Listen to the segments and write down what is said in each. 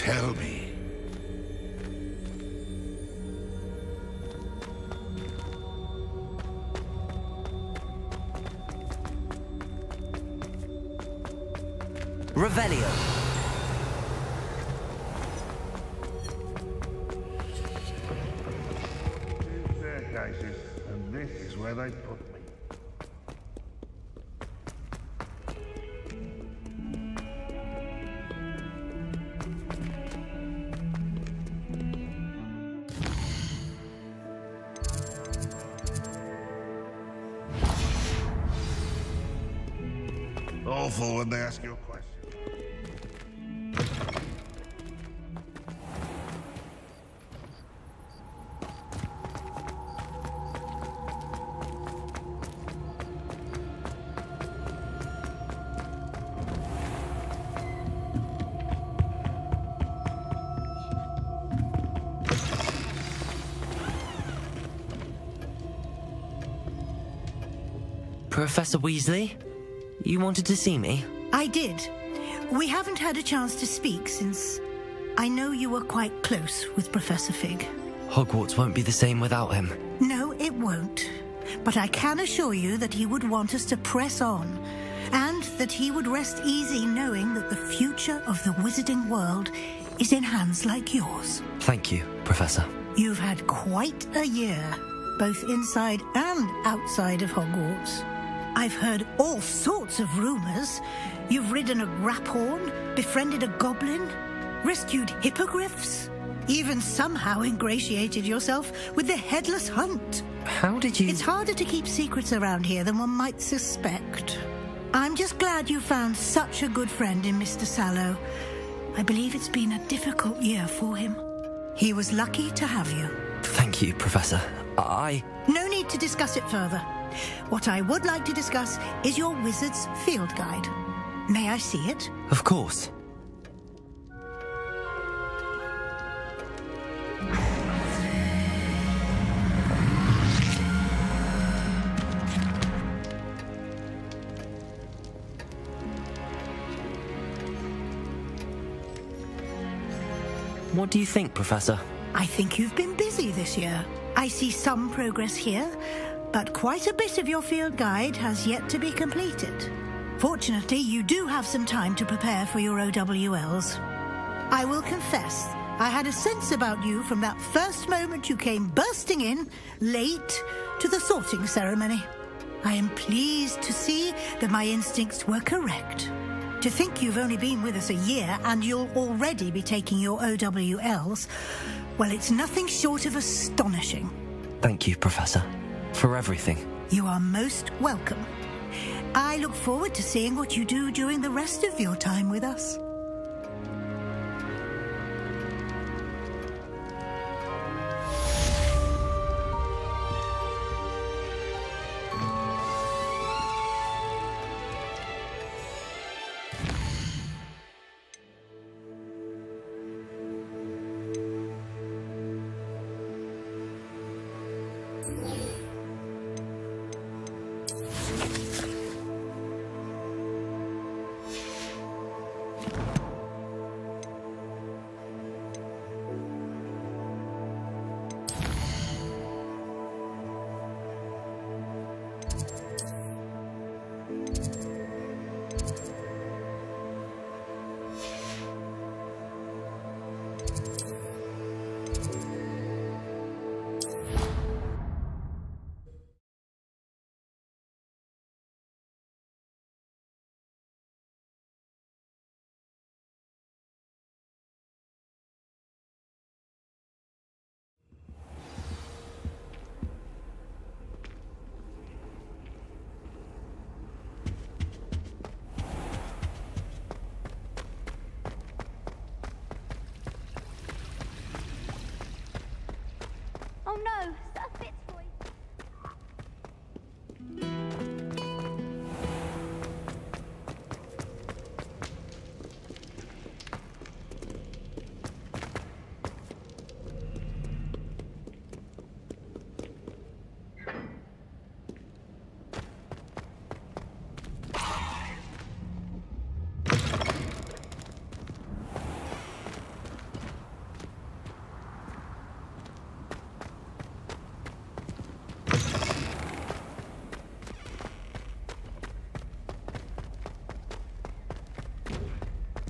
Tell me. Revelio. Staircases, and this is where they put me. Awful when they ask you a question. Professor Weasley, you wanted to see me? I did. We haven't had a chance to speak since I know you were quite close with Professor Fig. Hogwarts won't be the same without him. No, it won't. But I can assure you that he would want us to press on, and that he would rest easy knowing that the future of the wizarding world is in hands like yours. Thank you, Professor. You've had quite a year, both inside and outside of Hogwarts. I've heard all sorts of rumours. You've ridden a graphorn, befriended a goblin, rescued hippogriffs, even somehow ingratiated yourself with the Headless Hunt. How did you... It's harder to keep secrets around here than one might suspect. I'm just glad you found such a good friend in Mr. Sallow. I believe it's been a difficult year for him. He was lucky to have you. Thank you, Professor. No need to discuss it further. What I would like to discuss is your wizard's field guide. May I see it? Of course. What do you think, Professor? I think you've been busy this year. I see some progress here, but quite a bit of your field guide has yet to be completed. Fortunately, you do have some time to prepare for your OWLs. I will confess, I had a sense about you from that first moment you came bursting in, late, to the sorting ceremony. I am pleased to see that my instincts were correct. To think you've only been with us a year and you'll already be taking your OWLs, well, it's nothing short of astonishing. Thank you, Professor, for everything. You are most welcome. I look forward to seeing what you do during the rest of your time with us.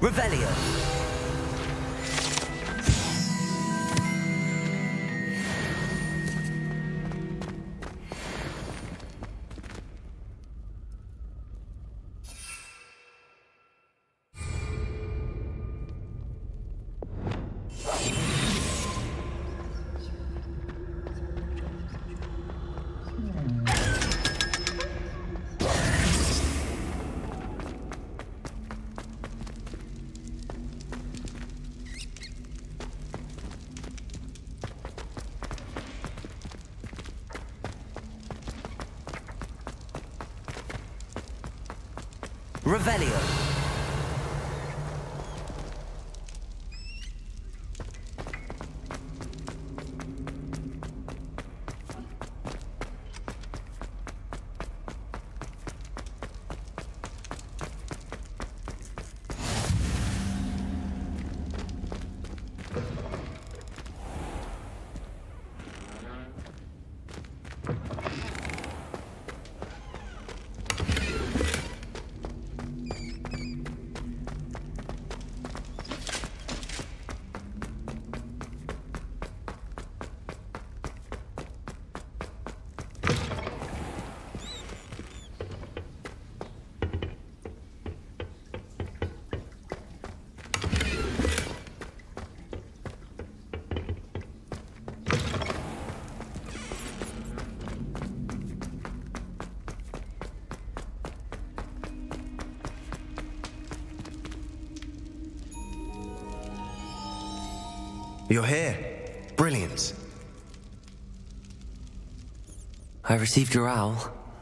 Revelio. Revelio. You're here. Brilliant. I received your owl.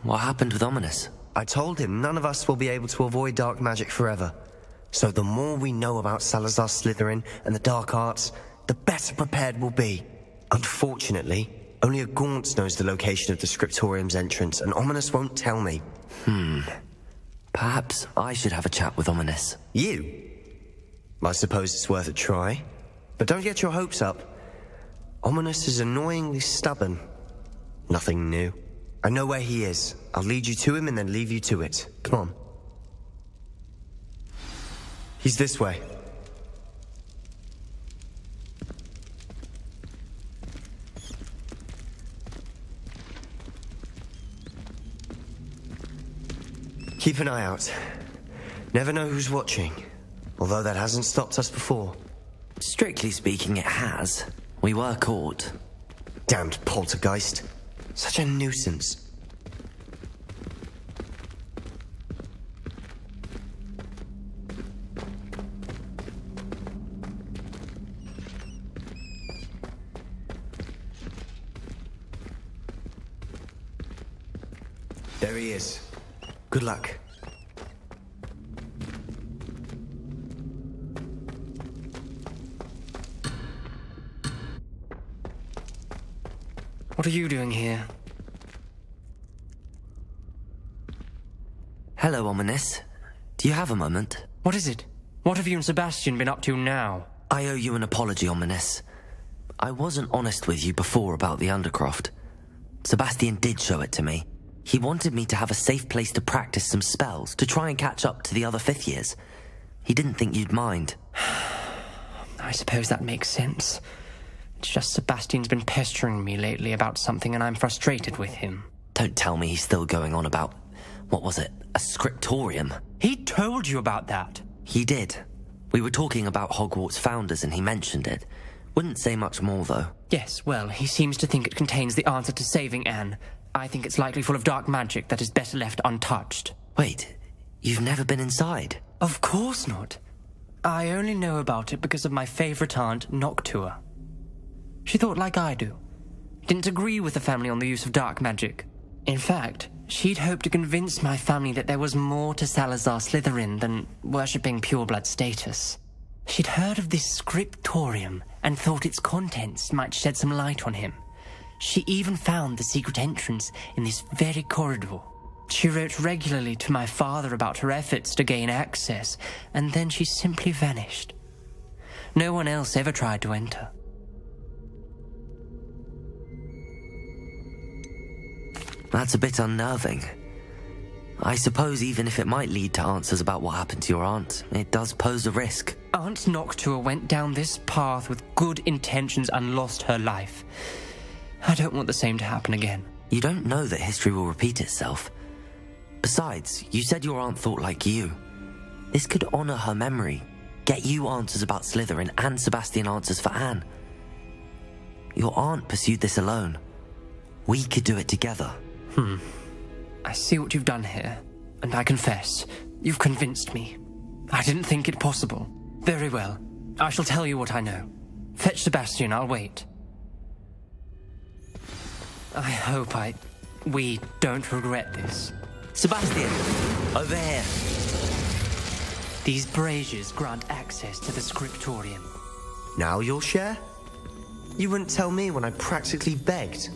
What happened with Ominous? I told him none of us will be able to avoid dark magic forever. So the more we know about Salazar Slytherin and the dark arts, the better prepared we'll be. Unfortunately, only a Gaunt knows the location of the Scriptorium's entrance, and Ominous won't tell me. Perhaps I should have a chat with Ominous. You? I suppose it's worth a try. But don't get your hopes up. Ominous is annoyingly stubborn. Nothing new. I know where he is. I'll lead you to him and then leave you to it. Come on. He's this way. Keep an eye out. Never know who's watching. Although that hasn't stopped us before. Strictly speaking, it has. We were caught. Damned poltergeist. Such a nuisance. There he is. Good luck. What are you doing here? Hello, Ominous. Do you have a moment? What is it? What have you and Sebastian been up to now? I owe you an apology, Ominous. I wasn't honest with you before about the Undercroft. Sebastian did show it to me. He wanted me to have a safe place to practice some spells, to try and catch up to the other fifth years. He didn't think you'd mind. I suppose that makes sense. It's just Sebastian's been pestering me lately about something and I'm frustrated with him. Don't tell me he's still going on about, what was it, a scriptorium? He told you about that? He did. We were talking about Hogwarts founders and he mentioned it. Wouldn't say much more, though. Yes, well, he seems to think it contains the answer to saving Anne. I think it's likely full of dark magic that is better left untouched. Wait, you've never been inside? Of course not. I only know about it because of my favourite aunt, Noctua. She thought like I do. Didn't agree with the family on the use of dark magic. In fact, she'd hoped to convince my family that there was more to Salazar Slytherin than worshipping pureblood status. She'd heard of this scriptorium and thought its contents might shed some light on him. She even found the secret entrance in this very corridor. She wrote regularly to my father about her efforts to gain access, and then she simply vanished. No one else ever tried to enter. That's a bit unnerving. I suppose even if it might lead to answers about what happened to your aunt, it does pose a risk. Aunt Noctua went down this path with good intentions and lost her life. I don't want the same to happen again. You don't know that history will repeat itself. Besides, you said your aunt thought like you. This could honor her memory, get you answers about Slytherin and Sebastian answers for Anne. Your aunt pursued this alone. We could do it together. I see what you've done here, and I confess, you've convinced me. I didn't think it possible. Very well. I shall tell you what I know. Fetch Sebastian, I'll wait. I hope we don't regret this. Sebastian! Over here! These braziers grant access to the scriptorium. Now you'll share? You wouldn't tell me when I practically begged.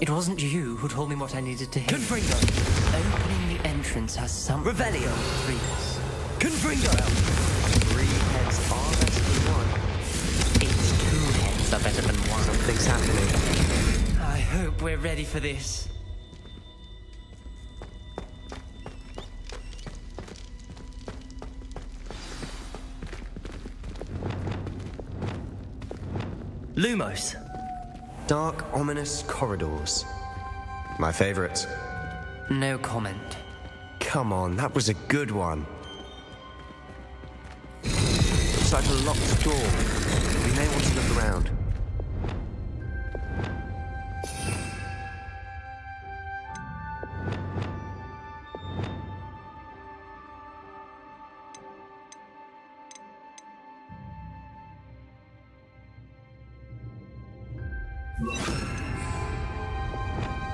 It wasn't you who told me what I needed to hear. Confringo! Opening the entrance has something... Revelio! Freeze. Confringo! 3 heads are better than 1. It's 2 heads are better than 1. Something's happening. I hope we're ready for this. Lumos! Dark, ominous corridors. My favorite. No comment. Come on, that was a good one. Looks like a locked door. We may want to look around.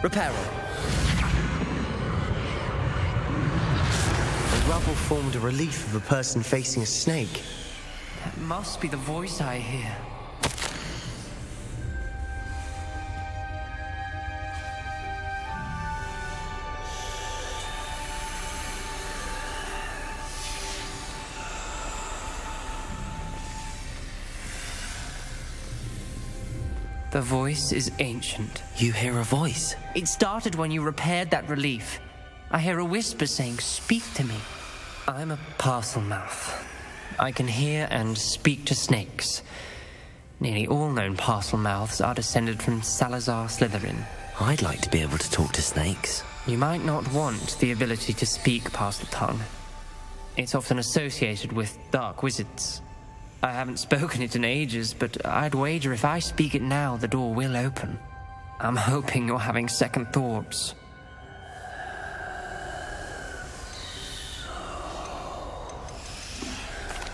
Reparo. The rubble formed a relief of a person facing a snake. That must be the voice I hear. The voice is ancient. You hear a voice? It started when you repaired that relief. I hear a whisper saying, "Speak to me." I'm a parcel mouth. I can hear and speak to snakes. Nearly all known parcel mouths are descended from Salazar Slytherin. I'd like to be able to talk to snakes. You might not want the ability to speak parcel tongue. It's often associated with dark wizards. I haven't spoken it in ages, but I'd wager if I speak it now, the door will open. I'm hoping you're having second thoughts.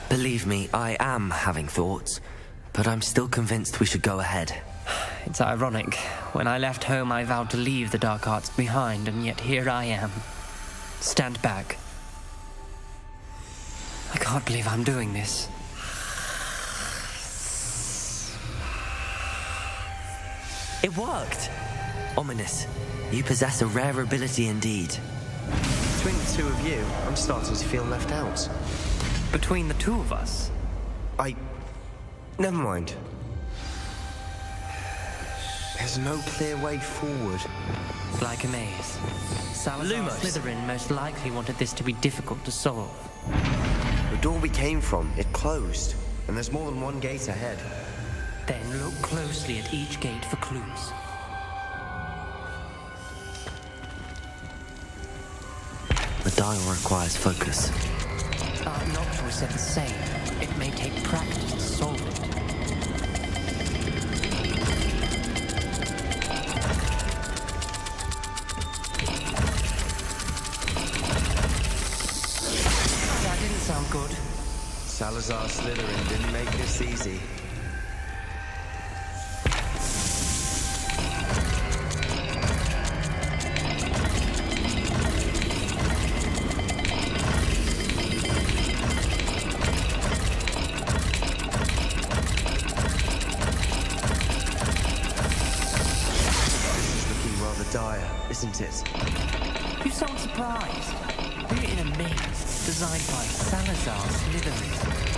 Believe me, I am having thoughts, but I'm still convinced we should go ahead. It's ironic. When I left home, I vowed to leave the dark arts behind, and yet here I am. Stand back. I can't believe I'm doing this. It worked! Ominous. You possess a rare ability indeed. Between the two of you, I'm starting to feel left out. Between the two of us? Never mind. There's no clear way forward. Like a maze. Salazar Lumos. Slytherin most likely wanted this to be difficult to solve. The door we came from, it closed. And there's more than one gate ahead. Then look closely at each gate for clues. The dial requires focus. Noctua said the same. It may take practice to solve it. That didn't sound good. Salazar Slytherin didn't make this easy. Isn't it? You sound surprised. We're in a maze designed by Salazar Slytherin.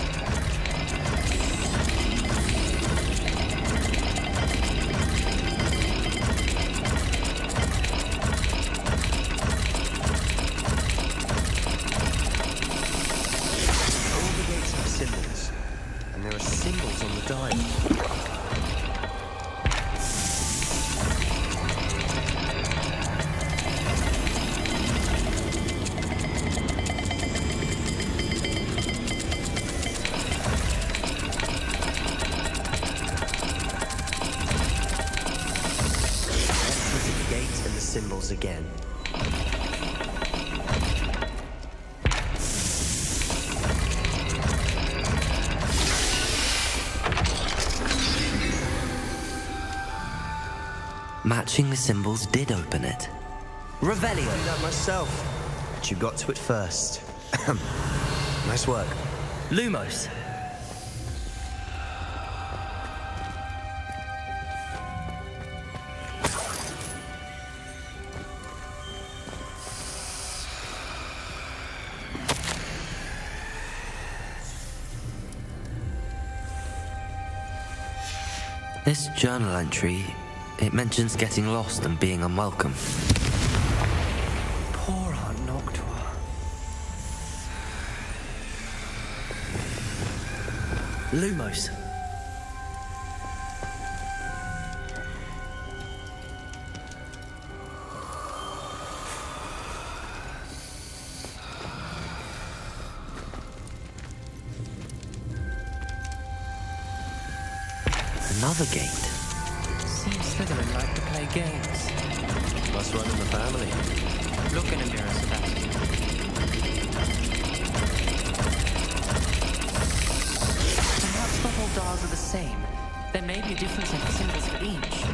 Matching the symbols did open it. Revelio! I did that myself. But you got to it first. Nice work. Lumos. This journal entry, it mentions getting lost and being unwelcome. Poor Aunt Noctua. Lumos. Another gate. Seems Slytherin like to play games. Must run in the family. Look in a mirror, Sebastian. Perhaps not all dials are the same. There may be a difference in the symbols for each.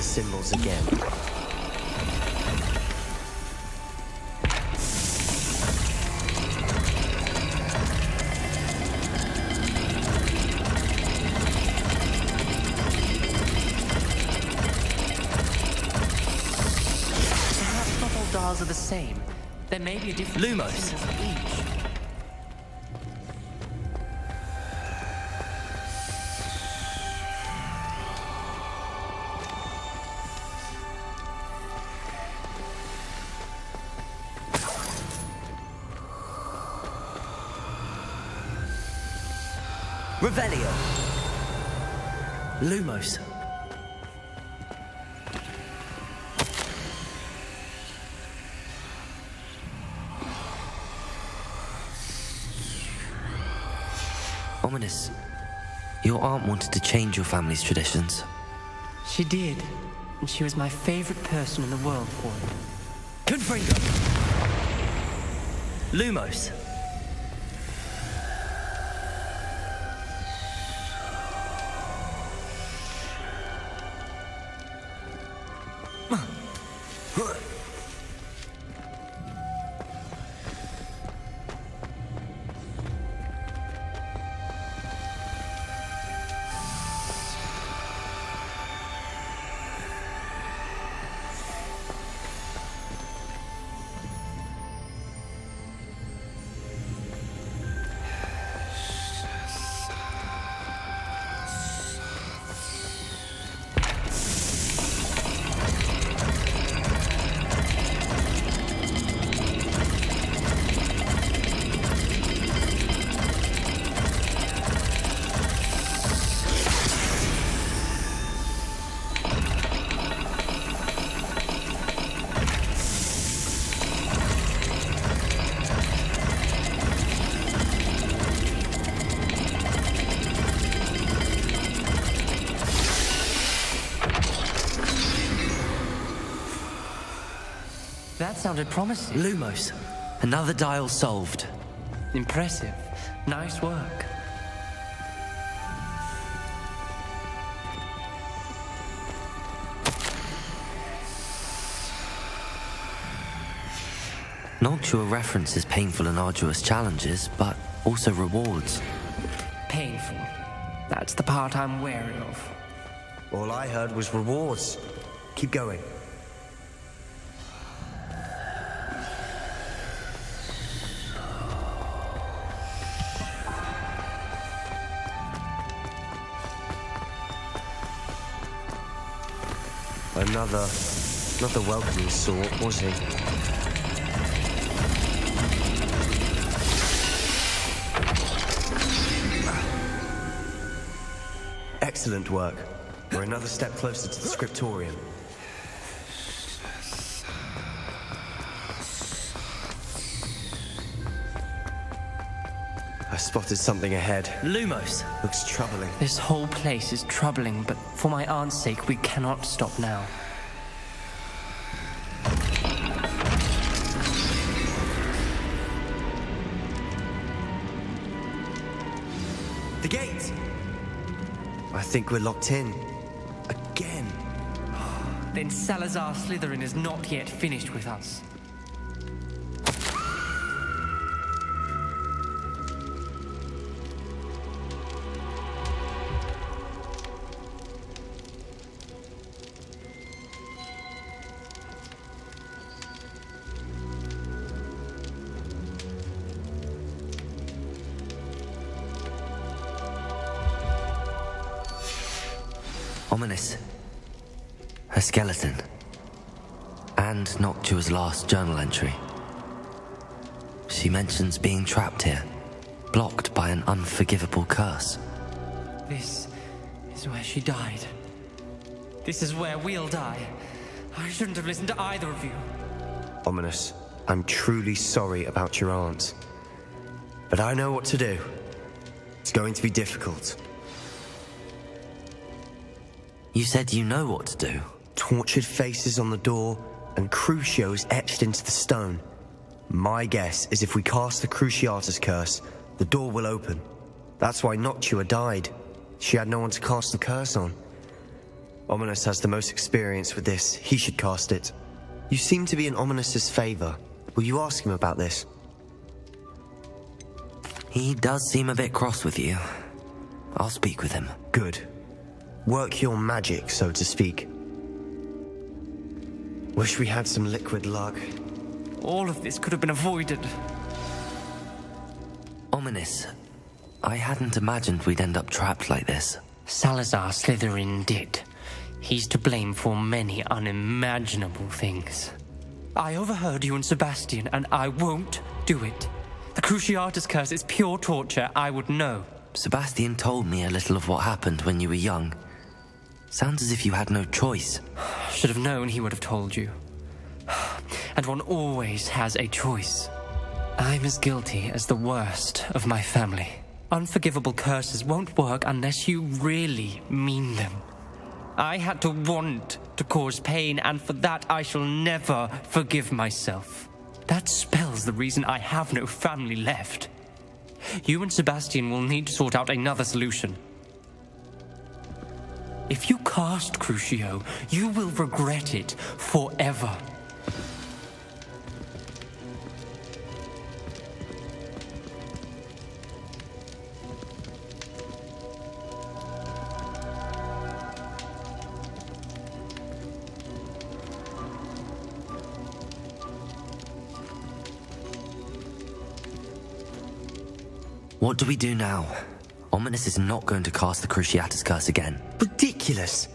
Symbols again. Perhaps not all dials are the same. There may be a difference in the symbols for each. Revelio. Lumos. Ominous. Your aunt wanted to change your family's traditions. She did, and she was my favorite person in the world for it. Confringo. Lumos. That sounded promising. Lumos. Another dial solved. Impressive. Nice work. Noctua references painful and arduous challenges, but also rewards. Painful. That's the part I'm wary of. All I heard was rewards. Keep going. Not the welcoming sort, was he? Excellent work. We're another step closer to the scriptorium. I spotted something ahead. Lumos. Looks troubling. This whole place is troubling, but for my aunt's sake, we cannot stop now. The gate! I think we're locked in. Again. Then Salazar Slytherin is not yet finished with us. Ominous. A skeleton. And Noctua's last journal entry. She mentions being trapped here, blocked by an unforgivable curse. This is where she died. This is where we'll die. I shouldn't have listened to either of you. Ominous, I'm truly sorry about your aunt. But I know what to do. It's going to be difficult. You said you know what to do. Tortured faces on the door and Crucios etched into the stone. My guess is if we cast the Cruciatus curse, the door will open. That's why Noctua died. She had no one to cast the curse on. Ominous has the most experience with this. He should cast it. You seem to be in Ominous's favor. Will you ask him about this? He does seem a bit cross with you. I'll speak with him. Good. Work your magic, so to speak. Wish we had some liquid luck. All of this could have been avoided. Ominous. I hadn't imagined we'd end up trapped like this. Salazar Slytherin did. He's to blame for many unimaginable things. I overheard you and Sebastian, and I won't do it. The Cruciatus curse is pure torture, I would know. Sebastian told me a little of what happened when you were young. Sounds as if you had no choice. Should have known he would have told you. And one always has a choice. I'm as guilty as the worst of my family. Unforgivable curses won't work unless you really mean them. I had to want to cause pain, and for that I shall never forgive myself. That spells the reason I have no family left. You and Sebastian will need to sort out another solution. If you cast Crucio, you will regret it forever. What do we do now? Ominous is not going to cast the Cruciatus curse again. Ridiculous!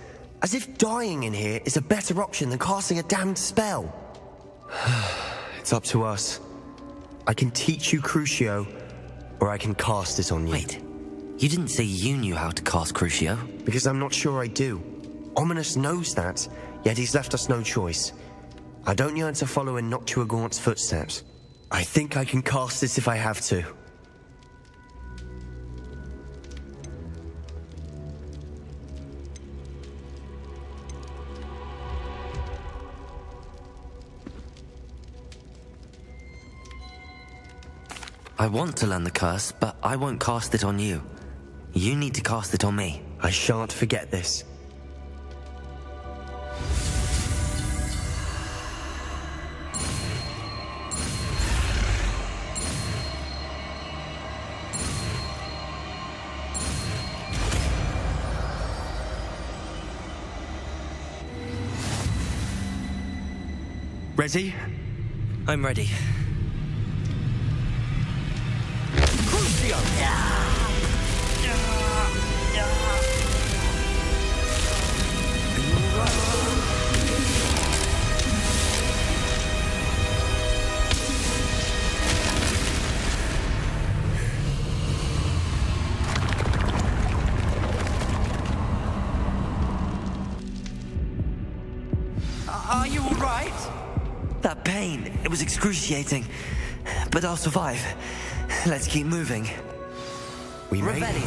As if dying in here is a better option than casting a damned spell. It's up to us. I can teach you Crucio, or I can cast it on you. Wait, you didn't say you knew how to cast Crucio? Because I'm not sure I do. Ominous knows that, yet he's left us no choice. I don't yearn to follow in Noctua Gaunt's footsteps. I think I can cast it if I have to. I want to learn the curse, but I won't cast it on you. You need to cast it on me. I shan't forget this. Ready? I'm ready. Are you all right? That pain, it was excruciating. But I'll survive. Let's keep moving. We made Revelli.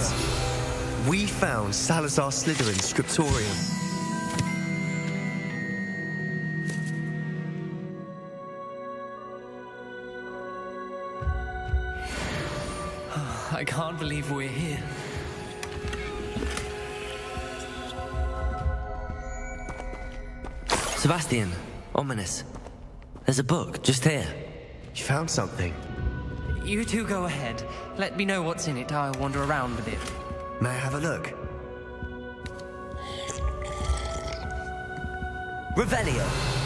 it. We found Salazar Slytherin's scriptorium. I can't believe we're here. Sebastian, ominous. There's a book just here. You found something? You two go ahead. Let me know what's in it. I'll wander around with it. May I have a look? Revelio.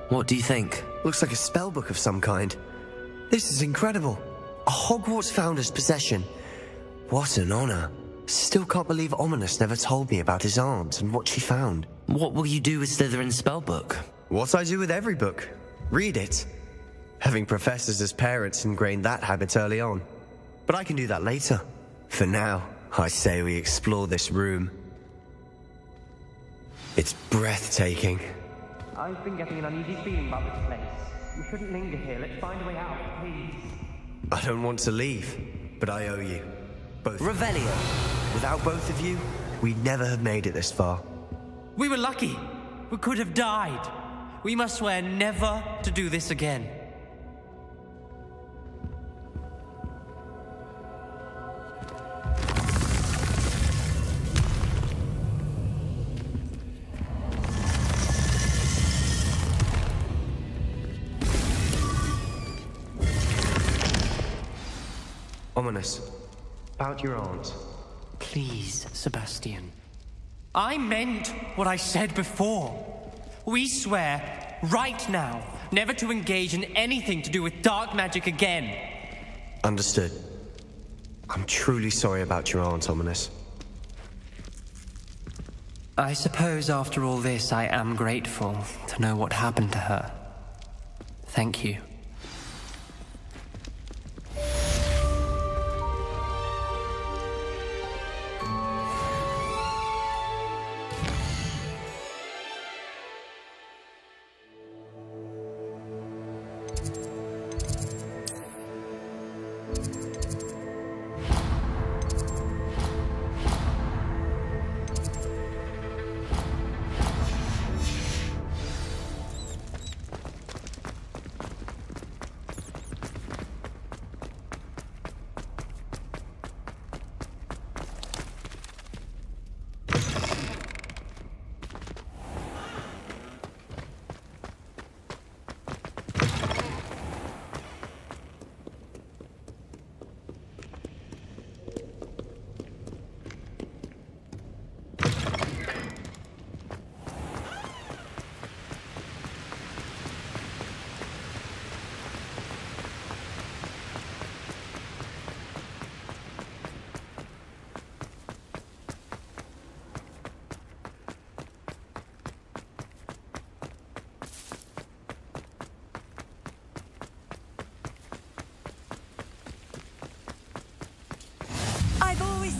What do you think? Looks like a spellbook of some kind. This is incredible. A Hogwarts founder's possession. What an honor. Still can't believe Ominous never told me about his aunt and what she found. What will you do with Slytherin's spellbook? What I do with every book. Read it. Having professors as parents ingrained that habit early on. But I can do that later. For now, I say we explore this room. It's breathtaking. I've been getting an uneasy feeling about this place. We shouldn't linger here. Let's find a way out, please. I don't want to leave, but I owe you. Both. Revelio. Without both of you, we'd never have made it this far. We were lucky. We could have died. We must swear never to do this again. Ominous. About your aunt. Please, Sebastian. I meant what I said before. We swear, right now, never to engage in anything to do with dark magic again. Understood. I'm truly sorry about your aunt, Ominous. I suppose after all this, I am grateful to know what happened to her. Thank you.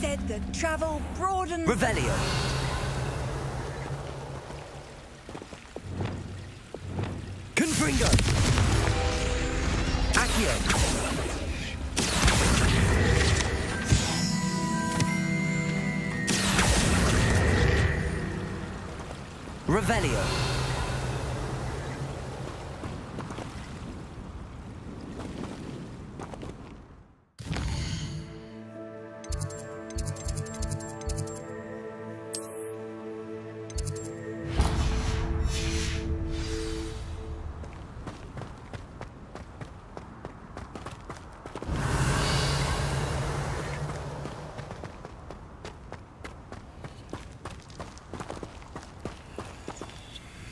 Said that travel broadens. Revelio. Confringo. Accio. Revelio.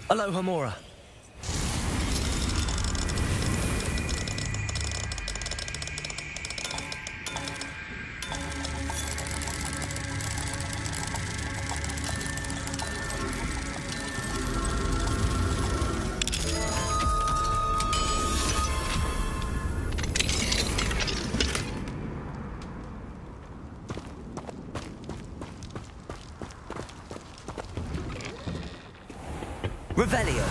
Aloha Mora. Revelio.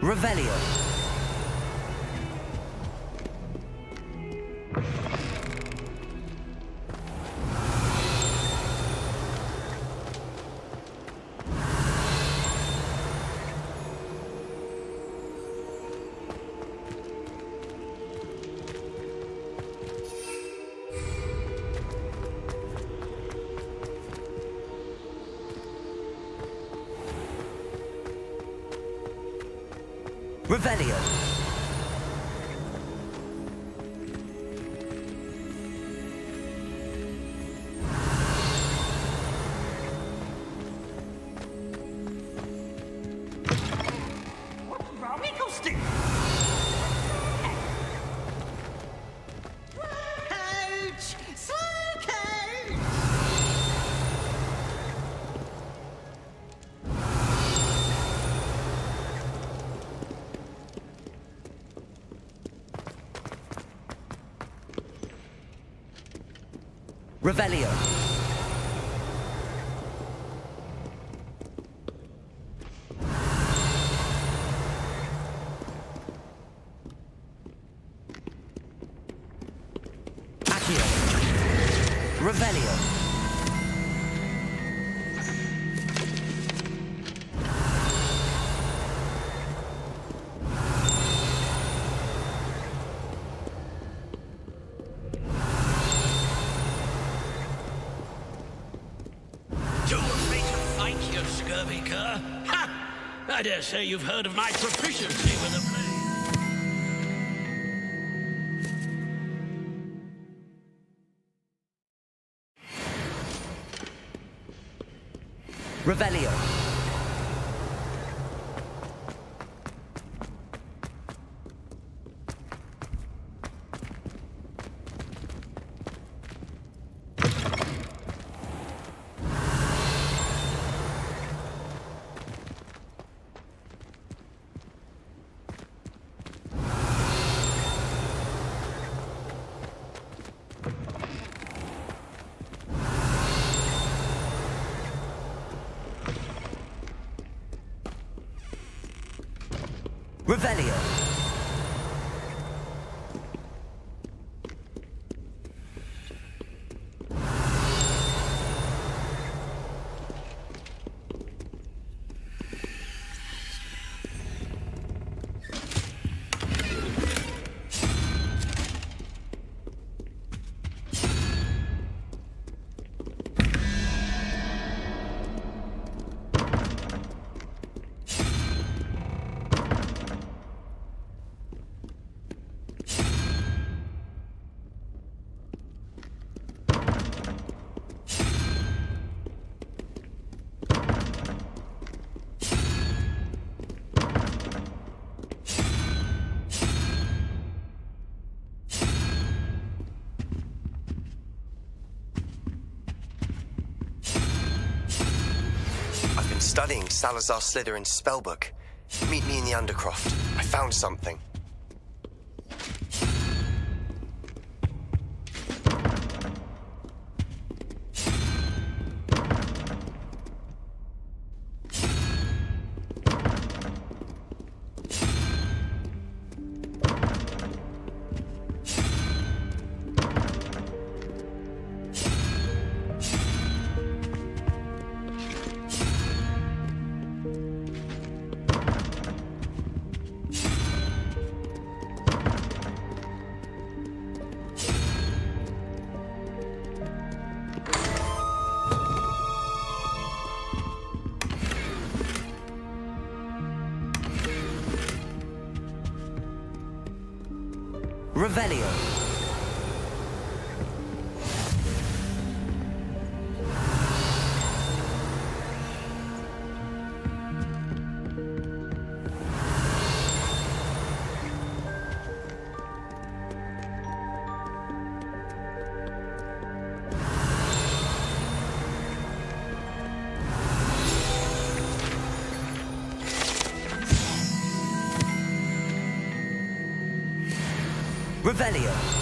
Revelio. Revelio. Revelio. Accio. Revelio. I dare say you've heard of my proficiency with the blade. Revelio. Revelio. Studying Salazar Slytherin's spellbook. Meet me in the Undercroft. I found something. Revelio. Revelio.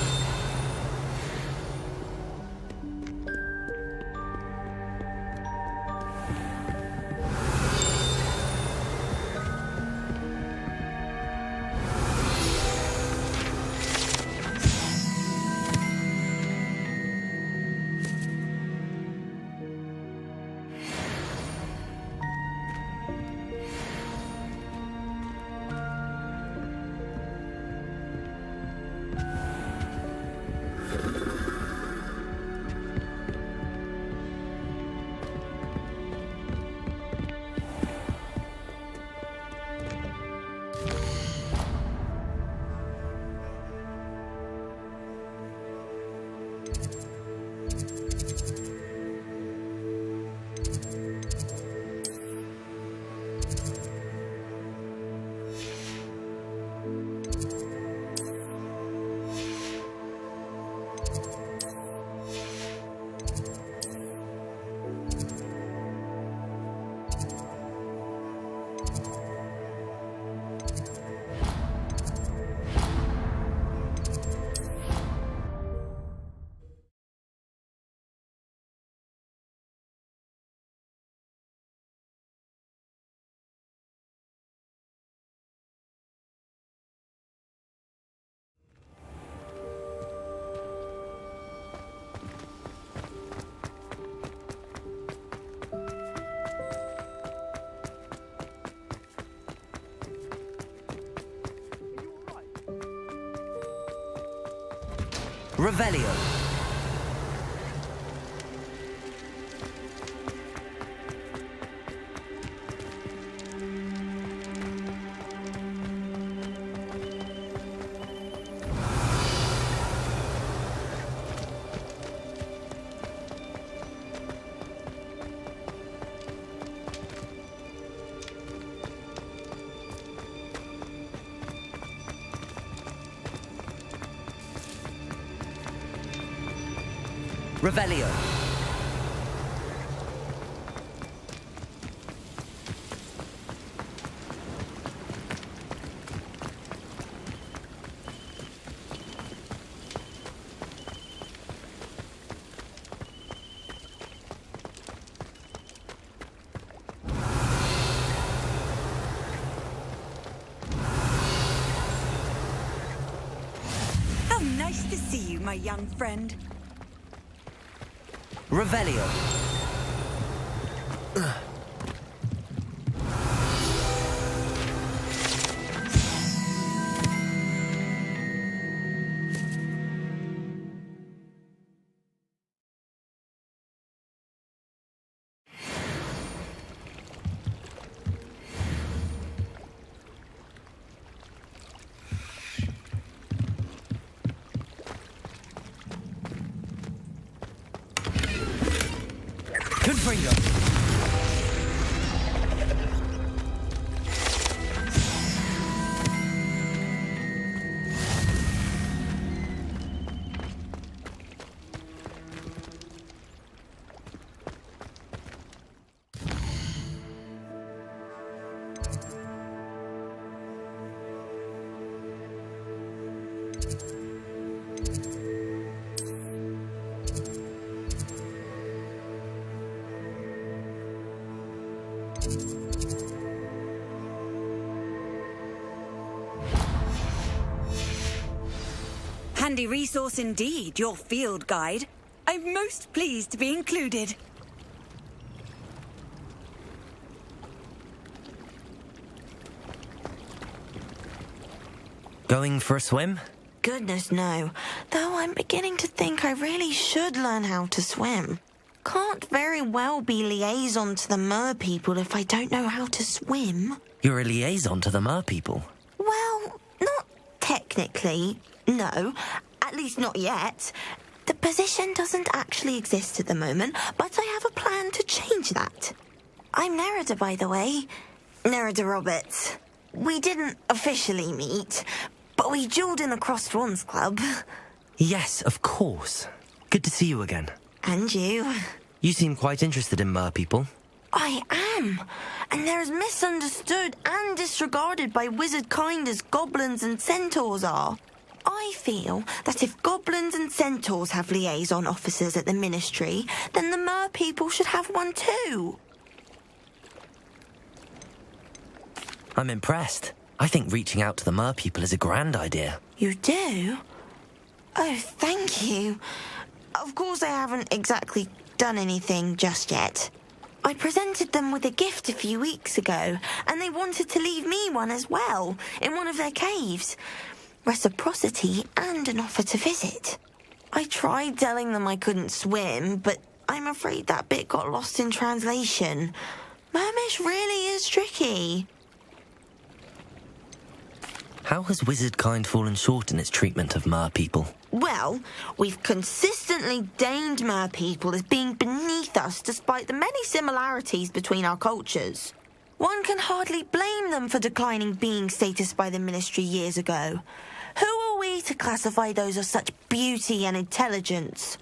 Revelio. Revelio. How nice to see you, my young friend. Revelio. Confringo. Handy resource indeed, your field guide. I'm most pleased to be included. Going for a swim? Goodness, no. Though I'm beginning to think I really should learn how to swim. Can't very well be liaison to the mer people if I don't know how to swim. You're a liaison to the mer people? Well, not technically. No, at least not yet. The position doesn't actually exist at the moment, but I have a plan to change that. I'm Nerida, by the way. Nerida Roberts. We didn't officially meet, but we duelled in the Crossed Wands Club. Yes, of course. Good to see you again. And you. You seem quite interested in mer people. I am. And they're as misunderstood and disregarded by wizard kind as goblins and centaurs are. I feel that if goblins and centaurs have liaison officers at the Ministry, then the mer people should have one too. I'm impressed. I think reaching out to the mer people is a grand idea. You do? Oh, thank you. Of course I haven't exactly done anything just yet. I presented them with a gift a few weeks ago, and they wanted to leave me one as well, in one of their caves. Reciprocity and an offer to visit. I tried telling them I couldn't swim, but I'm afraid that bit got lost in translation. Mermish really is tricky. How has wizardkind fallen short in its treatment of mer people? Well, we've consistently deemed mer people as being beneath us despite the many similarities between our cultures. One can hardly blame them for declining being status by the Ministry years ago. Who are we to classify those of such beauty and intelligence?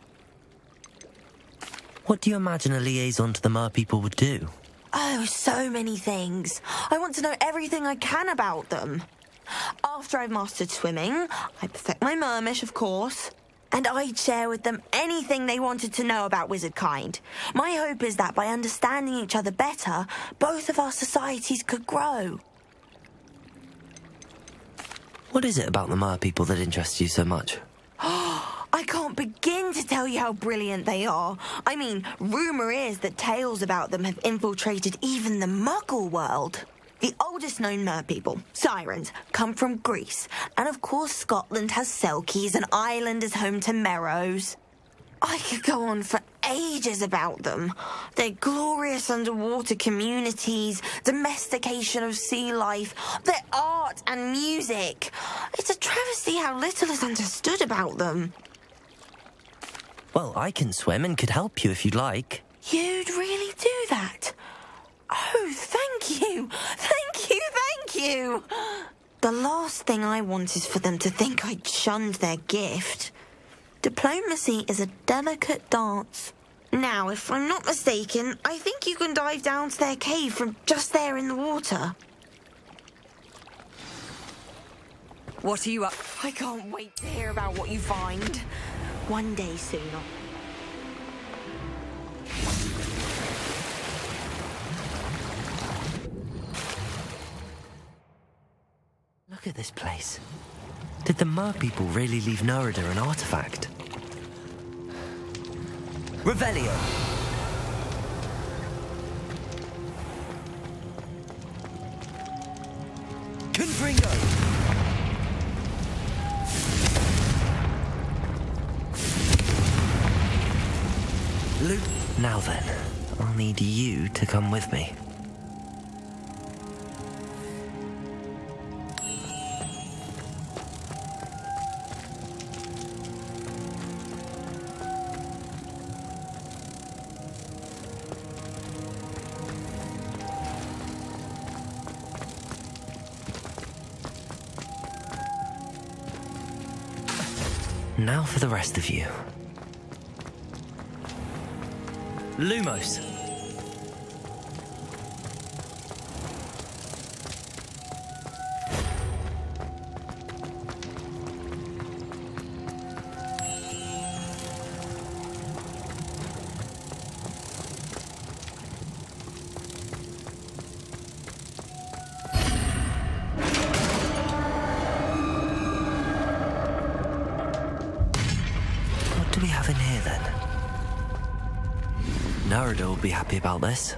What do you imagine a liaison to the mer people would do? Oh, so many things. I want to know everything I can about them. After I've mastered swimming, I perfect my mermish, of course, and I'd share with them anything they wanted to know about wizardkind. My hope is that by understanding each other better, both of our societies could grow. What is it about the mer people that interests you so much? I can't begin to tell you how brilliant they are. I mean, rumour is that tales about them have infiltrated even the Muggle world. The oldest known mer people, sirens, come from Greece. And of course Scotland has Selkies and Ireland is home to Merrows. I could go on for ages about them. Their glorious underwater communities, domestication of sea life, their art and music. It's a travesty how little is understood about them. Well, I can swim and could help you if you'd like. You'd really do that? Oh, thank you! Thank you, thank you! The last thing I want is for them to think I'd shunned their gift. Diplomacy is a delicate dance. Now, if I'm not mistaken, I think you can dive down to their cave from just there in the water. What are you up? I can't wait to hear about what you find. One day soon. Look at this place. Did the mer people really leave Nerida an artifact? Revelio! Confringo! Luke, now then, I'll need you to come with me. Now for the rest of you. Lumos. What do we have in here then? Nerida will be happy about this.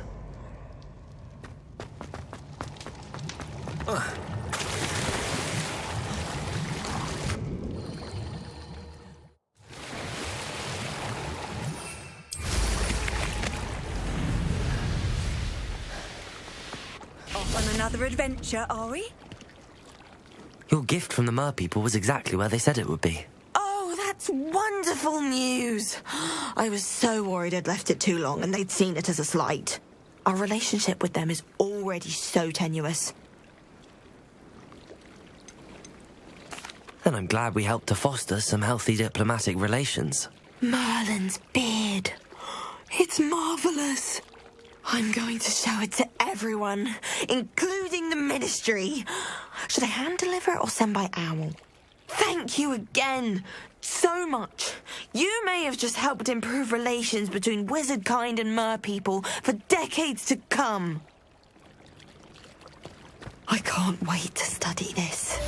Off on another adventure, are we? Your gift from the mer people was exactly where they said it would be. That's wonderful news. I was so worried I'd left it too long and they'd seen it as a slight. Our relationship with them is already so tenuous. Then I'm glad we helped to foster some healthy diplomatic relations. Merlin's beard. It's marvellous. I'm going to show it to everyone, including the Ministry. Should I hand deliver it or send by owl? Thank you again. So much. You may have just helped improve relations between wizard kind and mer people for decades to come. I can't wait to study this.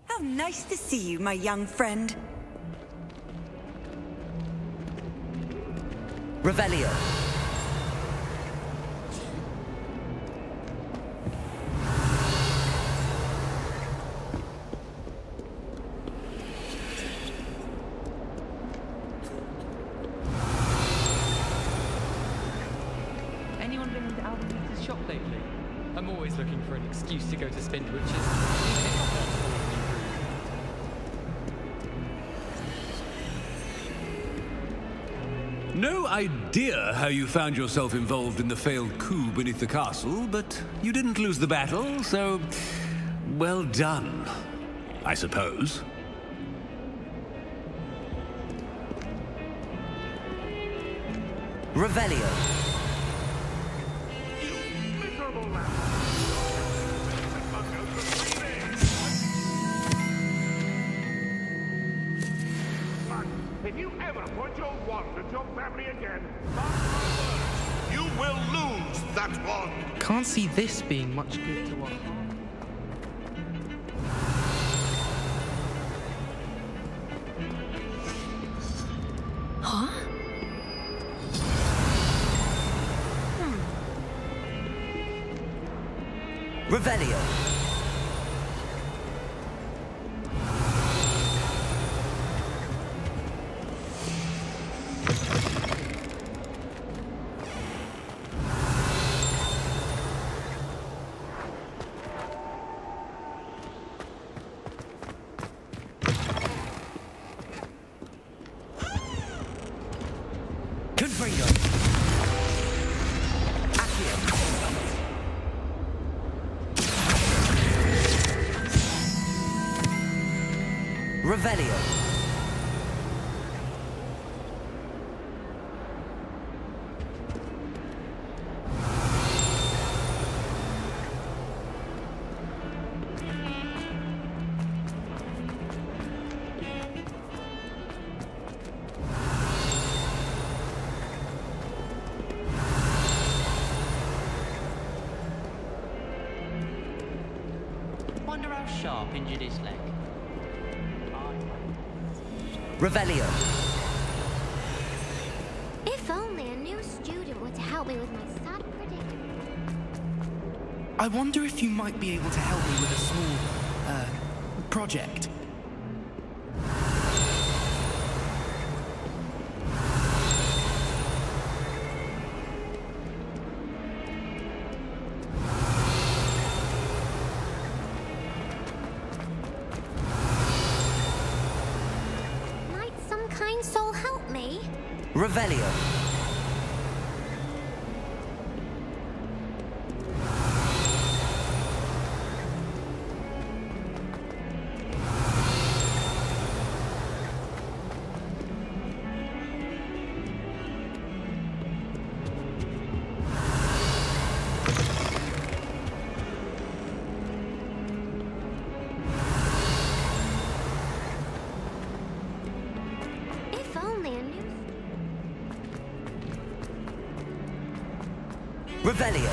How nice to see you, my young friend. Revelio. Anyone been into Albert's shop lately? I'm always looking for an excuse to go to Spindwitches. No idea how you found yourself involved in the failed coup beneath the castle, but you didn't lose the battle, so well done, I suppose. Revelio. If you ever point your wand at your family again, mark my words, you will lose that wand. Can't see this being much good to watch. Huh? Revelio. Confringo. Accio. Revelio. Wonder how Sharp injured his leg. Revelio. If only a new student were to help me with my sad predicament. I wonder if you might be able to help me with a small, project. Might some kind soul help me? Revelio. If only a new... Revelio.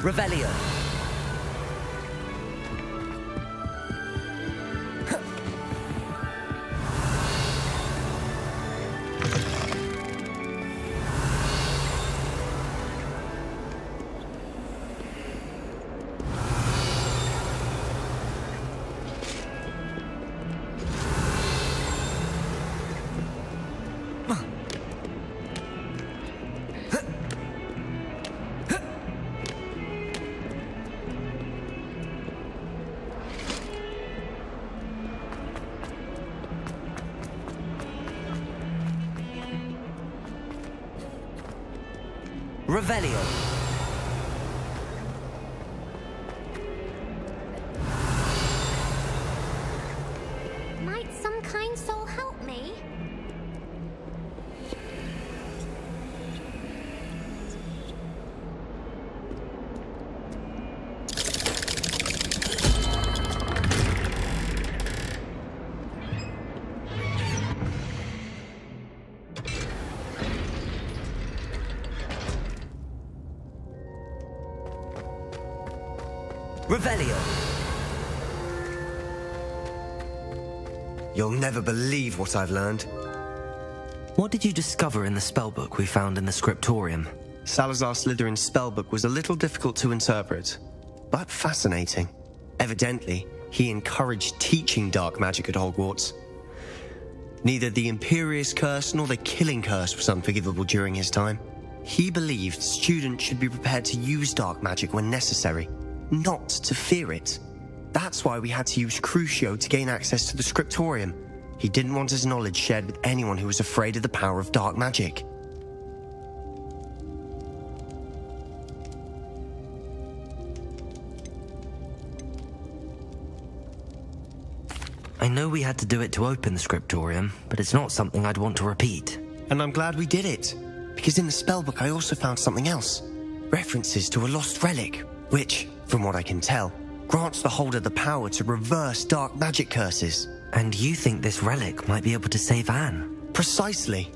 Revelio. Revelio. Might some kind soul help me? Revelio. You'll never believe what I've learned. What did you discover in the spellbook we found in the scriptorium? Salazar Slytherin's spellbook was a little difficult to interpret, but fascinating. Evidently, he encouraged teaching dark magic at Hogwarts. Neither the Imperious Curse nor the Killing Curse was unforgivable during his time. He believed students should be prepared to use dark magic when necessary, not to fear it. That's why we had to use Crucio to gain access to the scriptorium. He didn't want his knowledge shared with anyone who was afraid of the power of dark magic. I know we had to do it to open the scriptorium, but it's not something I'd want to repeat. And I'm glad we did it, because in the spellbook I also found something else. References to a lost relic, which, from what I can tell, grants the holder the power to reverse dark magic curses. And you think this relic might be able to save Anne? Precisely.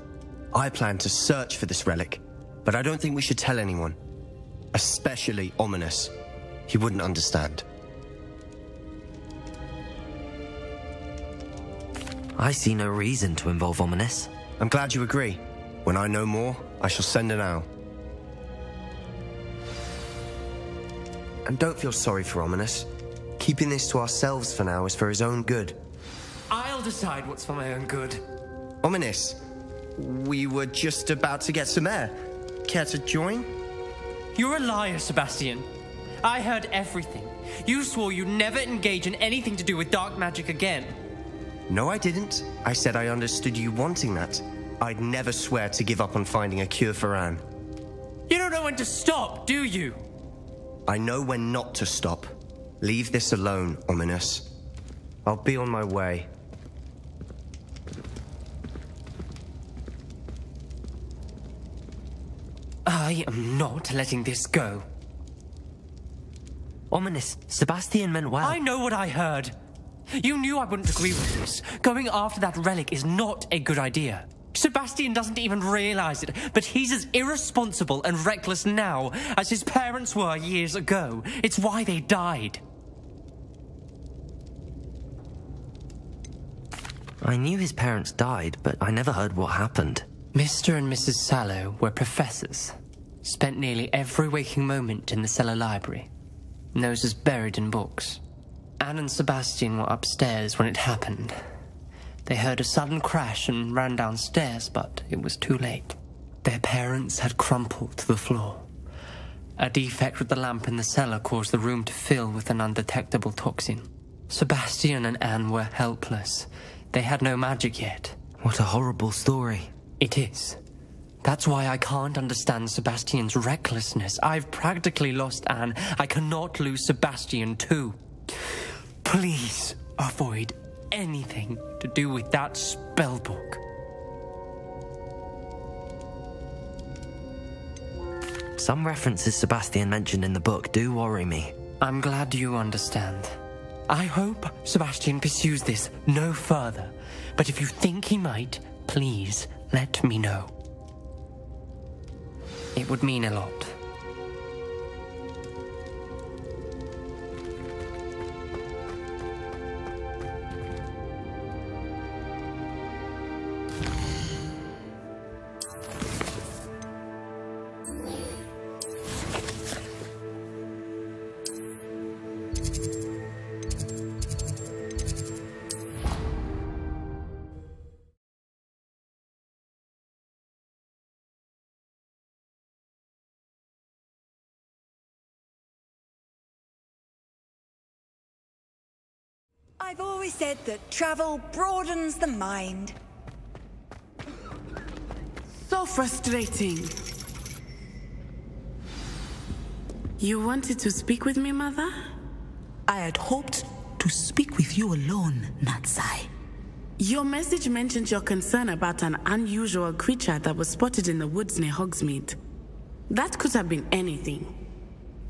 I plan to search for this relic, but I don't think we should tell anyone. Especially Ominous. He wouldn't understand. I see no reason to involve Ominous. I'm glad you agree. When I know more, I shall send an owl. And don't feel sorry for Ominous. Keeping this to ourselves for now is for his own good. I'll decide what's for my own good. Ominous, we were just about to get some air. Care to join? You're a liar, Sebastian. I heard everything. You swore you'd never engage in anything to do with dark magic again. No, I didn't. I said I understood you wanting that. I'd never swear to give up on finding a cure for Anne. You don't know when to stop, do you? I know when not to stop. Leave this alone, Ominous. I'll be on my way. I am not letting this go. Ominous, Sebastian meant well. I know what I heard. You knew I wouldn't agree with this. Going after that relic is not a good idea. Sebastian doesn't even realize it, but he's as irresponsible and reckless now as his parents were years ago. It's why they died. I knew his parents died, but I never heard what happened. Mr. and Mrs. Sallow were professors. Spent nearly every waking moment in the cellar library. Noses buried in books. Anne and Sebastian were upstairs when it happened. They heard a sudden crash and ran downstairs, but it was too late. Their parents had crumpled to the floor. A defect with the lamp in the cellar caused the room to fill with an undetectable toxin. Sebastian and Anne were helpless. They had no magic yet. What a horrible story. It is. That's why I can't understand Sebastian's recklessness. I've practically lost Anne. I cannot lose Sebastian too. Please avoid anything to do with that spellbook. Some references Sebastian mentioned in the book do worry me. I'm glad you understand. I hope Sebastian pursues this no further. But if you think he might, please let me know. It would mean a lot. I've always said that travel broadens the mind. So frustrating. You wanted to speak with me, Mother? I had hoped to speak with you alone, Natsai. Your message mentioned your concern about an unusual creature that was spotted in the woods near Hogsmeade. That could have been anything.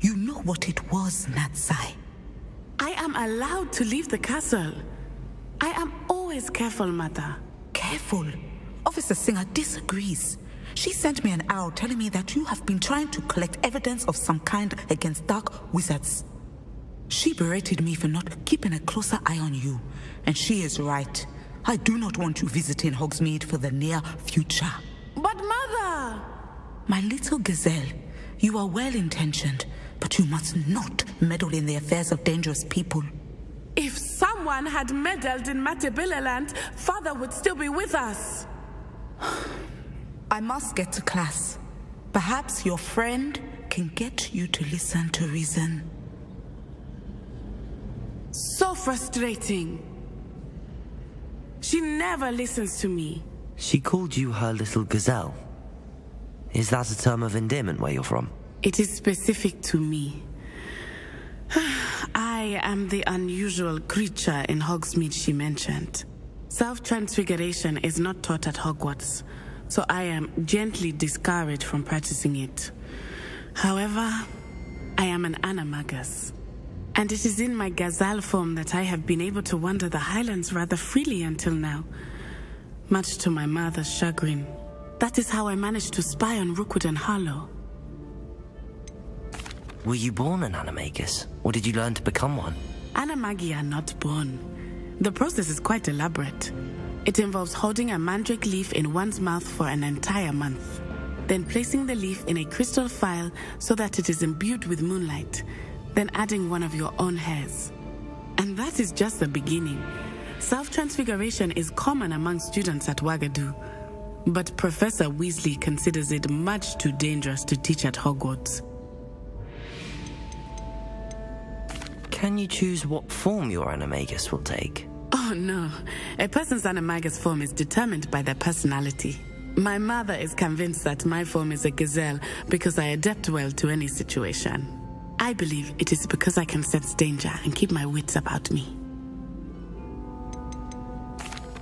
You know what it was, Natsai. I am allowed to leave the castle. I am always careful, Mother. Careful? Officer Singer disagrees. She sent me an owl telling me that you have been trying to collect evidence of some kind against dark wizards. She berated me for not keeping a closer eye on you, and she is right. I do not want you visiting Hogsmeade for the near future. But Mother! My little gazelle, you are well-intentioned, but you must not meddle in the affairs of dangerous people. If someone had meddled in Matabeleland, Father would still be with us. I must get to class. Perhaps your friend can get you to listen to reason. So frustrating. She never listens to me. She called you her little gazelle. Is that a term of endearment where you're from? It is specific to me. I am the unusual creature in Hogsmeade she mentioned. Self-transfiguration is not taught at Hogwarts, so I am gently discouraged from practicing it. However, I am an animagus, and it is in my gazelle form that I have been able to wander the Highlands rather freely until now, much to my mother's chagrin. That is how I managed to spy on Rookwood and Harlow. Were you born an animagus, or did you learn to become one? Animagi are not born. The process is quite elaborate. It involves holding a mandrake leaf in one's mouth for an entire month, then placing the leaf in a crystal phial so that it is imbued with moonlight, then adding one of your own hairs. And that is just the beginning. Self-transfiguration is common among students at Wagadu, but Professor Weasley considers it much too dangerous to teach at Hogwarts. Can you choose what form your animagus will take? Oh no, a person's animagus form is determined by their personality. My mother is convinced that my form is a gazelle because I adapt well to any situation. I believe it is because I can sense danger and keep my wits about me.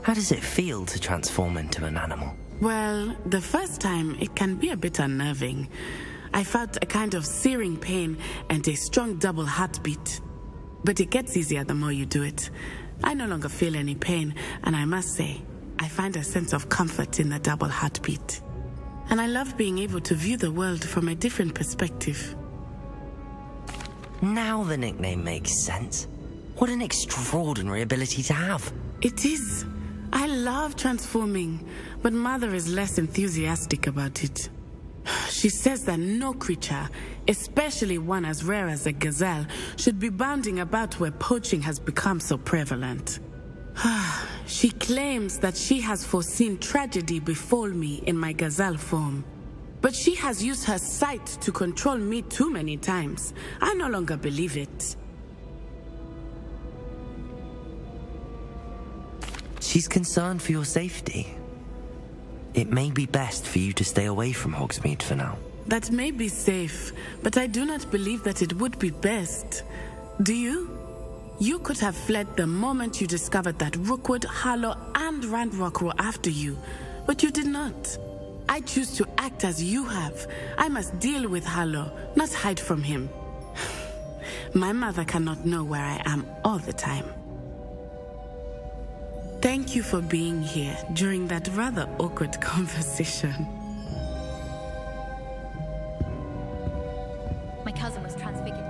How does it feel to transform into an animal? Well, the first time it can be a bit unnerving. I felt a kind of searing pain and a strong double heartbeat. But it gets easier the more you do it. I no longer feel any pain, and I must say, I find a sense of comfort in the double heartbeat. And I love being able to view the world from a different perspective. Now the nickname makes sense. What an extraordinary ability to have. It is. I love transforming, but Mother is less enthusiastic about it. She says that no creature, especially one as rare as a gazelle, should be bounding about where poaching has become so prevalent. She claims that she has foreseen tragedy befall me in my gazelle form. But she has used her sight to control me too many times. I no longer believe it. She's concerned for your safety. It may be best for you to stay away from Hogsmeade for now. That may be safe, but I do not believe that it would be best. Do you? You could have fled the moment you discovered that Rookwood, Harlow, and Ranrock were after you, but you did not. I choose to act as you have. I must deal with Harlow, not hide from him. My mother cannot know where I am all the time. Thank you for being here during that rather awkward conversation. My cousin was transfigured.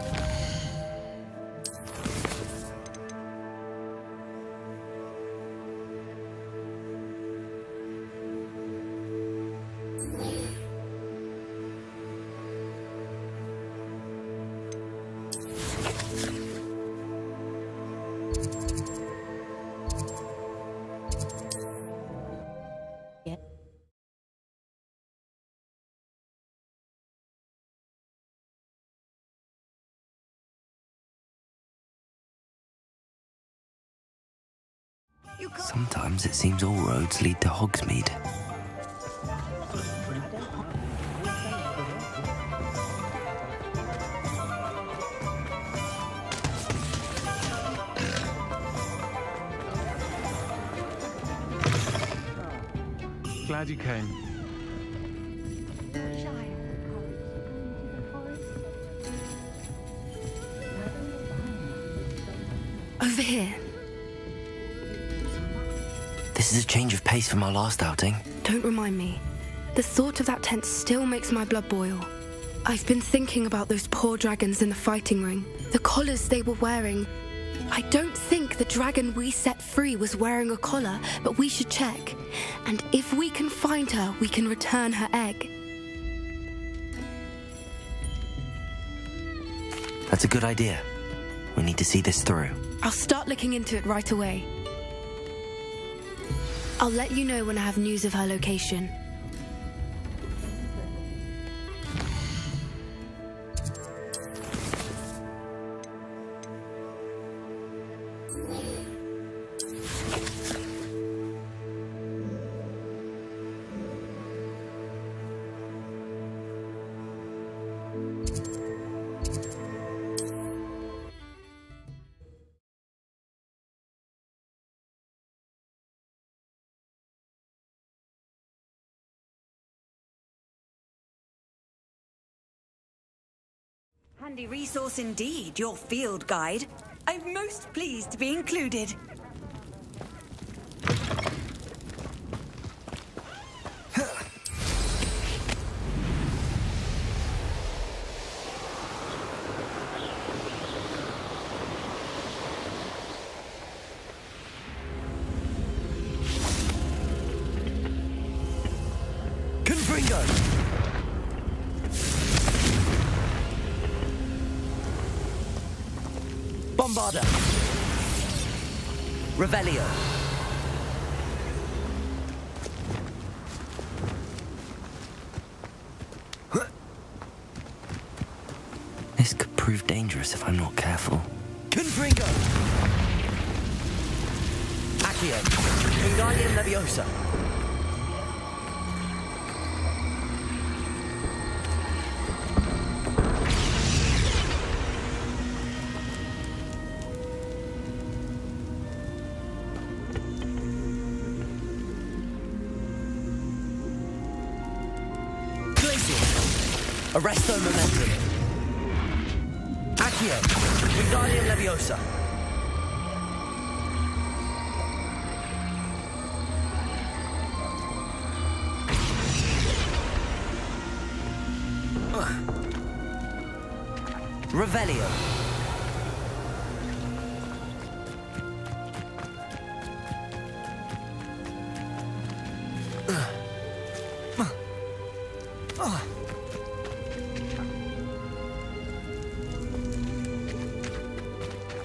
Sometimes it seems all roads lead to Hogsmeade. Glad you came. Over here. This is a change of pace from our last outing. Don't remind me. The thought of that tent still makes my blood boil. I've been thinking about those poor dragons in the fighting ring. The collars they were wearing. I don't think the dragon we set free was wearing a collar, but we should check. And if we can find her, we can return her egg. That's a good idea. We need to see this through. I'll start looking into it right away. I'll let you know when I have news of her location. Handy resource indeed, your field guide. I'm most pleased to be included. Confringo! Bombarda! Revelio! This could prove dangerous if I'm not careful. Confringo! Accio! Wingardium Leviosa! Arresto Momentum. Accio. Wingardium Leviosa. Revelio.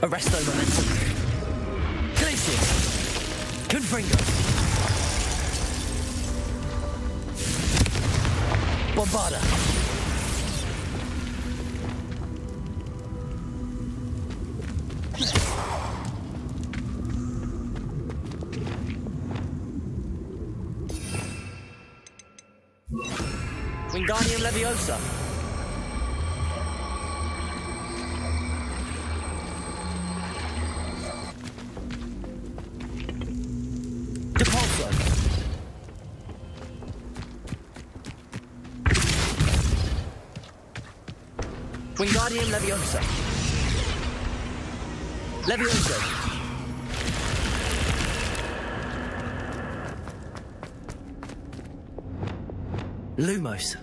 Arresto Momentum. Glacius. Confringo. Bombarda. Wingardium Leviosa. Depulso. Wingardium Leviosa. Leviosa. Lumos.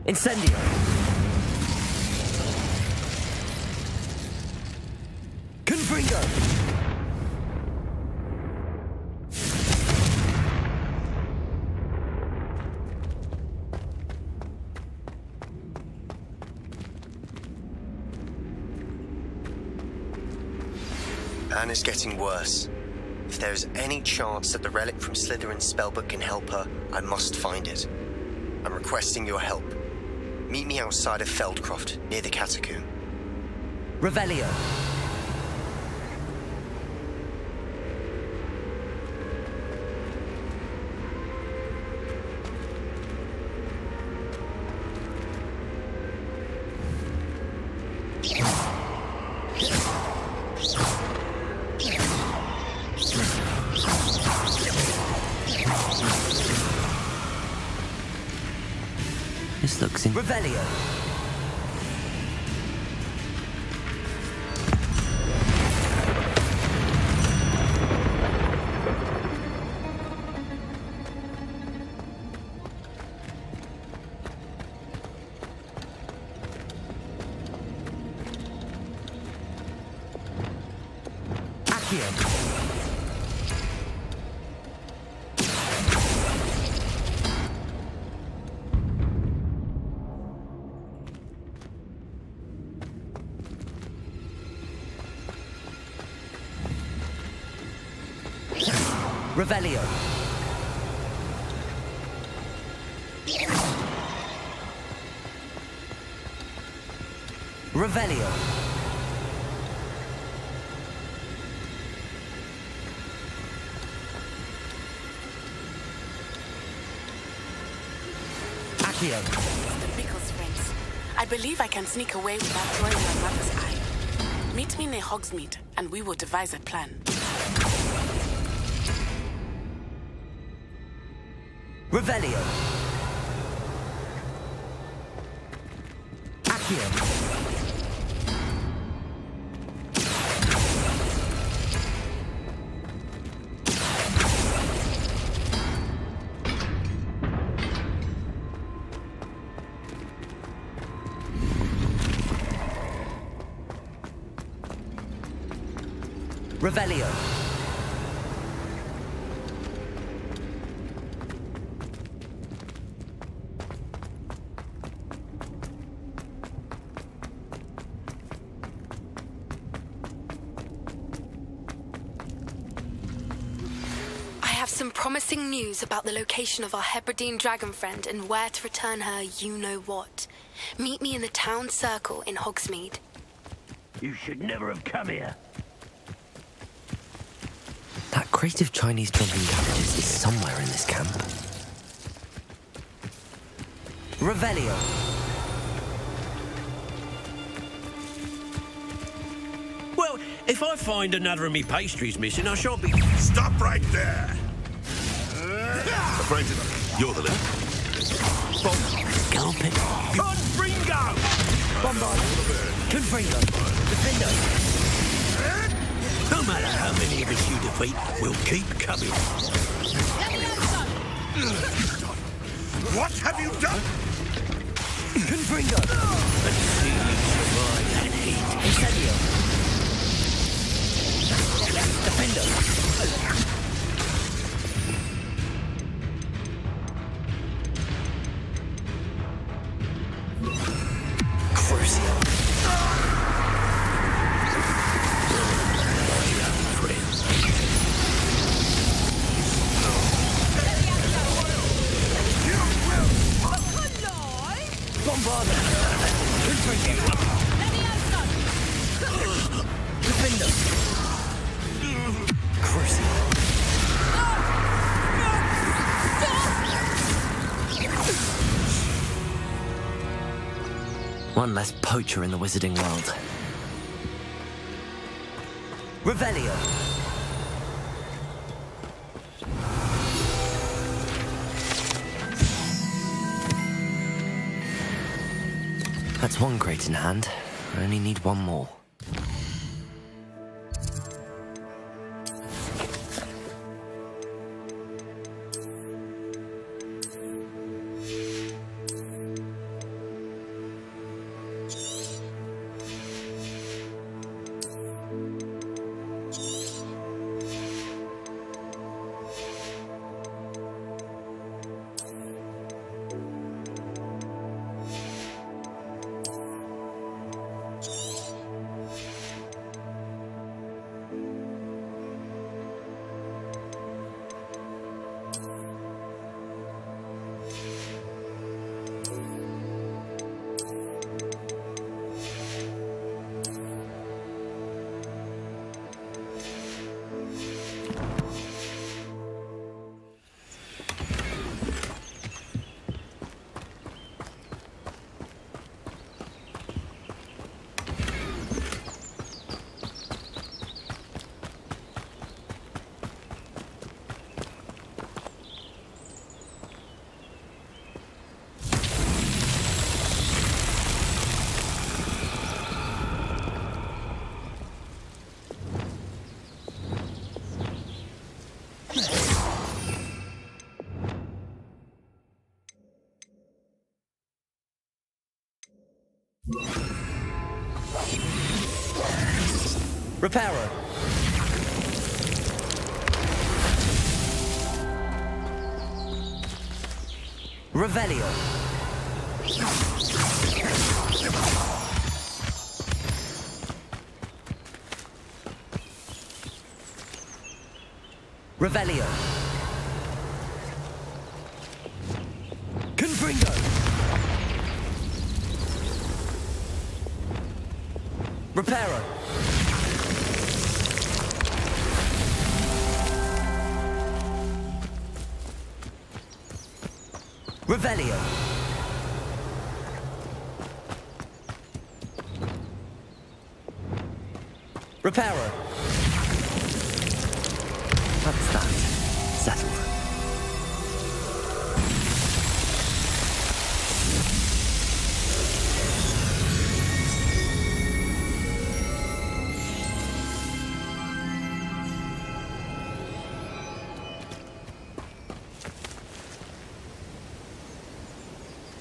Incendio. Confringo. plan is getting worse. If there is any chance that the relic from Slytherin's spellbook can help her, I must find it. I'm requesting your help. Meet me outside of Feldcroft, near the catacomb. Revelio. This looks in Revelio. Revelio. Revelio. Accio. The Pickles friends. I believe I can sneak away without drawing my mother's eye. Meet me near Hogsmeade, and we will devise a plan. Revelio. Accio. Revelio. Some promising news about the location of our Hebridean dragon friend and where to return her you-know-what. Meet me in the town circle in Hogsmeade. You should never have come here. That crate of Chinese jumping cabbages is somewhere in this camp. Revelio. Well, if I find another of me pastries missing, I shan't be... Stop right there! Afraid you're the leader. Carpet. Confringo! Bombard. Confringo. Defendo. No matter how many of us you defeat, we'll keep coming. What have you done? Confringo. Let's see you survive that heat. Incendio. Defendo. One less poacher in the wizarding world. Revelio. That's one crate in hand. I only need one more. Repairer. Revelio. Revelio. Confringo. Reparo. Revelio. Reparo. That's that. Settled.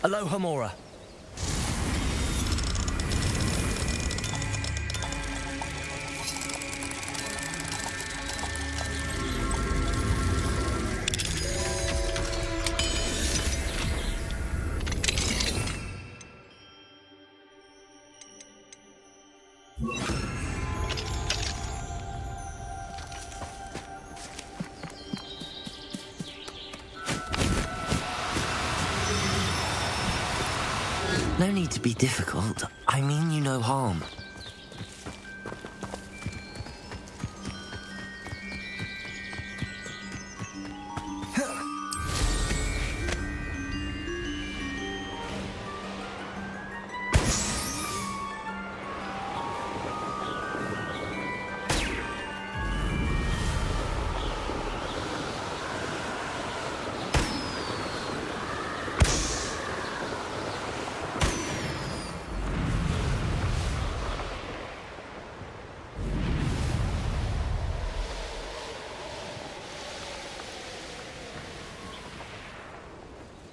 Aloha Mora. No need to be difficult. I mean you no harm.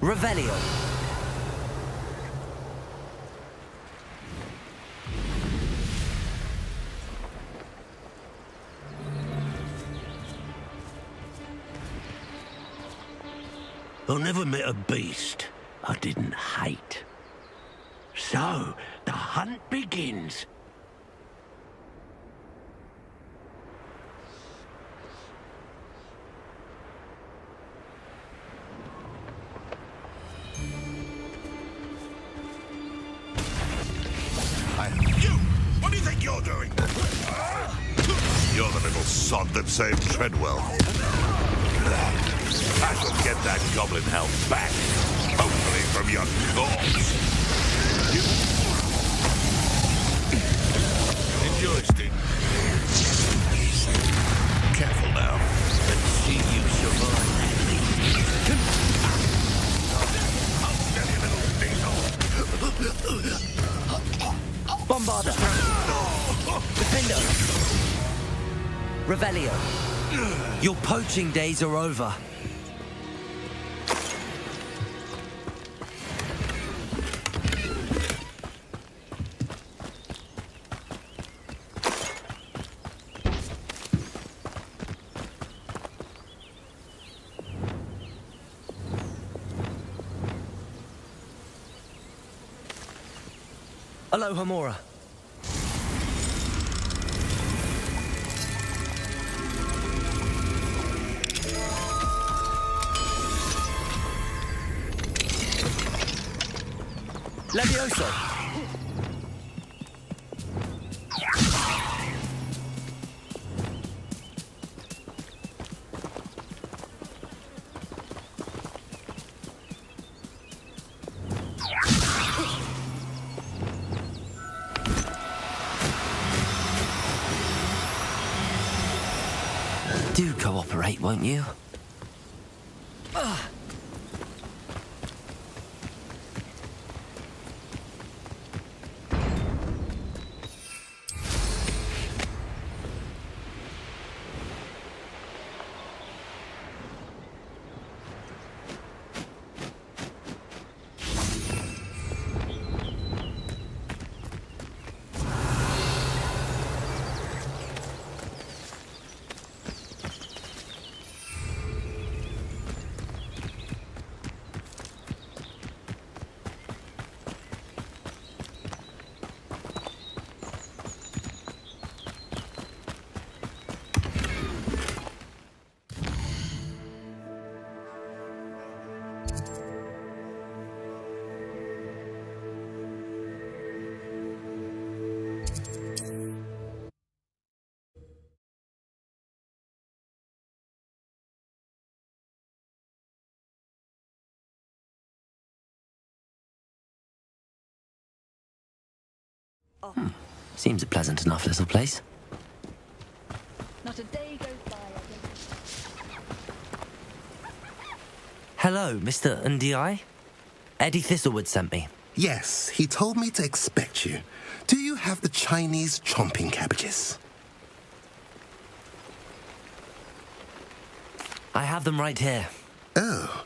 Revelio. I never met a beast I didn't hate. So, the hunt begins. You! What do you think you're doing? You're the little sod that saved Treadwell. I shall get that goblin help back. Hopefully from your corpse. Enjoy, Steve. Careful now. Let's see you survive. I'll stand you, little diesel. Bombarda. Defender. Revelio. Your poaching days are over. Aloha Mora. Levioso. Do cooperate, won't you? Seems a pleasant enough little place. Not a day goes by. Hello, Mr. Ndi. Eddie Thistlewood sent me. Yes, he told me to expect you. Do you have the Chinese chomping cabbages? I have them right here. Oh,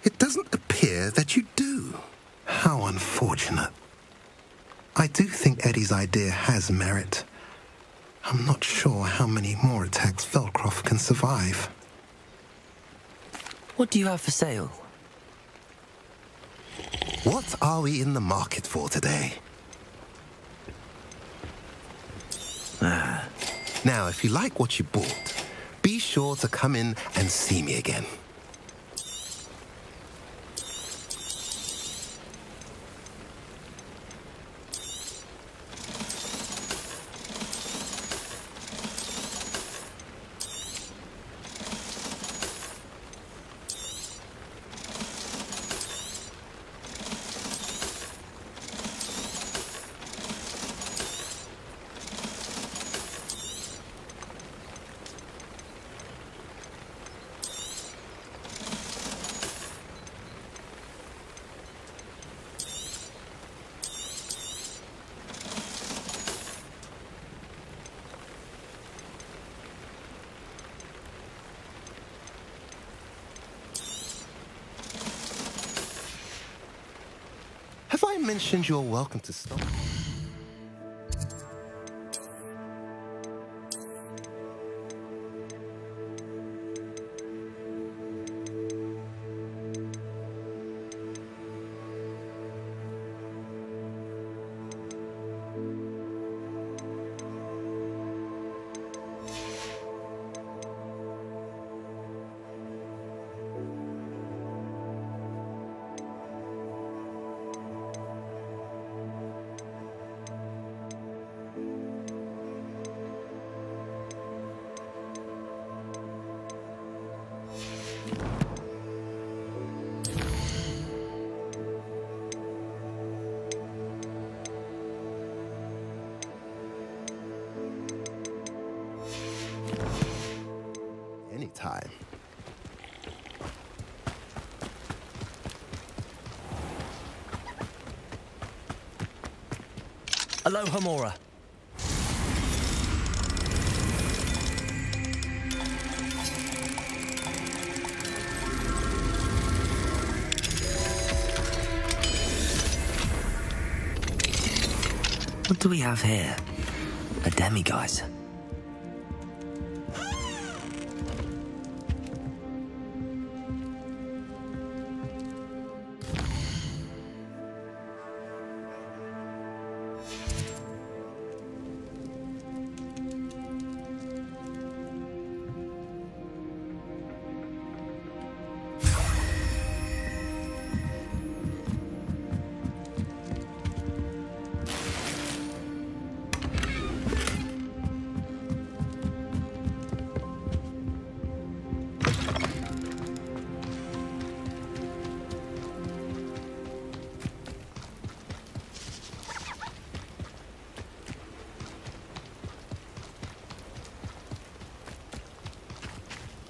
it doesn't appear that you do. How unfortunate. I do think Eddie's idea has merit. I'm not sure how many more attacks Feldcroft can survive. What do you have for sale? What are we in the market for today? Now, if you like what you bought, be sure to come in and see me again. Have I mentioned you're welcome to stop? Anytime. Aloha Mora. What do we have here? A demiguise.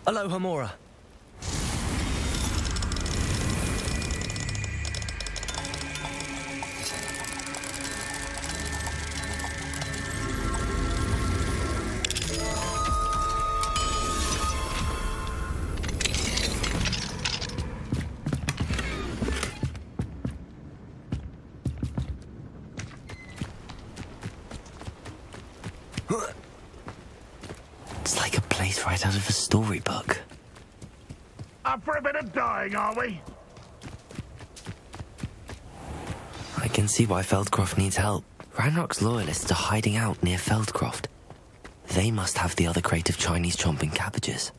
Aloha Mora. It's like a place right out of a storybook. Up for a bit of dying, are we? I can see why Feldcroft needs help. Ranrock's loyalists are hiding out near Feldcroft. They must have the other crate of Chinese chomping cabbages.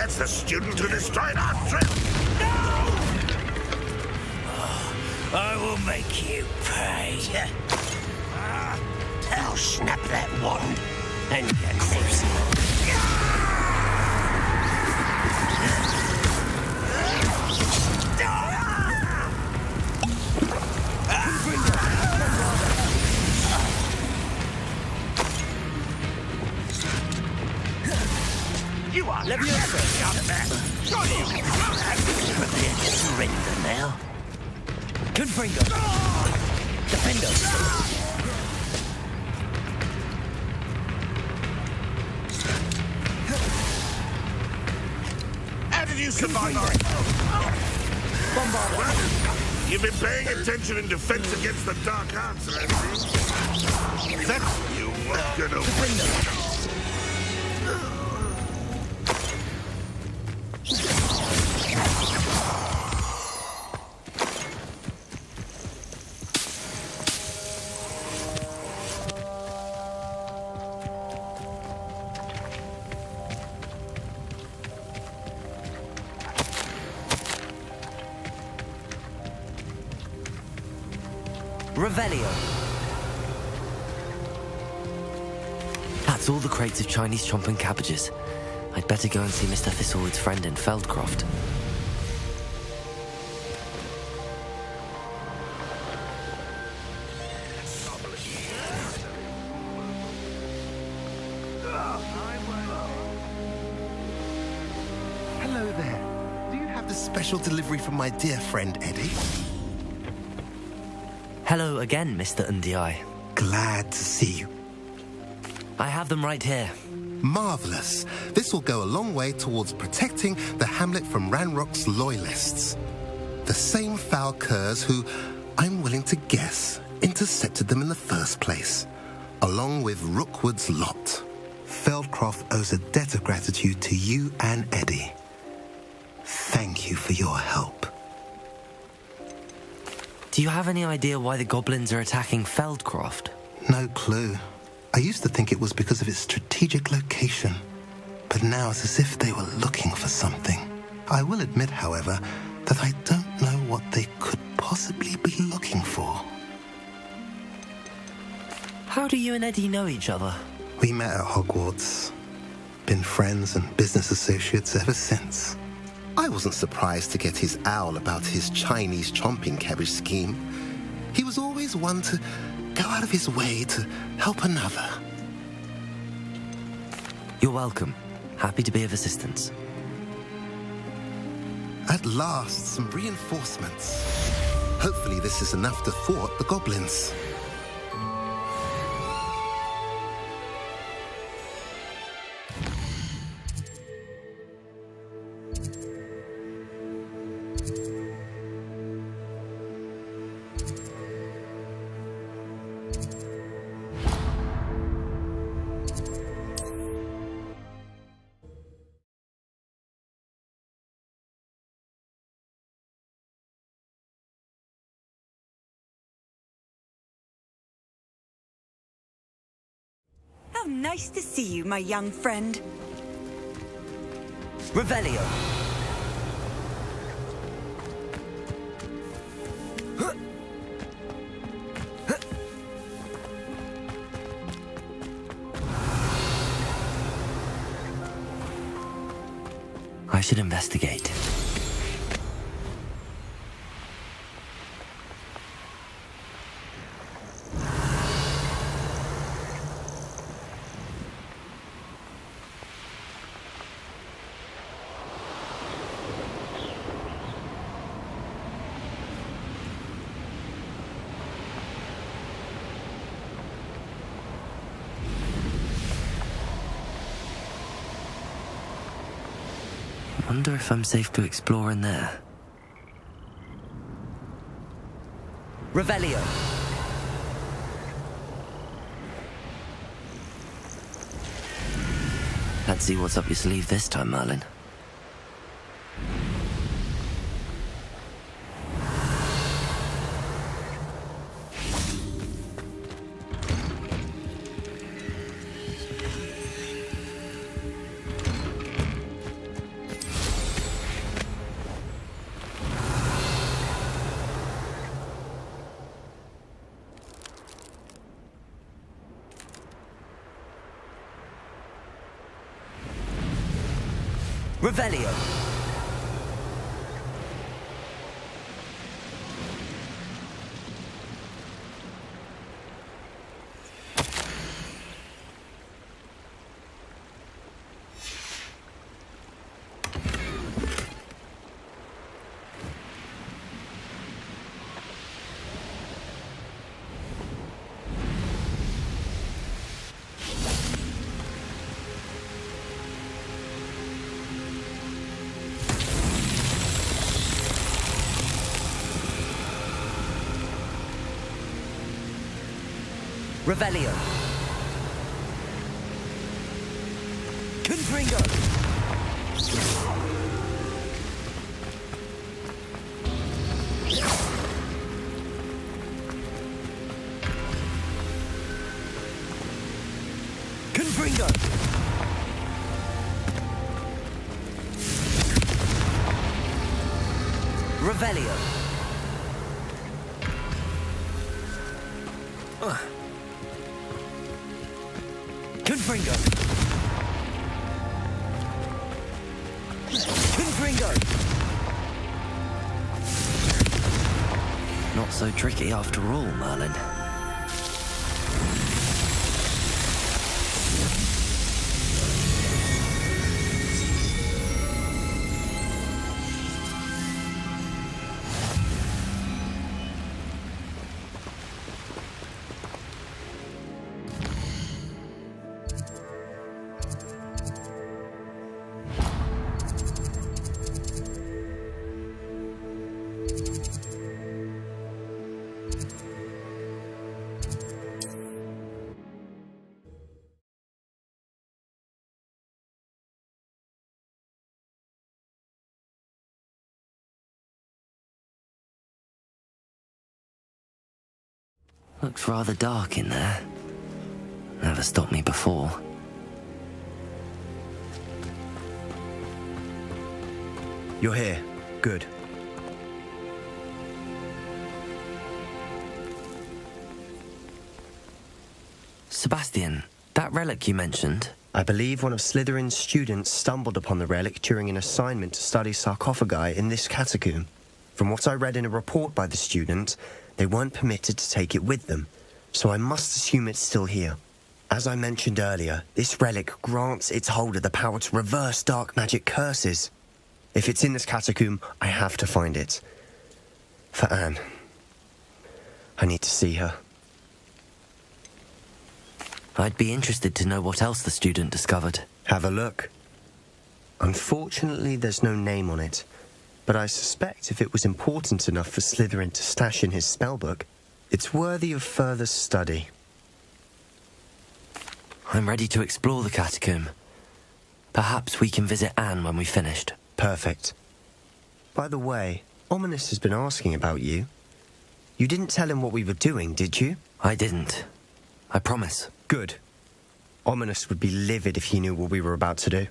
That's the student who destroyed our trip! No! I will make you pay. I'll snap that wand and get next. You are Leviosa! Surely you can do that! Prepare to surrender now. Confringo! Defendo! How did you survive our... Bombarda! You've been paying attention in defense against the dark arts, I think. That's you weren't gonna win. Revelio. That's all the crates of Chinese chomping cabbages. I'd better go and see Mr. Thistlewood's friend in Feldcroft. Hello there. Do you have the special delivery from my dear friend Eddie? Hello again, Mr. Ndiaye. Glad to see you. I have them right here. Marvellous. This will go a long way towards protecting the hamlet from Ranrock's loyalists. The same foul curs who, I'm willing to guess, intercepted them in the first place, along with Rookwood's lot. Feldcroft owes a debt of gratitude to you and Eddie. Thank you for your help. Do you have any idea why the goblins are attacking Feldcroft? No clue. I used to think it was because of its strategic location, but now it's as if they were looking for something. I will admit, however, that I don't know what they could possibly be looking for. How do you and Eddie know each other? We met at Hogwarts. Been friends and business associates ever since. I wasn't surprised to get his owl about his Chinese chomping cabbage scheme. He was always one to go out of his way to help another. You're welcome. Happy to be of assistance. At last, some reinforcements. Hopefully this is enough to thwart the goblins. How nice to see you, my young friend. Revelio. I should investigate. Wonder if I'm safe to explore in there. Revelio. Let's see what's up your sleeve this time, Merlin. Revelio. Revelio. Confringo. Confringo. Revelio. Confringo. Confringo. Not so tricky after all, Merlin. Looks rather dark in there. Never stopped me before. You're here. Good. Sebastian, that relic you mentioned... I believe one of Slytherin's students stumbled upon the relic during an assignment to study sarcophagi in this catacomb. From what I read in a report by the student, they weren't permitted to take it with them, so I must assume it's still here. As I mentioned earlier, this relic grants its holder the power to reverse dark magic curses. If it's in this catacomb, I have to find it. For Anne. I need to see her. I'd be interested to know what else the student discovered. Have a look. Unfortunately, there's no name on it, but I suspect if it was important enough for Slytherin to stash in his spellbook, it's worthy of further study. I'm ready to explore the catacomb. Perhaps we can visit Anne when we've finished. Perfect. By the way, Ominous has been asking about you. You didn't tell him what we were doing, did you? I didn't. I promise. Good. Ominous would be livid if he knew what we were about to do.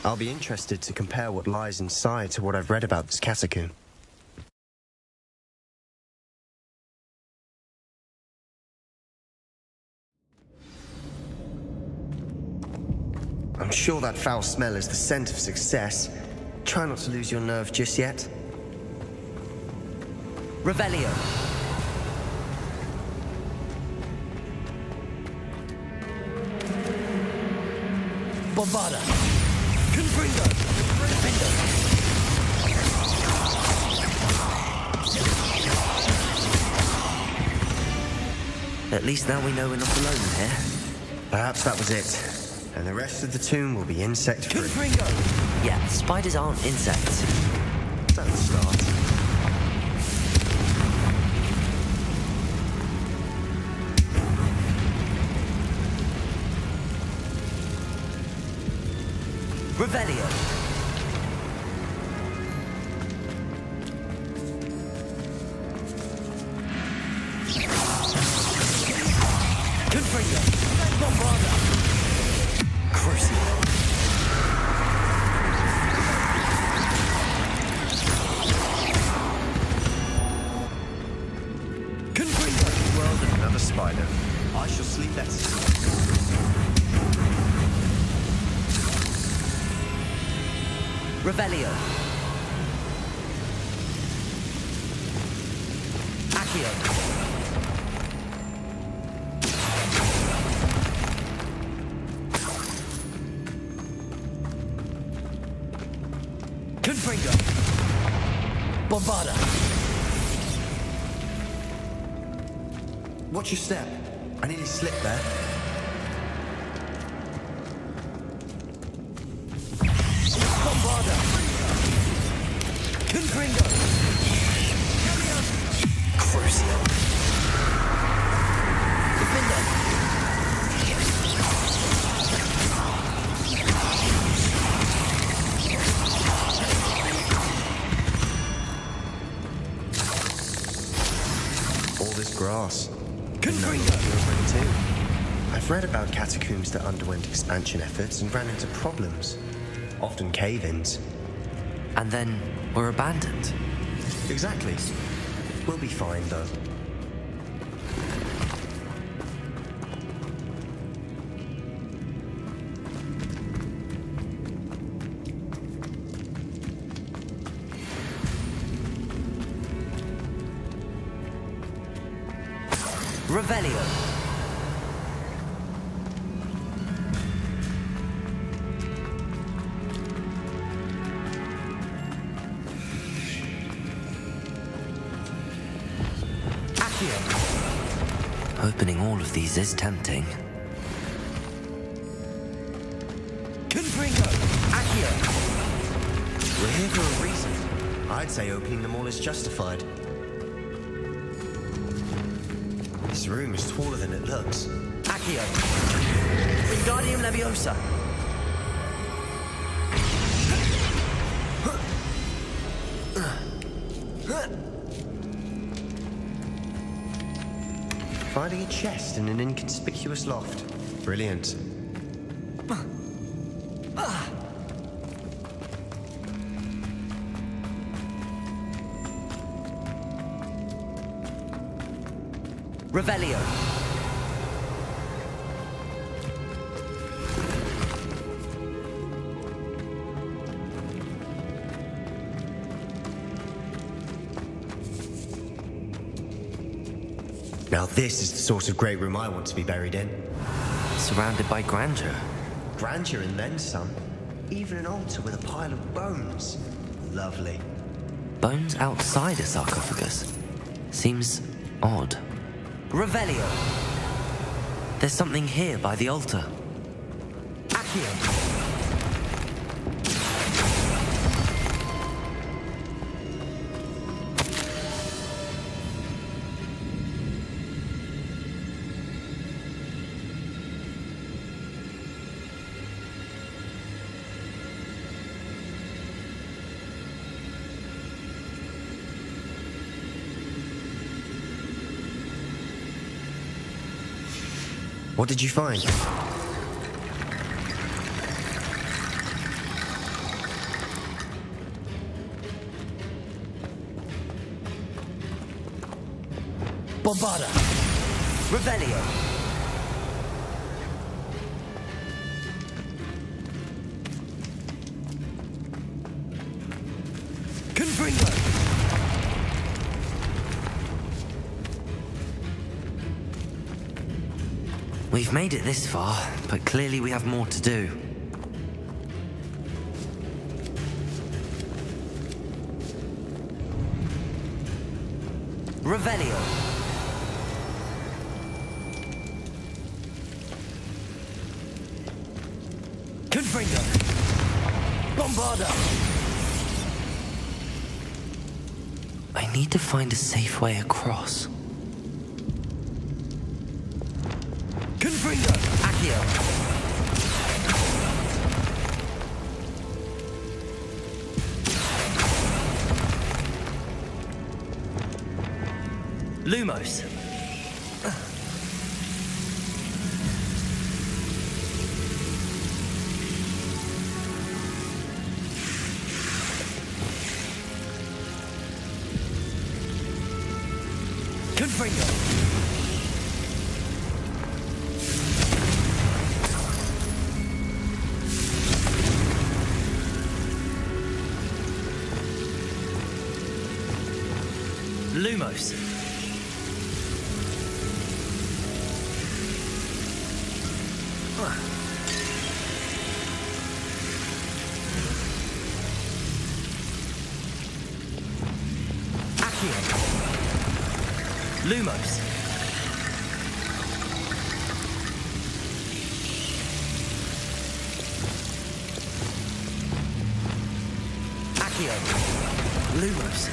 I'll be interested to compare what lies inside to what I've read about this catacomb. I'm sure that foul smell is the scent of success. Try not to lose your nerve just yet. Revelio. Bombarda. Confringo. At least now we know we're not alone in here. Perhaps that was it. And the rest of the tomb will be insect-free. Confringo! Yeah, spiders aren't insects. Don't start. Revelio. Confringo. Bombarda. Crucible. Revelio. Accio. Confringo. Bombarda. Watch your step. I nearly slipped there. Bombarda. Confringo. Crucio. Defender. All this grass. Too. I've read about catacombs that underwent expansion efforts and ran into problems, often cave-ins. And then were abandoned. Exactly. We'll be fine, though. Revelio. Opening all of these is tempting. Confringo! Accio! We're here for a reason. I'd say opening them all is justified. This room is taller than it looks. Accio. Wingardium Leviosa. Finding a chest in an inconspicuous loft. Brilliant. Revelio. Now this is the sort of great room I want to be buried in. Surrounded by grandeur. Grandeur and then some. Even an altar with a pile of bones. Lovely. Bones outside a sarcophagus. Seems odd. Revelio. There's something here by the altar. Accio. What did you find? Bombarda. Revelio. Confringo. We've made it this far, but clearly we have more to do. Revelio. Confringo. Bombarda. I need to find a safe way across. Confringo. Accio. Lumos. Confringo. Lumos. Accio. Lumos. Accio. Lumos.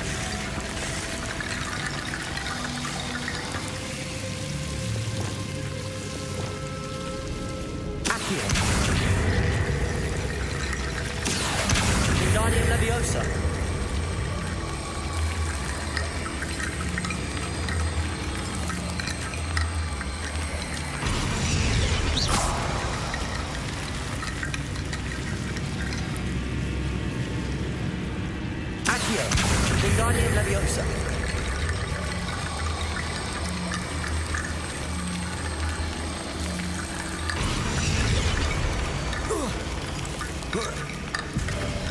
Accio. Wingardium Leviosa. Accio. Wingardium Leviosa.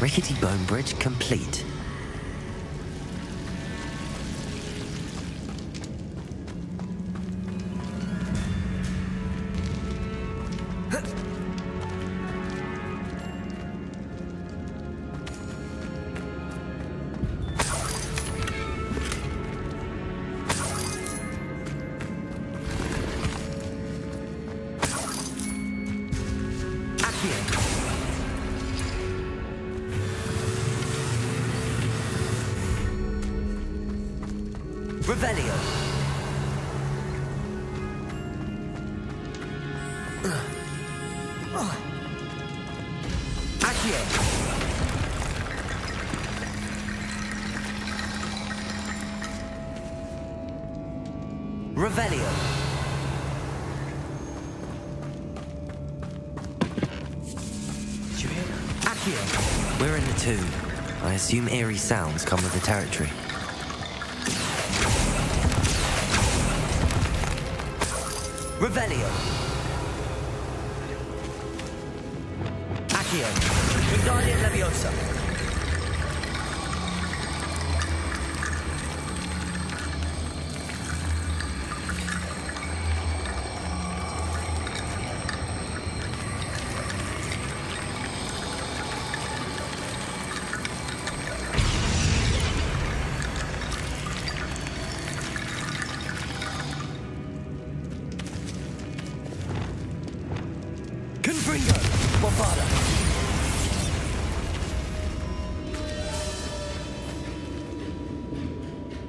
Rickety bone bridge complete. Revelio. Accio. Revelio. Did you hear that? Accio. We're in the tomb. I assume eerie sounds come with the territory. Revelio. Accio. Wingardium Leviosa.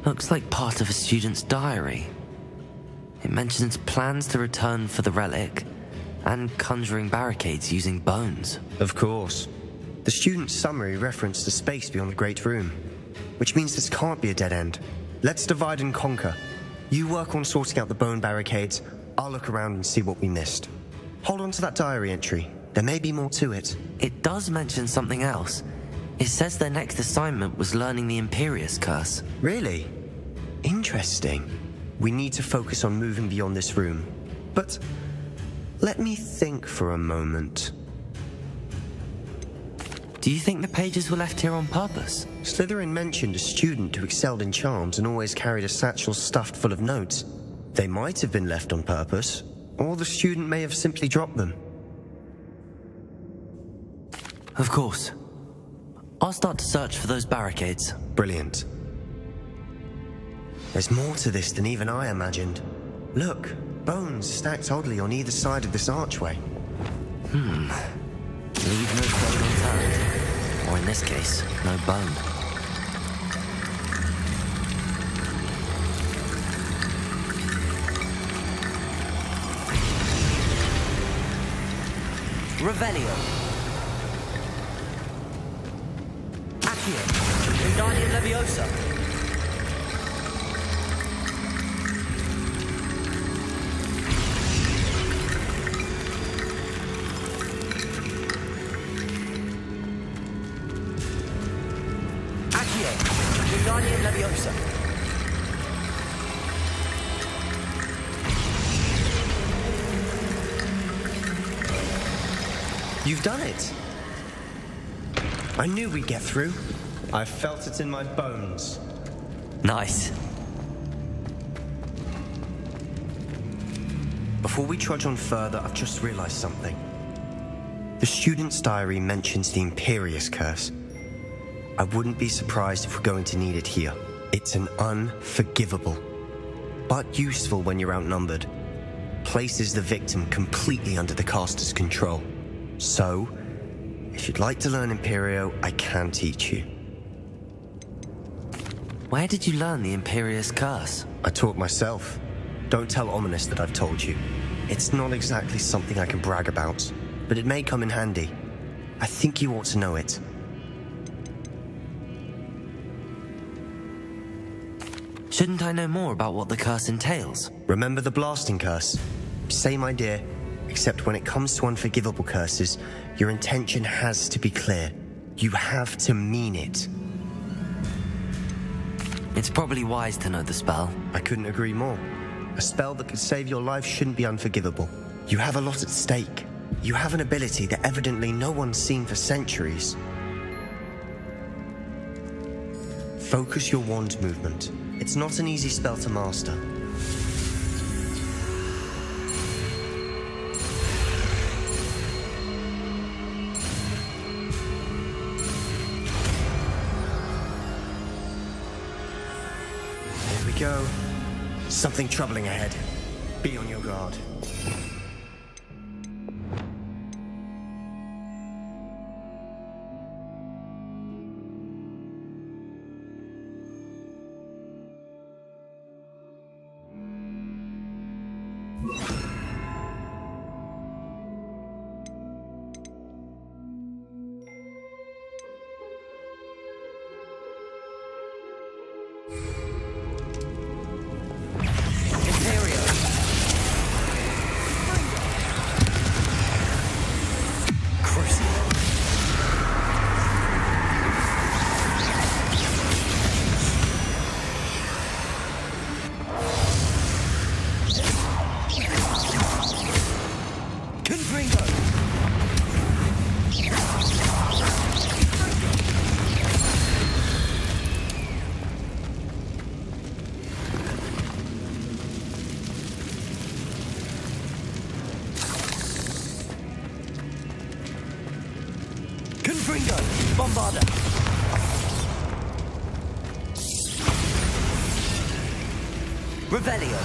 Looks like part of a student's diary. It mentions plans to return for the relic and conjuring barricades using bones. Of course. The student's summary referenced the space beyond the Great Room, which means this can't be a dead end. Let's divide and conquer. You work on sorting out the bone barricades, I'll look around and see what we missed. Hold on to that diary entry. There may be more to it. It does mention something else. It says their next assignment was learning the Imperius Curse. Really? Interesting. We need to focus on moving beyond this room. But let me think for a moment. Do you think the pages were left here on purpose? Slytherin mentioned a student who excelled in charms and always carried a satchel stuffed full of notes. They might have been left on purpose, or the student may have simply dropped them. Of course. I'll start to search for those barricades. Brilliant. There's more to this than even I imagined. Look, bones stacked oddly on either side of this archway. Leave no stone unturned. Or in this case, no bone. Revelio. Accio. Wingardium Leviosa. Accio. Wingardium Leviosa. You've done it. I knew we'd get through. I felt it in my bones. Nice. Before we trudge on further, I've just realized something. The student's diary mentions the Imperious Curse. I wouldn't be surprised if we're going to need it here. It's an unforgivable, but useful when you're outnumbered. Places the victim completely under the caster's control. So, if you'd like to learn Imperio, I can teach you. Where did you learn the Imperious Curse? I taught myself. Don't tell Ominous that I've told you. It's not exactly something I can brag about, but it may come in handy. I think you ought to know it. Shouldn't I know more about what the curse entails? Remember the blasting curse? Same idea, except when it comes to unforgivable curses, your intention has to be clear. You have to mean it. It's probably wise to know the spell. I couldn't agree more. A spell that could save your life shouldn't be unforgivable. You have a lot at stake. You have an ability that evidently no one's seen for centuries. Focus your wand movement. It's not an easy spell to master. Here we go. Something troubling ahead. Be on your guard. Revelio.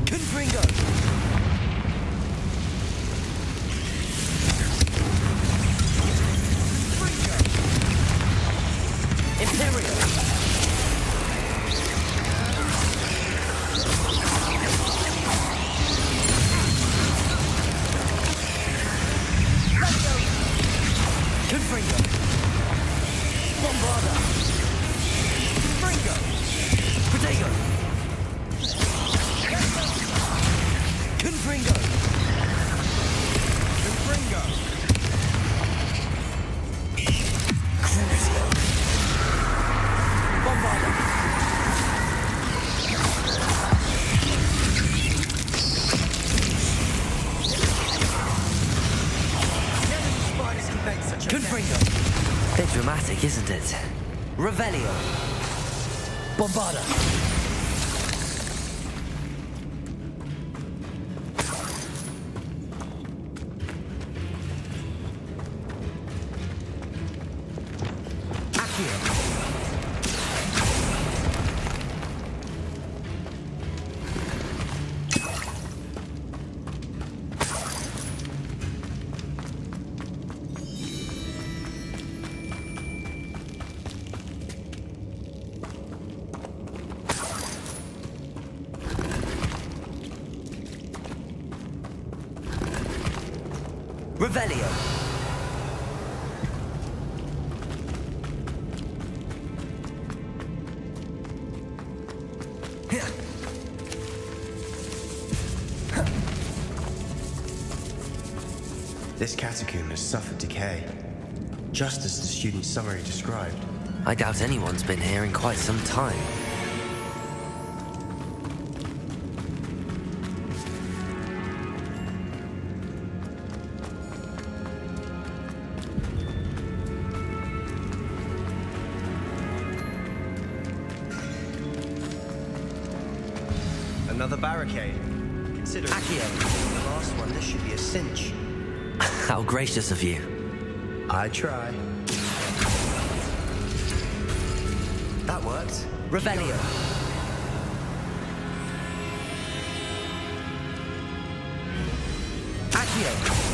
Confringo. Imperio. Confringo. Bombarda! Fringo! Protego! Confringo! Confringo! Crucio! Bombarda! Confringo! Bit dramatic, isn't it? Revelio. Bombarda. Accio. Revelio. This catacomb has suffered decay, just as the student's summary described. I doubt anyone's been here in quite some time. barricade. Consider the last one, this should be a cinch. How gracious of you. I try. That worked. Revelio. Accio.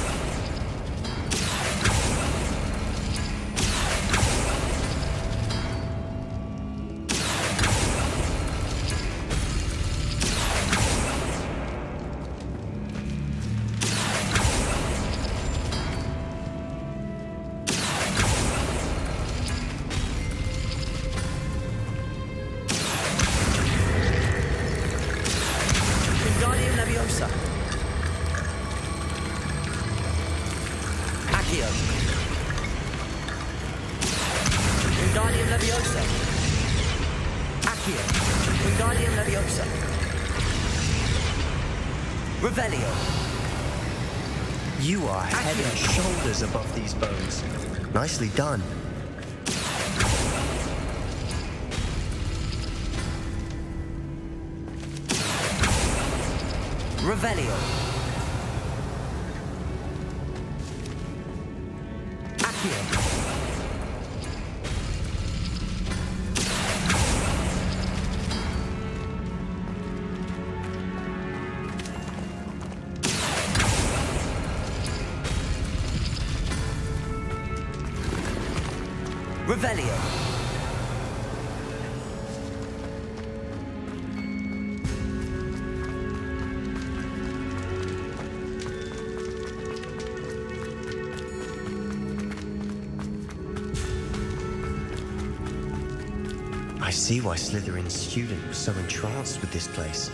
You are head and shoulders above these bones. Nicely done. Revelio. Accio. Revelio. I see why Slytherin's student was so entranced with this place.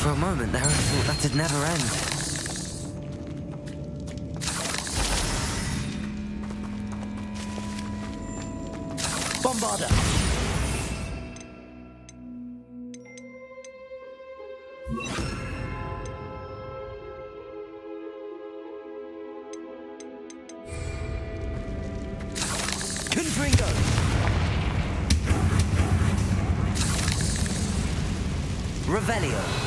For a moment there, I thought that'd never end. Bombarda! Confringo! Revelio!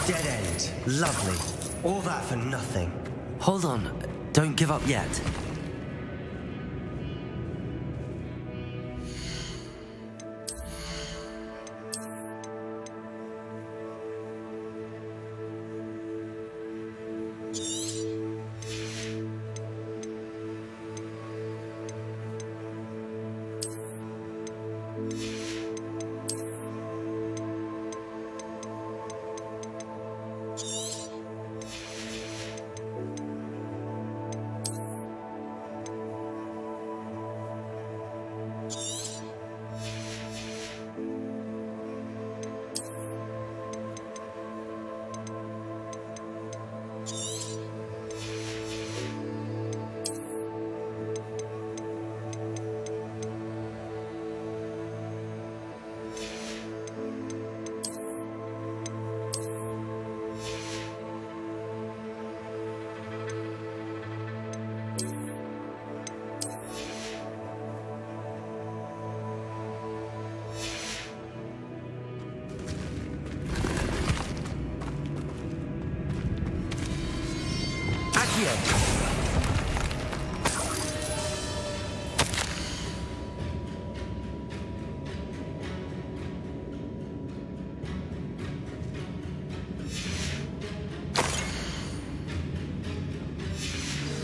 Dead end. Lovely. All that for nothing. Hold on. Don't give up yet.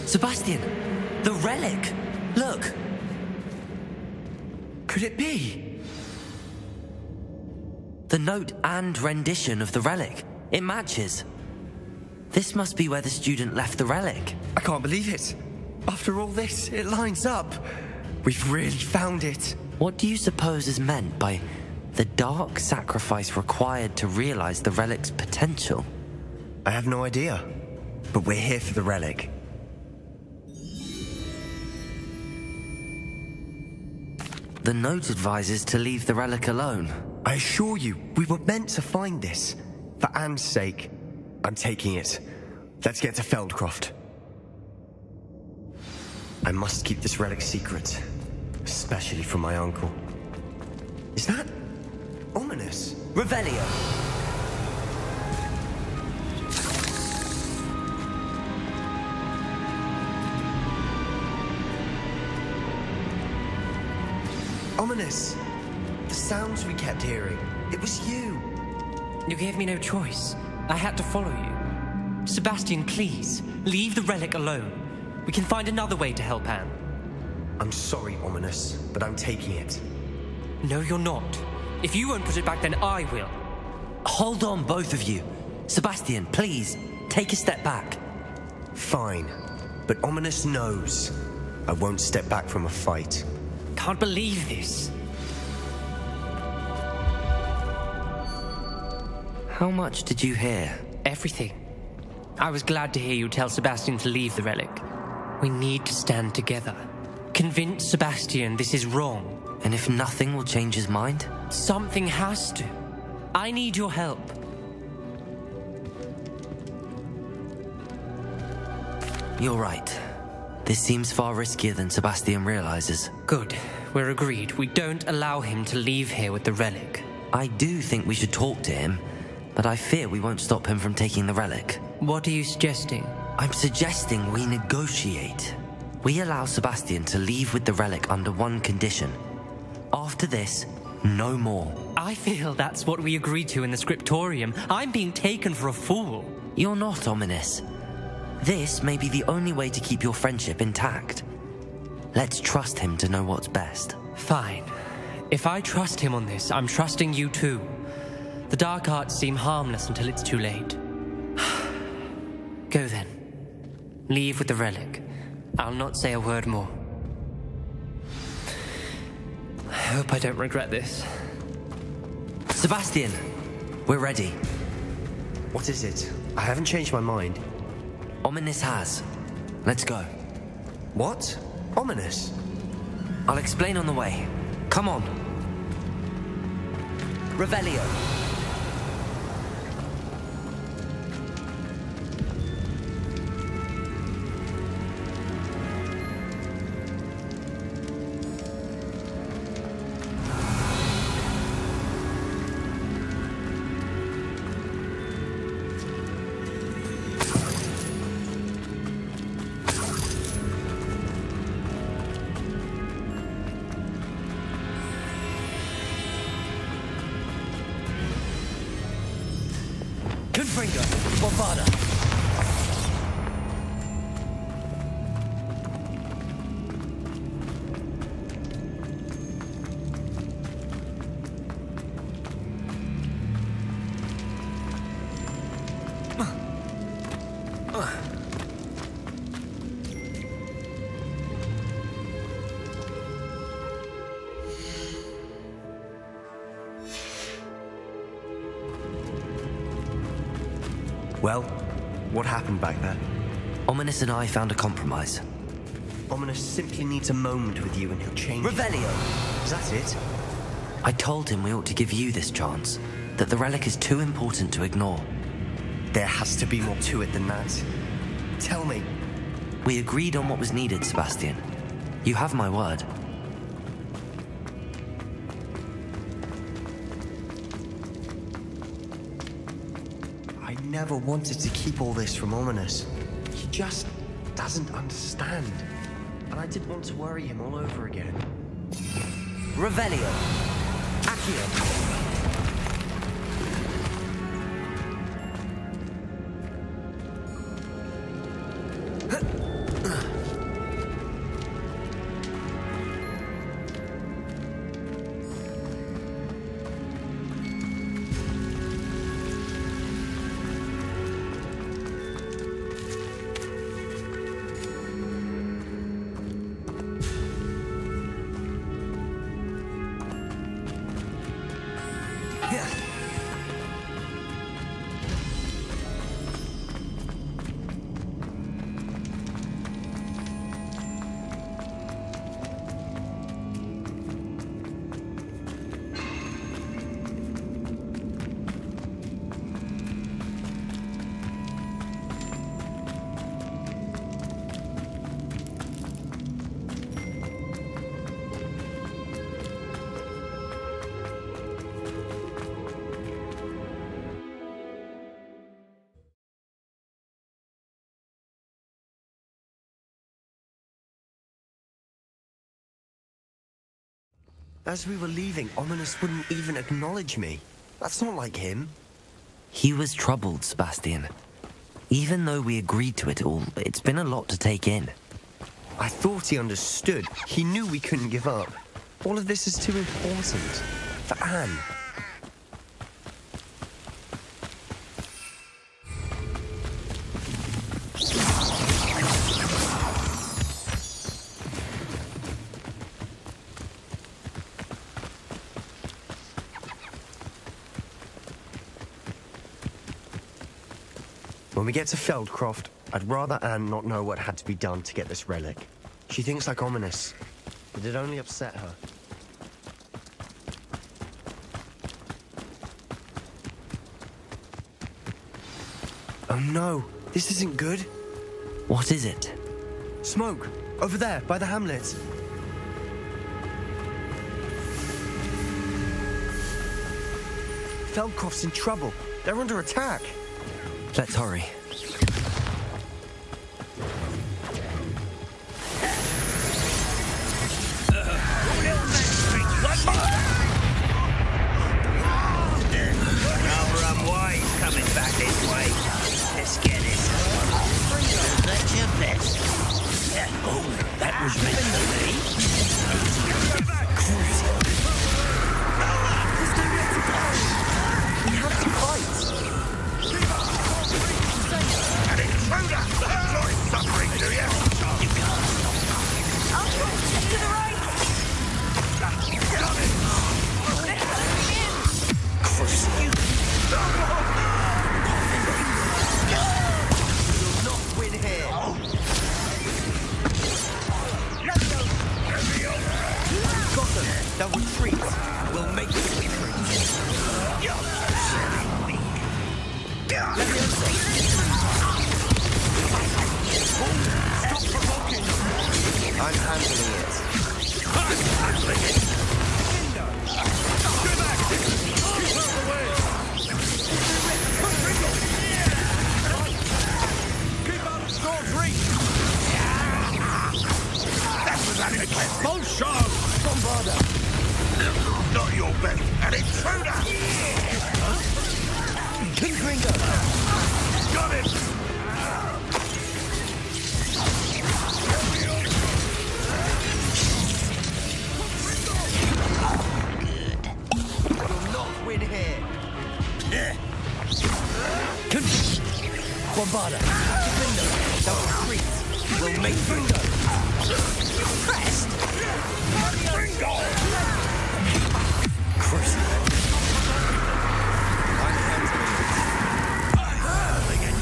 Sebastian, the relic! Look! Could it be? The note and rendition of the relic. It matches. This must be where the student left the relic. I can't believe it. After all this, it lines up. We've really found it. What do you suppose is meant by the dark sacrifice required to realize the relic's potential? I have no idea. But we're here for the relic. The note advises to leave the relic alone. I assure you, we were meant to find this. For Anne's sake, I'm taking it. Let's get to Feldcroft. I must keep this relic secret, especially from my uncle. Is that ominous? Revelio! Ominous! The sounds we kept hearing. It was you. You gave me no choice. I had to follow you. Sebastian, please, leave the relic alone. We can find another way to help Anne. I'm sorry, Ominous, but I'm taking it. No, you're not. If you won't put it back, then I will. Hold on, both of you. Sebastian, please, take a step back. Fine, but Ominous knows I won't step back from a fight. Can't believe this. How much did you hear? Everything. I was glad to hear you tell Sebastian to leave the relic. We need to stand together. Convince Sebastian this is wrong. And if nothing will change his mind? Something has to. I need your help. You're right. This seems far riskier than Sebastian realizes. Good. We're agreed. We don't allow him to leave here with the relic. I do think we should talk to him, but I fear we won't stop him from taking the relic. What are you suggesting? I'm suggesting we negotiate. We allow Sebastian to leave with the relic under one condition. After this, no more. I feel that's what we agreed to in the scriptorium. I'm being taken for a fool. You're not, Ominous. This may be the only way to keep your friendship intact. Let's trust him to know what's best. Fine. If I trust him on this, I'm trusting you too. The dark arts seem harmless until it's too late. Go then. Leave with the relic. I'll not say a word more. I hope I don't regret this. Sebastian, we're ready. What is it? I haven't changed my mind. Ominous has. Let's go. What? Ominous? I'll explain on the way. Come on. Revelio. Confringo, Bovada. Well, what happened back there? Ominous and I found a compromise. Ominous simply needs a moment with you and he'll change. Revelio! Is that it? I told him we ought to give you this chance, that the relic is too important to ignore. There has to be more to it than that. Tell me. We agreed on what was needed, Sebastian. You have my word. I never wanted to keep all this from Ominous. He just doesn't understand. And I didn't want to worry him all over again. Revelio. Accio. As we were leaving, Ominous wouldn't even acknowledge me. That's not like him. He was troubled, Sebastian. Even though we agreed to it all, it's been a lot to take in. I thought he understood. He knew we couldn't give up. All of this is too important. For Anne. When we get to Feldcroft, I'd rather Anne not know what had to be done to get this relic. She thinks like Ominous, but it only upset her. Oh no, this isn't good. What is it? Smoke, over there, by the hamlet. Feldcroft's in trouble. They're under attack. Let's hurry. Coming back this way. Let's get it. That's your best. Oh, that was meant to be. We have to fight. An intruder! Enjoy suffering, do you? You can't. I'll try to take to the right. Got it! Curse you. They'll retreat. We'll make them retreat. You're very weak. Stop provoking. I'm handling it. I'm handling it. Get back! Keep out the way! Keep out of Storm's reach! That was an attempt. Both shards! Bombarder! Not your best, an intruder! Huh? King Gringo! Got him! We'll not win here. Bombarder! Gringo! They'll retreat. We'll make Gringo! Crest! Gringo! Curse you. I'm handling it.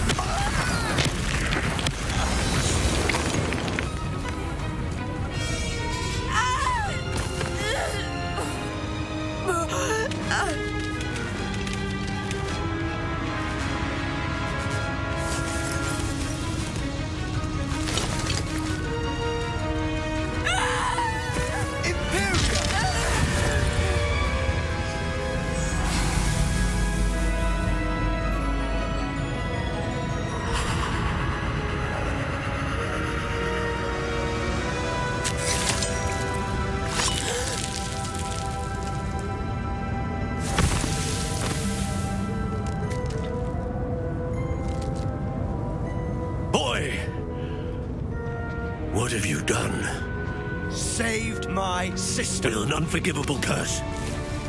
What have you done? Saved my sister. With an unforgivable curse.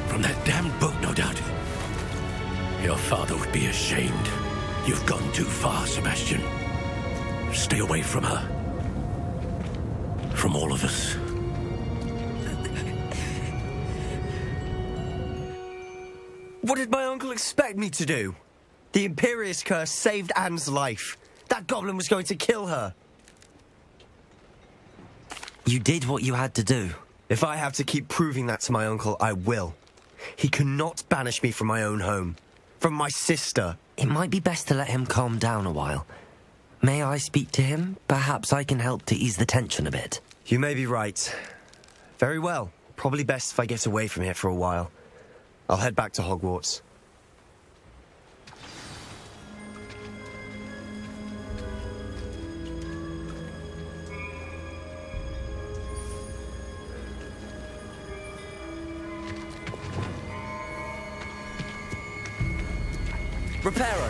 From that damned book, no doubt. Your father would be ashamed. You've gone too far, Sebastian. Stay away from her. From all of us. What did my uncle expect me to do? The Imperious curse saved Anne's life. That goblin was going to kill her. You did what you had to do. If I have to keep proving that to my uncle, I will. He cannot banish me from my own home. From my sister. It might be best to let him calm down a while. May I speak to him? Perhaps I can help to ease the tension a bit. You may be right. Very well. Probably best if I get away from here for a while. I'll head back to Hogwarts. Reparo!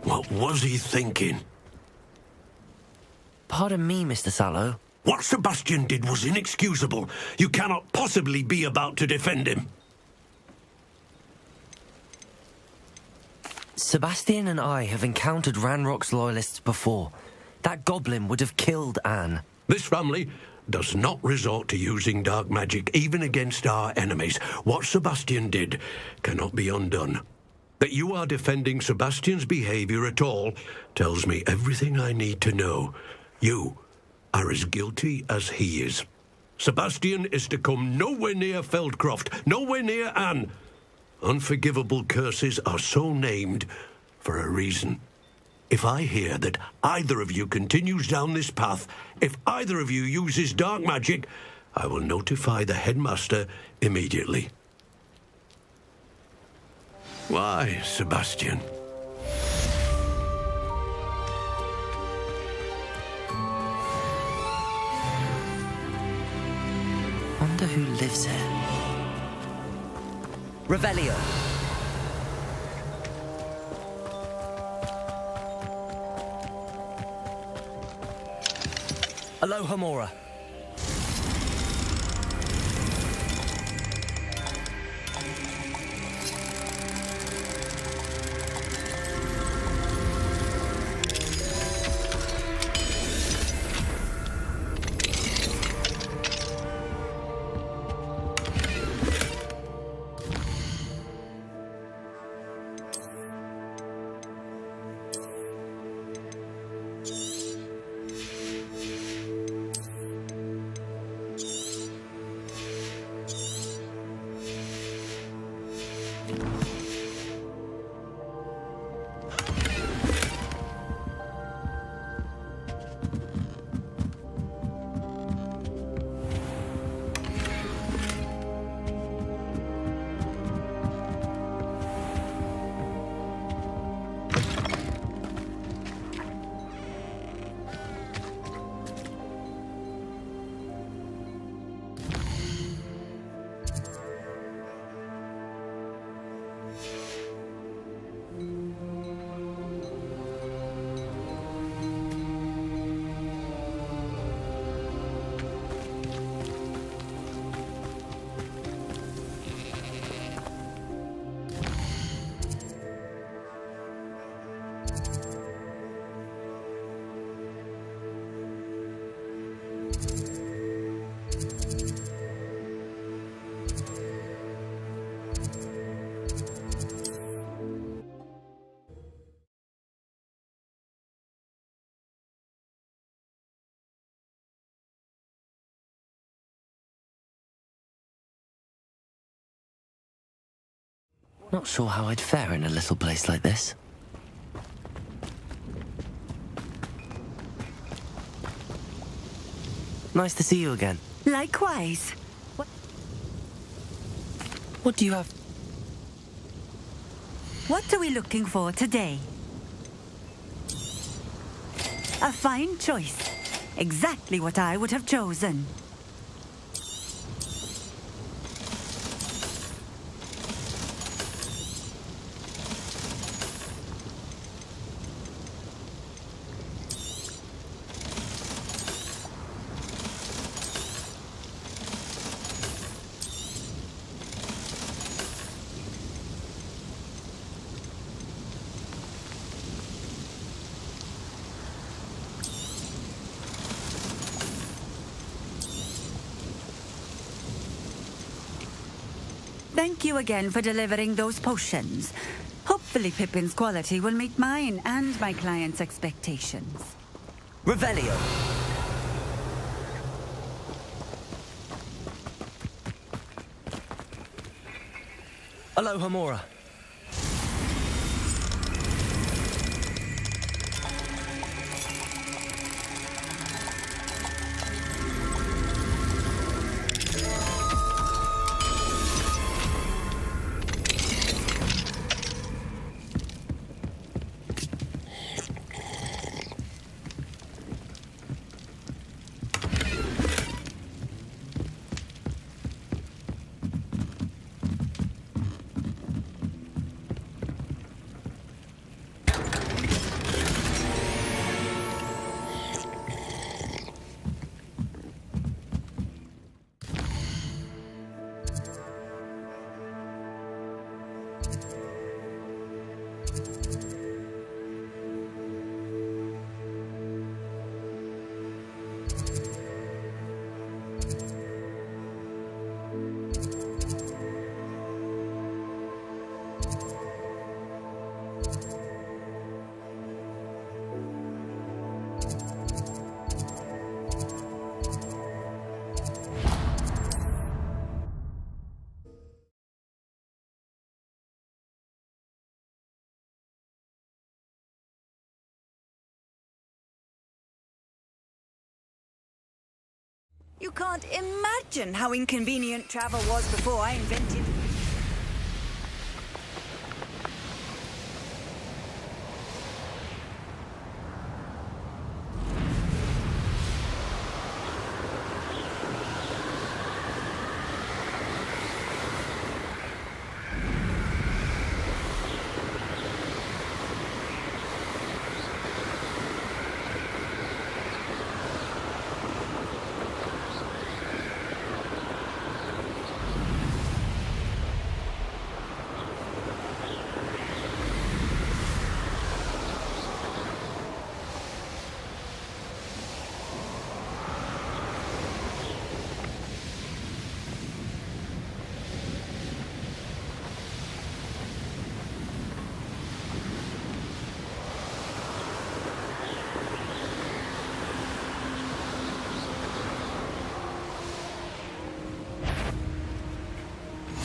What was he thinking? Pardon me, Mr. Sallow. What Sebastian did was inexcusable. You cannot possibly be about to defend him. Sebastian and I have encountered Ranrock's loyalists before. That goblin would have killed Anne. This family does not resort to using dark magic even against our enemies. What Sebastian did cannot be undone. That you are defending Sebastian's behavior at all tells me everything I need to know. You are as guilty as he is. Sebastian is to come nowhere near Feldcroft, nowhere near Anne. Unforgivable curses are so named for a reason. If I hear that either of you continues down this path, if either of you uses dark magic, I will notify the headmaster immediately. Why, Sebastian? Wonder who lives here. Revelio. Alohomora. Not sure how I'd fare in a little place like this. Nice to see you again. Likewise. What do you have? What are we looking for today? A fine choice. Exactly what I would have chosen. Thank you again for delivering those potions. Hopefully Pippin's quality will meet mine and my client's expectations. Revelio. Aloha Mora. You can't imagine how inconvenient travel was before I invented...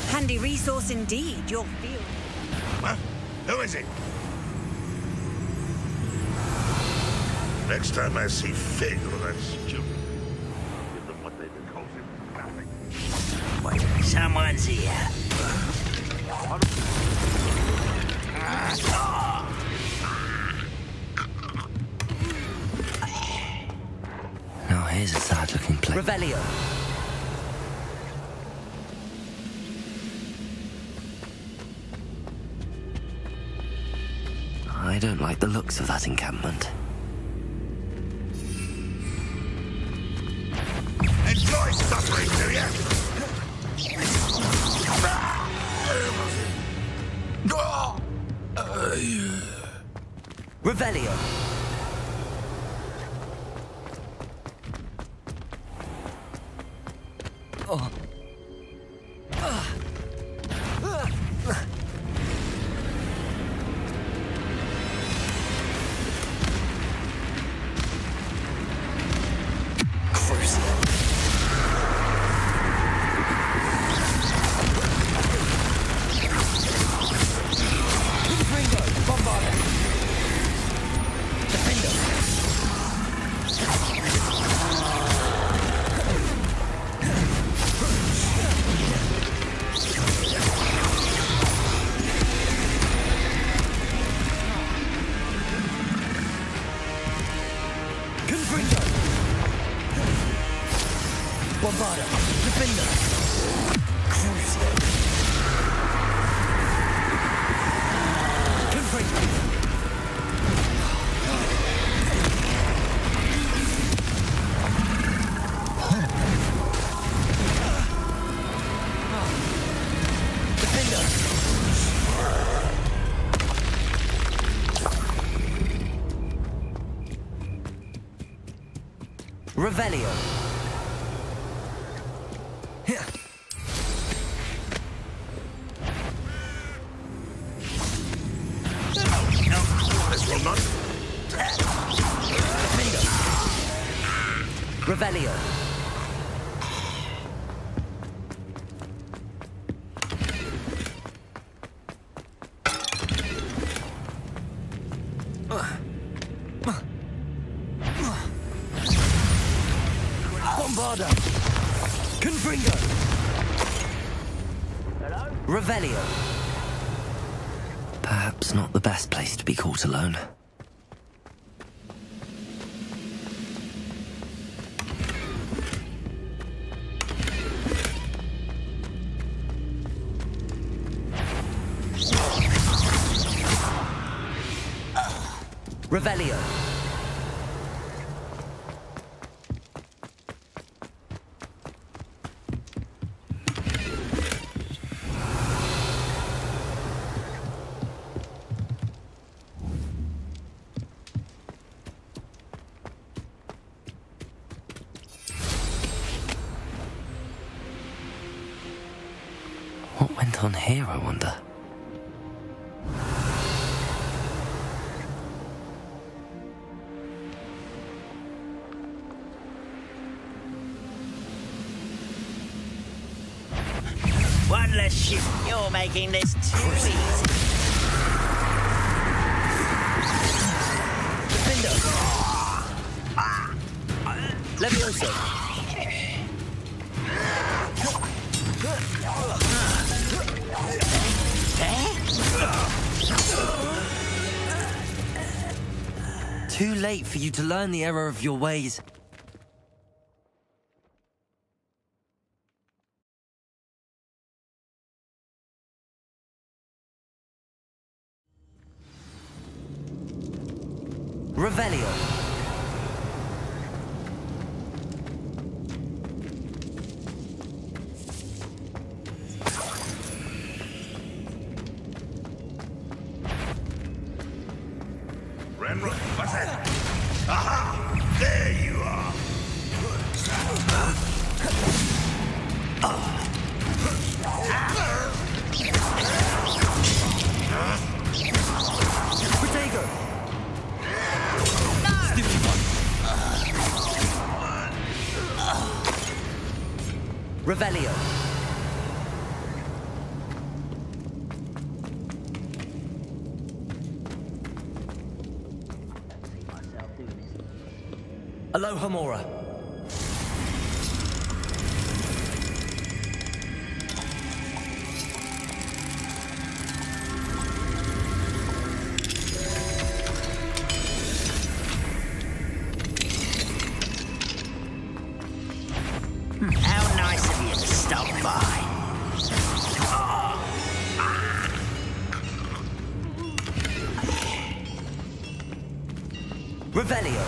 Handy resource indeed, your field. Huh? Who is it? Next time I see Fig or that stupid, give them what they've been causing. Nothing. Wait, someone's here. Now here's a sad-looking place. Revelio. I don't like the looks of that encampment. Enjoy suffering, do ya? Revelio. Oh. Confringo! Bombarda! Defender! Crucible! Confringo! Revelio. Revelio. Bombarda! Confringo! Revelio. Perhaps not the best place to be caught alone. Revelio. What went on here, I wonder? One less ship. You're making this too easy. Defender! Levioso! Too late for you to learn the error of your ways. Revelio. Renro, what's that? Aha! There you are! Protego! Revelio. Aloha Mora. How nice of you to stop by. Revelio.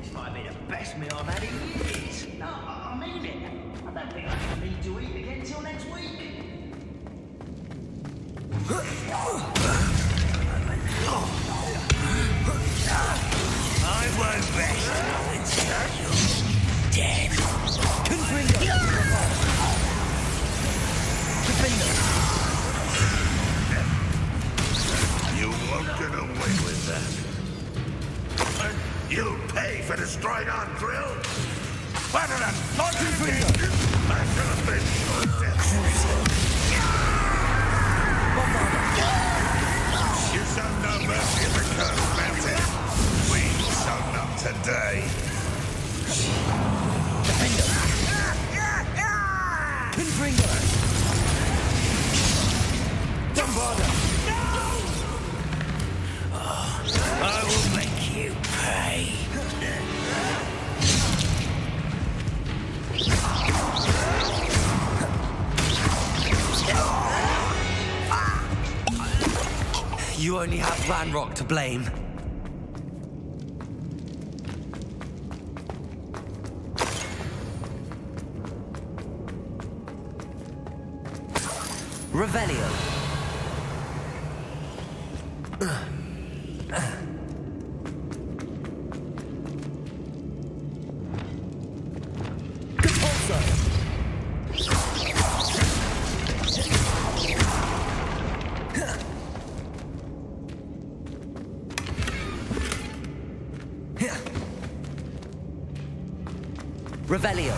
This might be the best meal I've had in years. No, I mean it. I don't think I can need to eat again till next week. I won't rest until you're dead. You won't get away with that. And you'll pay for destroying our drill. Better than launching me! You show no mercy in the Colonel Mountain. We show none today. Confringo! Don't bother! I will make you pay. You only have Ranrock to blame. Revelio. Revelio.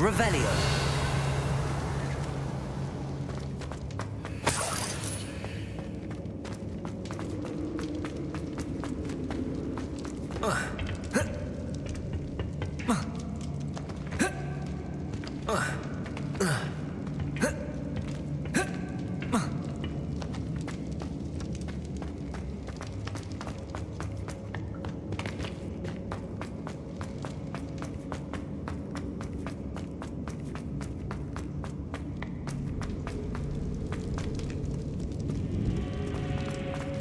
Revelio.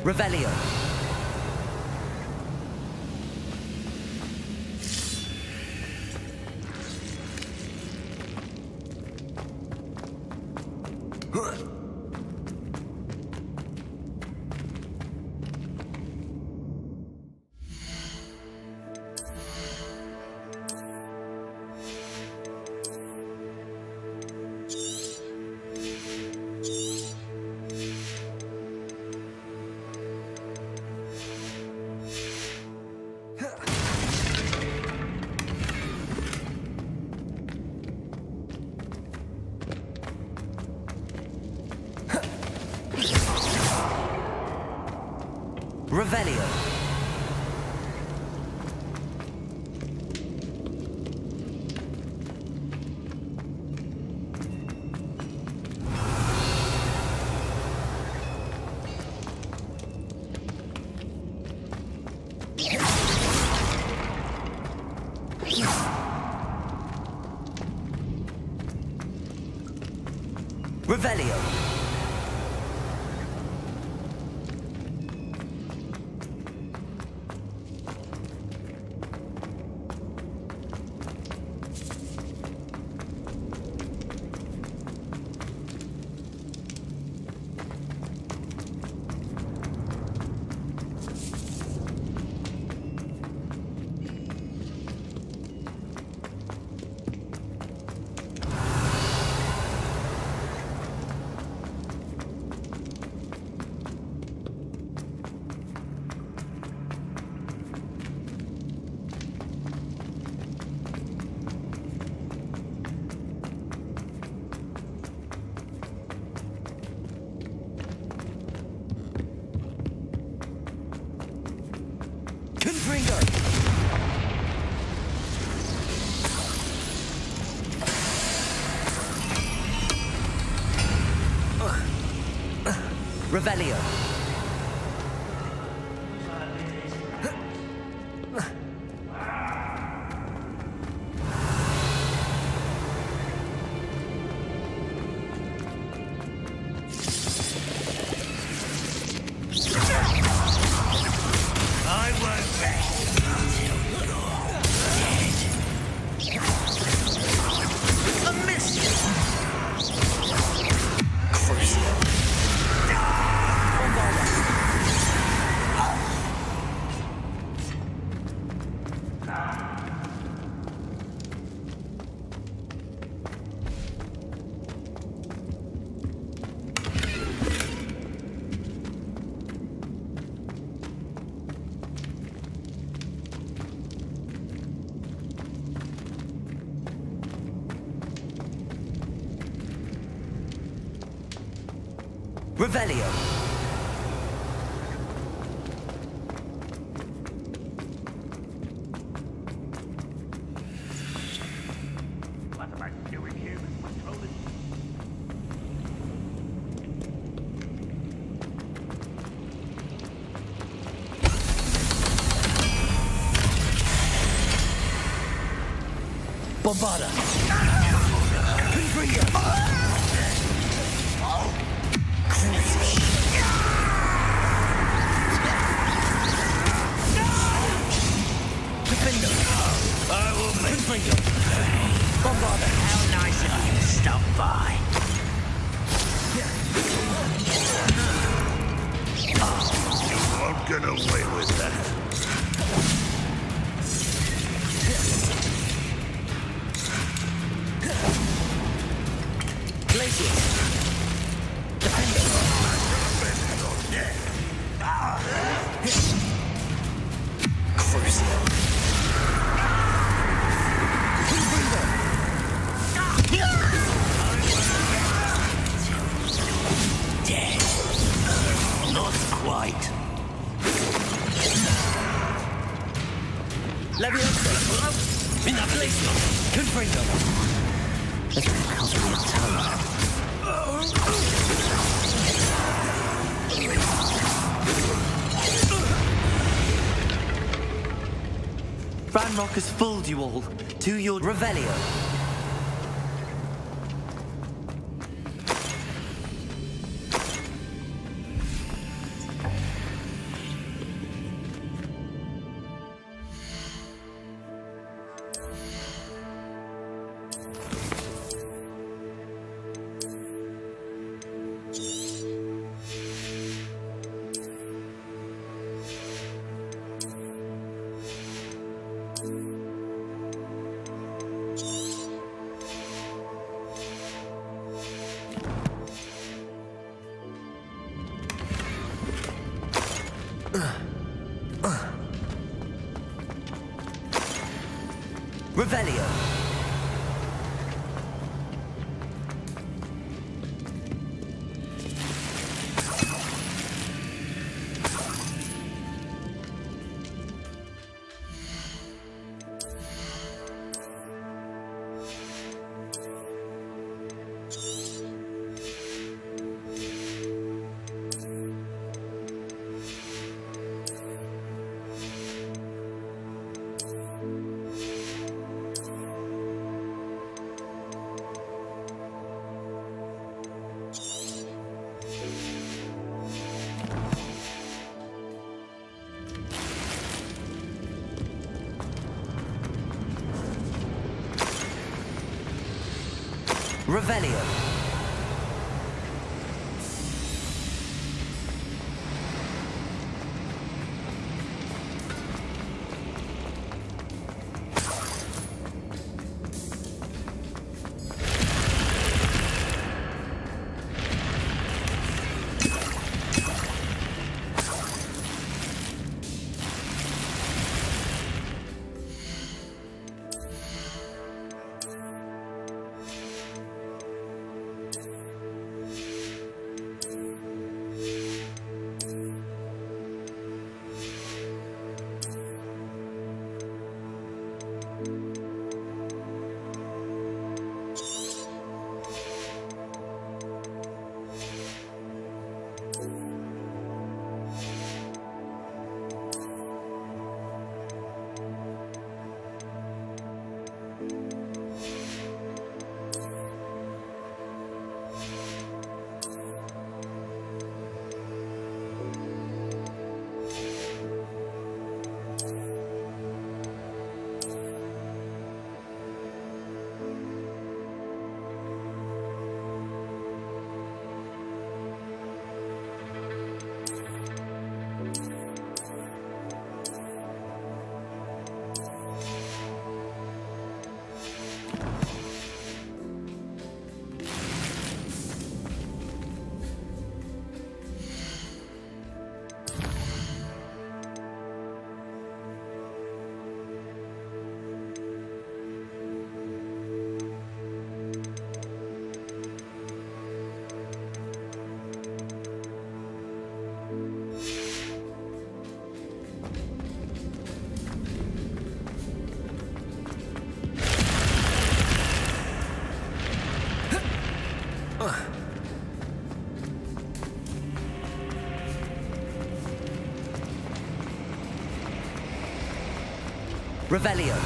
Revelio. Revelio. Revelio. Revelio. I won't rest until you're dead. A mission. Crucial. Revelio. What am I doing here? Controlling. Bombarda. I will make Bombarda. How nice of you to stop by. You won't get away with that. Dead. Not quite. Leviosa. In that place. Confringo. This tells me a ton. Ranrock has fooled you all. To your Revelio. Revelio. Revelio. Revelio.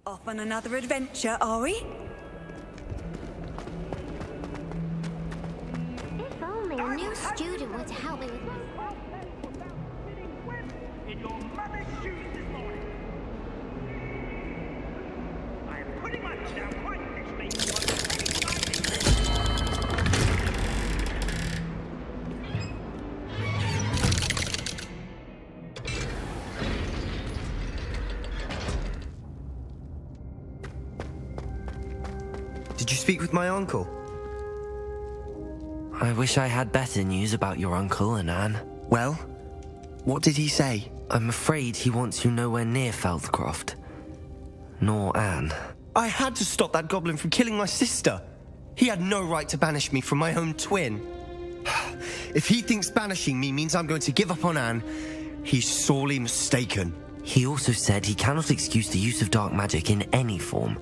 Off on another adventure, are we? If only a new student were to help me with my... In your mother's shoes this morning. I am pretty much quite Did you speak with my uncle? I wish I had better news about your uncle and Anne. Well, what did he say? I'm afraid he wants you nowhere near Feldcroft. Nor Anne. I had to stop that goblin from killing my sister. He had no right to banish me from my own twin. If he thinks banishing me means I'm going to give up on Anne, he's sorely mistaken. He also said he cannot excuse the use of dark magic in any form,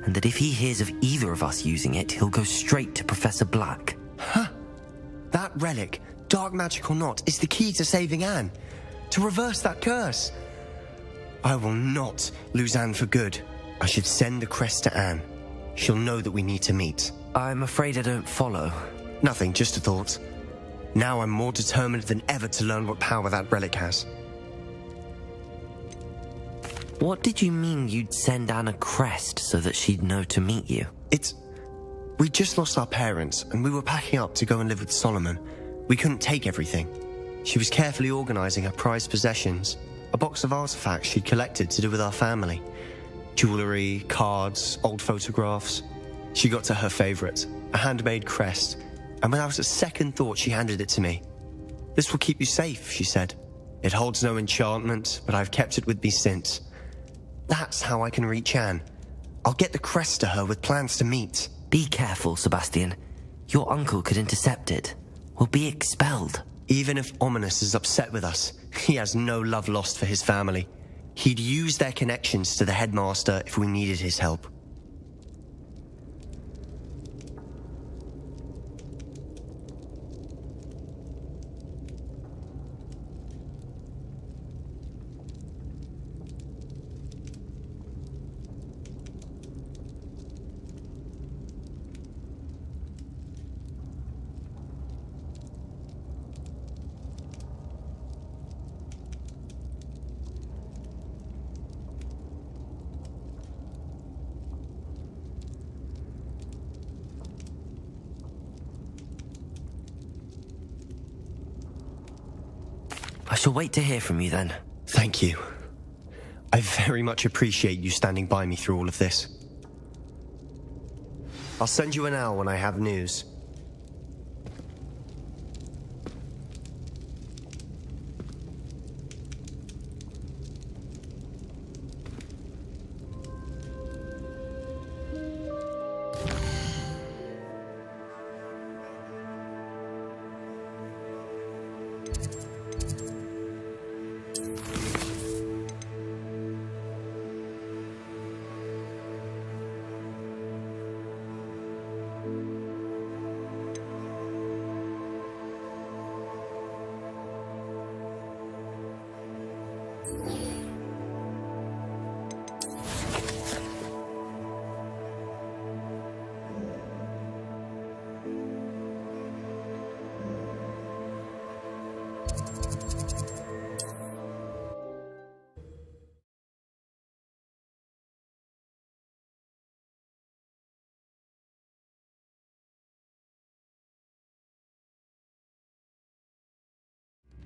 and that if he hears of either of us using it, he'll go straight to Professor Black. Huh. That relic, dark magic or not, is the key to saving Anne. To reverse that curse. I will not lose Anne for good. I should send the crest to Anne. She'll know that we need to meet. I'm afraid I don't follow. Nothing, just a thought. Now I'm more determined than ever to learn what power that relic has. What did you mean you'd send Anne a crest so that she'd know to meet you? We just lost our parents, and we were packing up to go and live with Solomon. We couldn't take everything. She was carefully organizing her prized possessions, a box of artifacts she'd collected to do with our family. Jewelry, cards, old photographs. She got to her favorite, a handmade crest, and without a second thought she handed it to me. This will keep you safe, she said. It holds no enchantment, but I've kept it with me since. That's how I can reach Anne. I'll get the crest to her with plans to meet. Be careful, Sebastian. Your uncle could intercept it. We'll be expelled. Even if Ominous is upset with us, he has no love lost for his family. He'd use their connections to the headmaster if we needed his help. I shall wait to hear from you then. Thank you. I very much appreciate you standing by me through all of this. I'll send you an owl when I have news.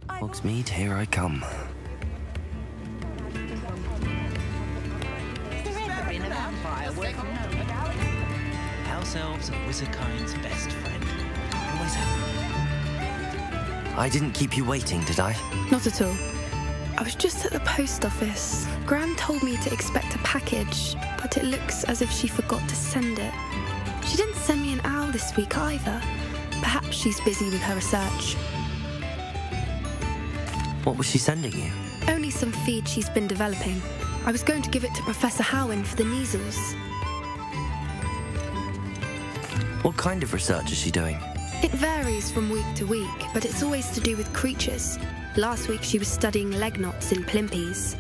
Hogsmeade, here I come. House elves are wizardkind's best friend. Always have. I didn't keep you waiting, did I? Not at all. I was just at the post office. Gran told me to expect a package, but it looks as if she forgot to send it. She didn't send me an owl this week either. Perhaps she's busy with her research. What was she sending you? Only some feed she's been developing. I was going to give it to Professor Howen for the measles. What kind of research is she doing? It varies from week to week, but it's always to do with creatures. Last week she was studying leg knots in plimpies.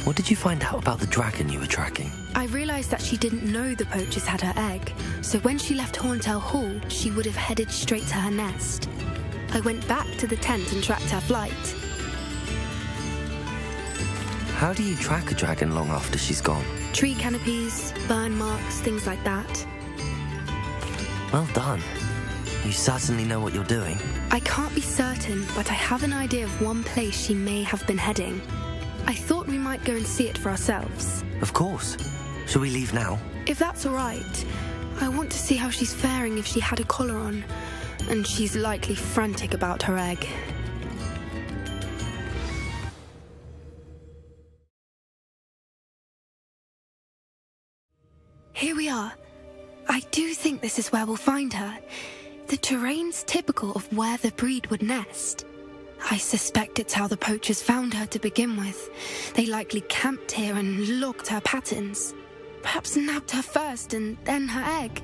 What did you find out about the dragon you were tracking? I realised that she didn't know the poachers had her egg, so when she left Horntail Hall, she would have headed straight to her nest. I went back to the tent and tracked her flight. How do you track a dragon long after she's gone? Tree canopies, burn marks, things like that. Well done. You certainly know what you're doing. I can't be certain, but I have an idea of one place she may have been heading. I thought we might go and see it for ourselves. Of course. Shall we leave now? If that's all right. I want to see how she's faring if she had a collar on. And she's likely frantic about her egg. Here we are. I do think this is where we'll find her. The terrain's typical of where the breed would nest. I suspect it's how the poachers found her to begin with. They likely camped here and logged her patterns. Perhaps nabbed her first and then her egg.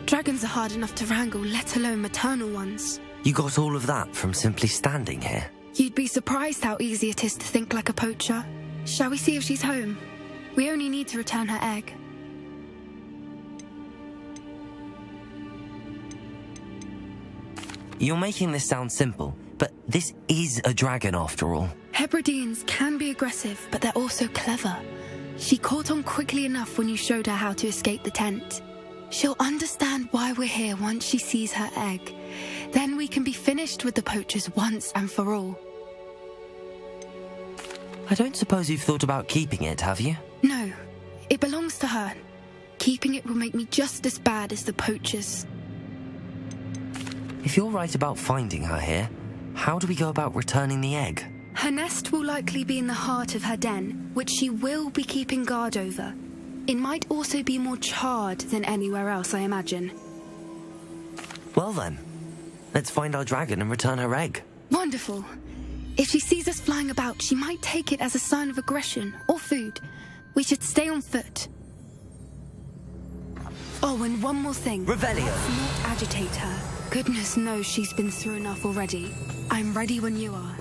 Dragons are hard enough to wrangle, let alone maternal ones. You got all of that from simply standing here? You'd be surprised how easy it is to think like a poacher. Shall we see if she's home? We only need to return her egg. You're making this sound simple, but this is a dragon after all. Hebrideans can be aggressive, but they're also clever. She caught on quickly enough when you showed her how to escape the tent. She'll understand why we're here once she sees her egg. Then we can be finished with the poachers once and for all. I don't suppose you've thought about keeping it, have you? No, it belongs to her. Keeping it will make me just as bad as the poachers. If you're right about finding her here, how do we go about returning the egg? Her nest will likely be in the heart of her den, which she will be keeping guard over. It might also be more charred than anywhere else, I imagine. Well then, let's find our dragon and return her egg. Wonderful. If she sees us flying about, she might take it as a sign of aggression or food. We should stay on foot. Oh, and one more thing. Revelio. Let's not agitate her. Goodness knows she's been through enough already. I'm ready when you are.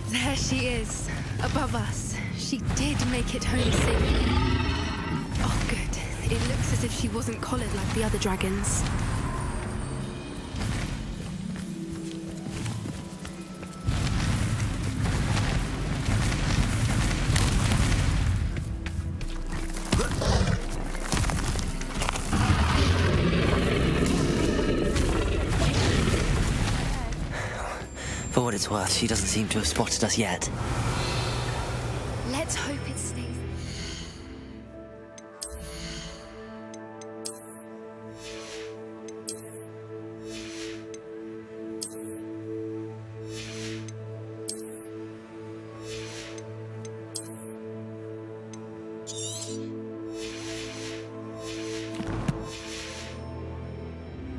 There she is, above us. She did make it home safely. Oh, good. It looks as if she wasn't collared like the other dragons. it's worth, she doesn't seem to have spotted us yet. Let's hope it stays.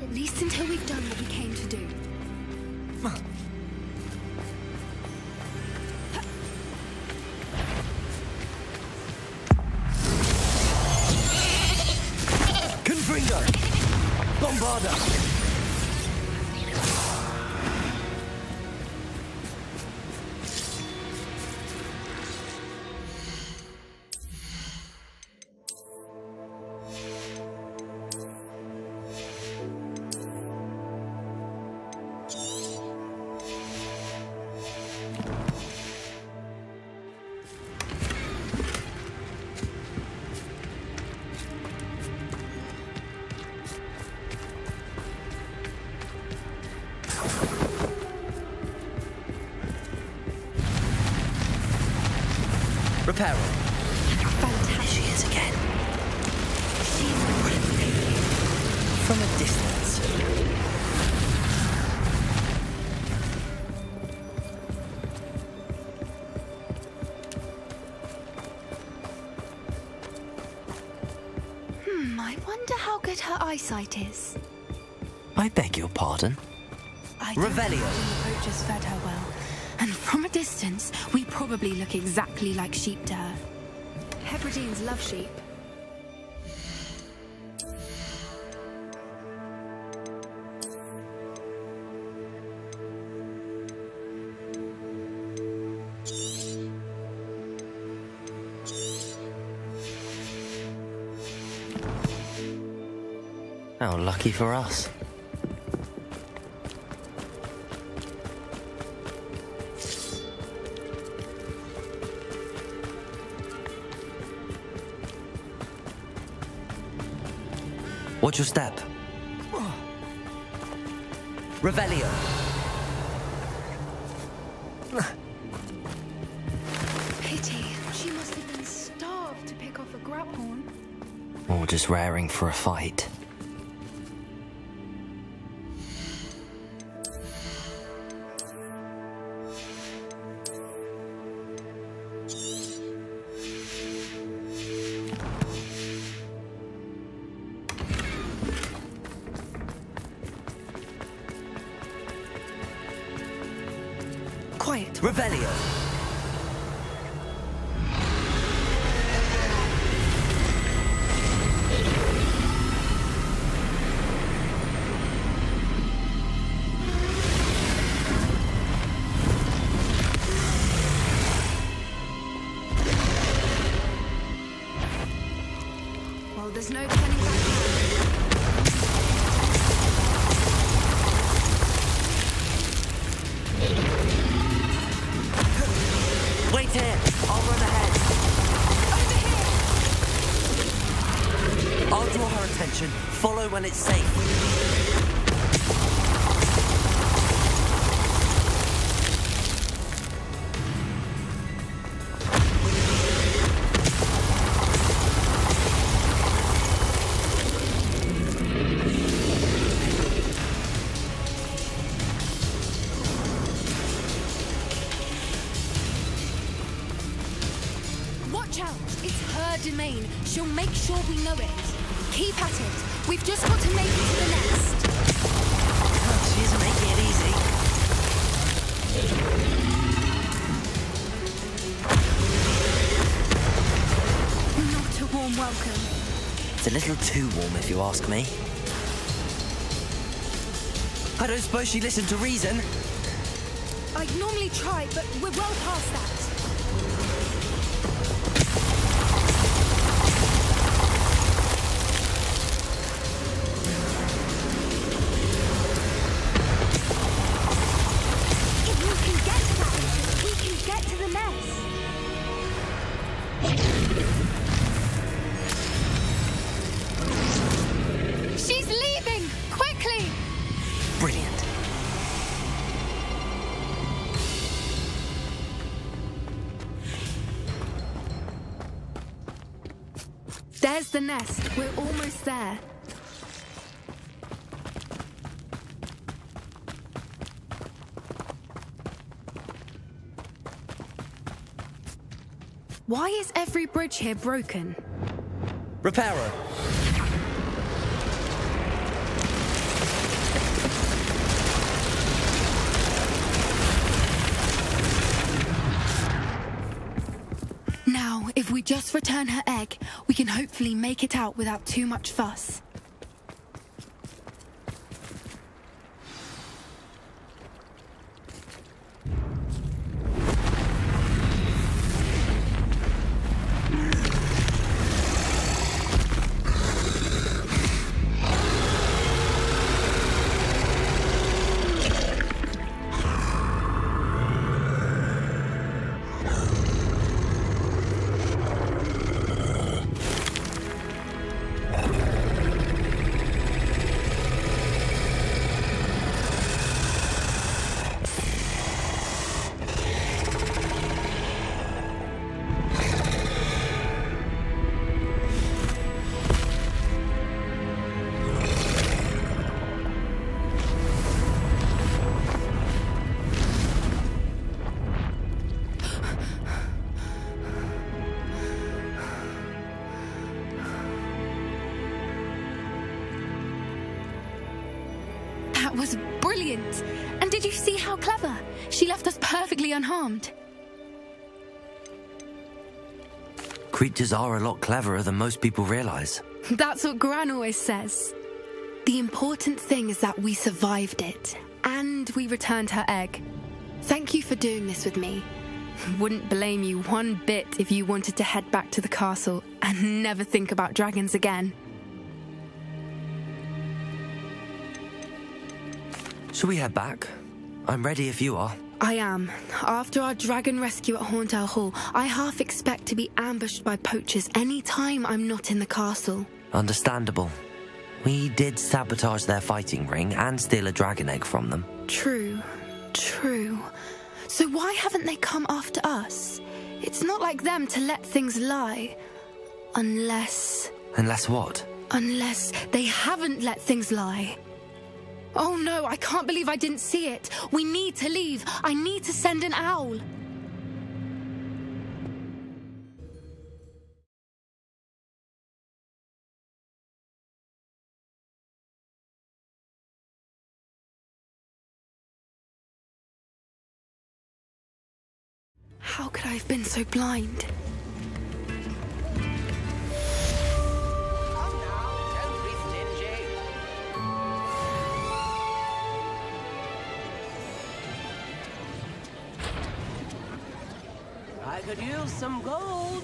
At least until we've done what we came to do. Confringo! Bombarda! Reparo. Fantastic. She is again. From a distance. I wonder how good her eyesight is. I beg your pardon? I don't Revelio. think the poachers fed her well. And from a distance, we probably look exactly like sheep to her. Hebrideans love sheep. How lucky for us. Watch your step. Revelio. Pity. She must have been starved to pick off a grapehorn. Or just raring for a fight. Quiet. Revelio. Well, there's no turning back now. Wait here. I'll run ahead. Over here. I'll draw her attention. Follow when it's safe. Watch out. It's her domain. She'll make sure we know it. Keep at it. We've just got to make it to the nest. She isn't making it easy. Not a warm welcome. It's a little too warm, if you ask me. I don't suppose she listened to reason. I'd normally try, but we're well past that. If we can get to that, we can get to the nest. She's leaving! Quickly! Brilliant. There's the nest. We're almost there. Why is every bridge here broken? Reparo. Now, if we just return her egg, we can hopefully make it out without too much fuss. That was brilliant! And did you see how clever? She left us perfectly unharmed. Creatures are a lot cleverer than most people realize. That's what Gran always says. The important thing is that we survived it, and we returned her egg. Thank you for doing this with me. Wouldn't blame you one bit if you wanted to head back to the castle and never think about dragons again. Shall we head back? I'm ready if you are. I am. After our dragon rescue at Hauntower Hall, I half expect to be ambushed by poachers any time I'm not in the castle. Understandable. We did sabotage their fighting ring and steal a dragon egg from them. True. So why haven't they come after us? It's not like them to let things lie. Unless... Unless what? Unless they haven't let things lie. Oh no, I can't believe I didn't see it. We need to leave. I need to send an owl. How could I have been so blind? I could use some gold.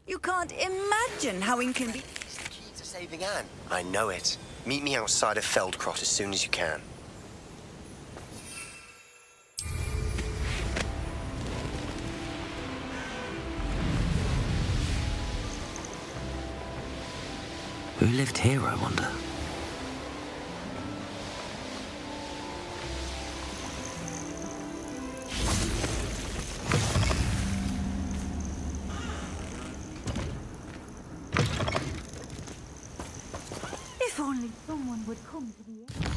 You can't imagine how inconvenient. Saving Anne. I know it. Meet me outside of Feldcrot as soon as you can. Who lived here, I wonder? If only someone would come to the end.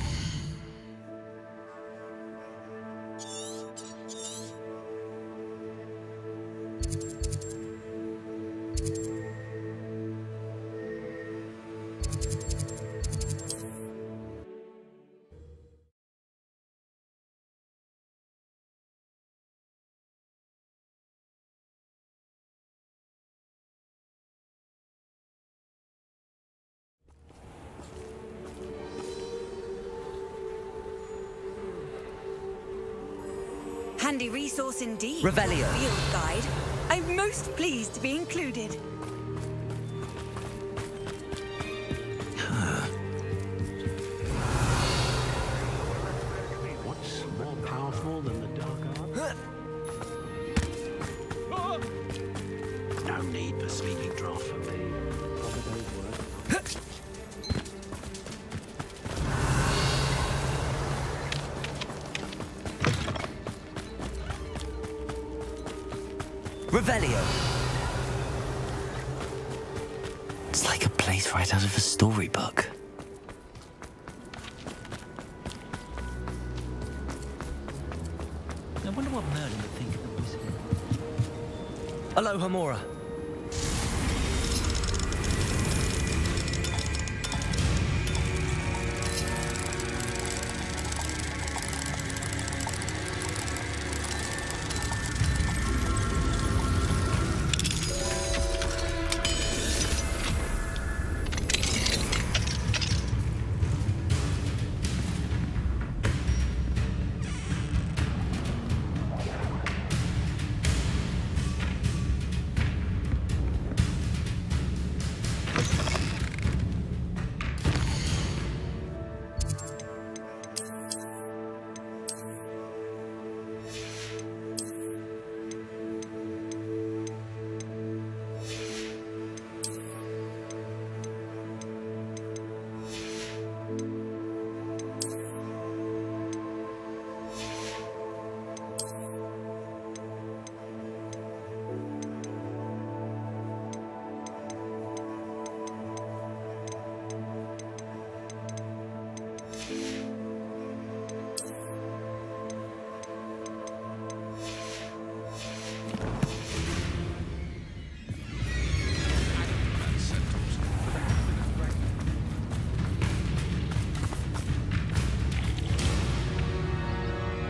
Handy resource indeed. Revelio. Field guide. I'm most pleased to be included. Revelio. It's like a place right out of a storybook. I wonder what Merlin would think of the wizard. Aloha, Mora.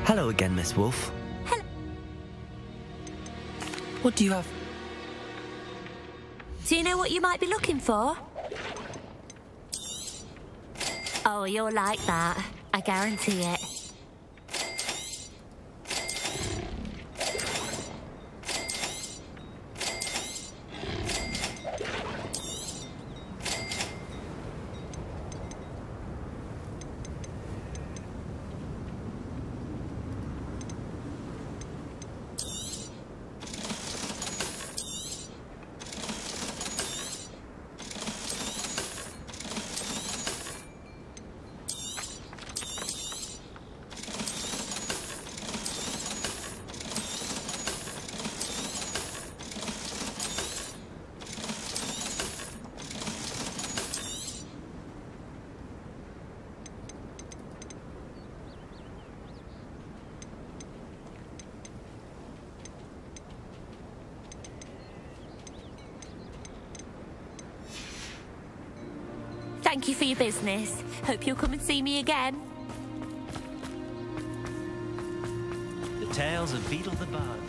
Hello again, Miss Wolf. Hello. What do you have? Do you know what you might be looking for? Oh, you'll like that. I guarantee it. Thank you for your business. Hope you'll come and see me again. The tales of Beetle the Bard.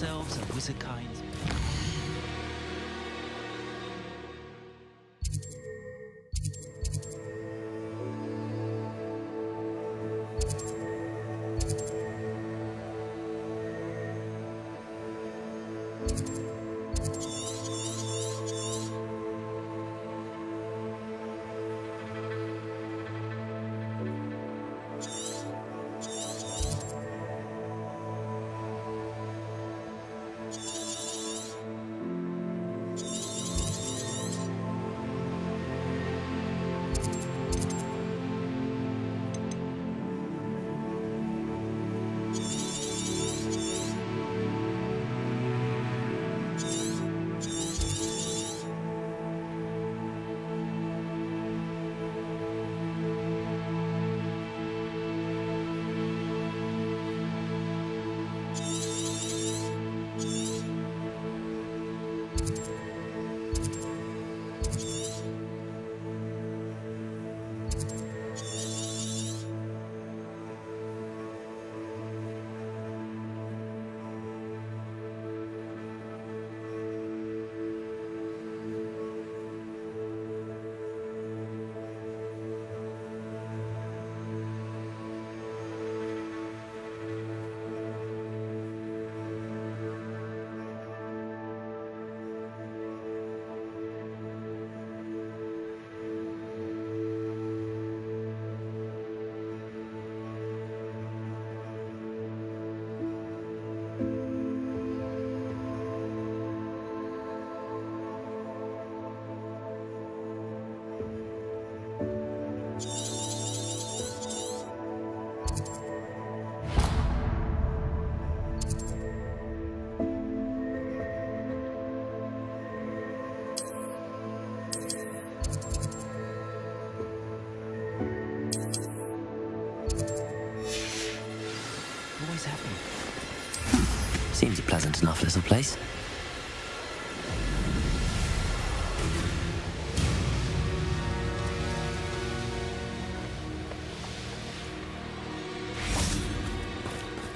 Elves and wizard kinds. Close enough, little place.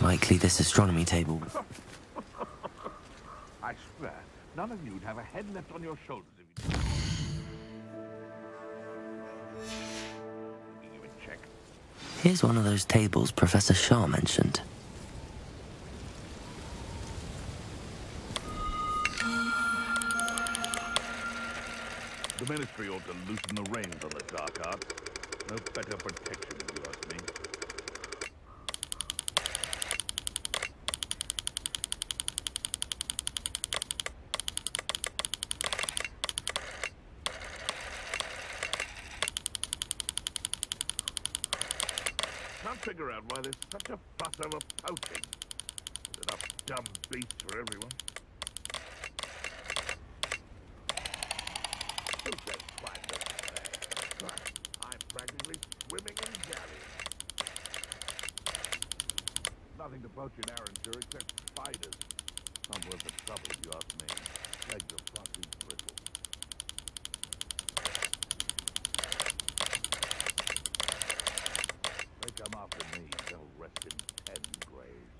Likely this astronomy table. I swear, none of you'd have a head left on your shoulders if you... You would check. Here's one of those tables Professor Shah mentioned. The Ministry ought to loosen the reins on the dark arts. No better protection, if you ask me. Can't figure out why there's such a fuss over poaching. There's enough dumb beasts for everyone. Who says fine doesn't say? I'm practically swimming in galleys. Nothing to poach in Arrowshire except spiders. Not worth the trouble, if you ask me. Legs are far too brittle. They come after me, they'll rest in 10 graves.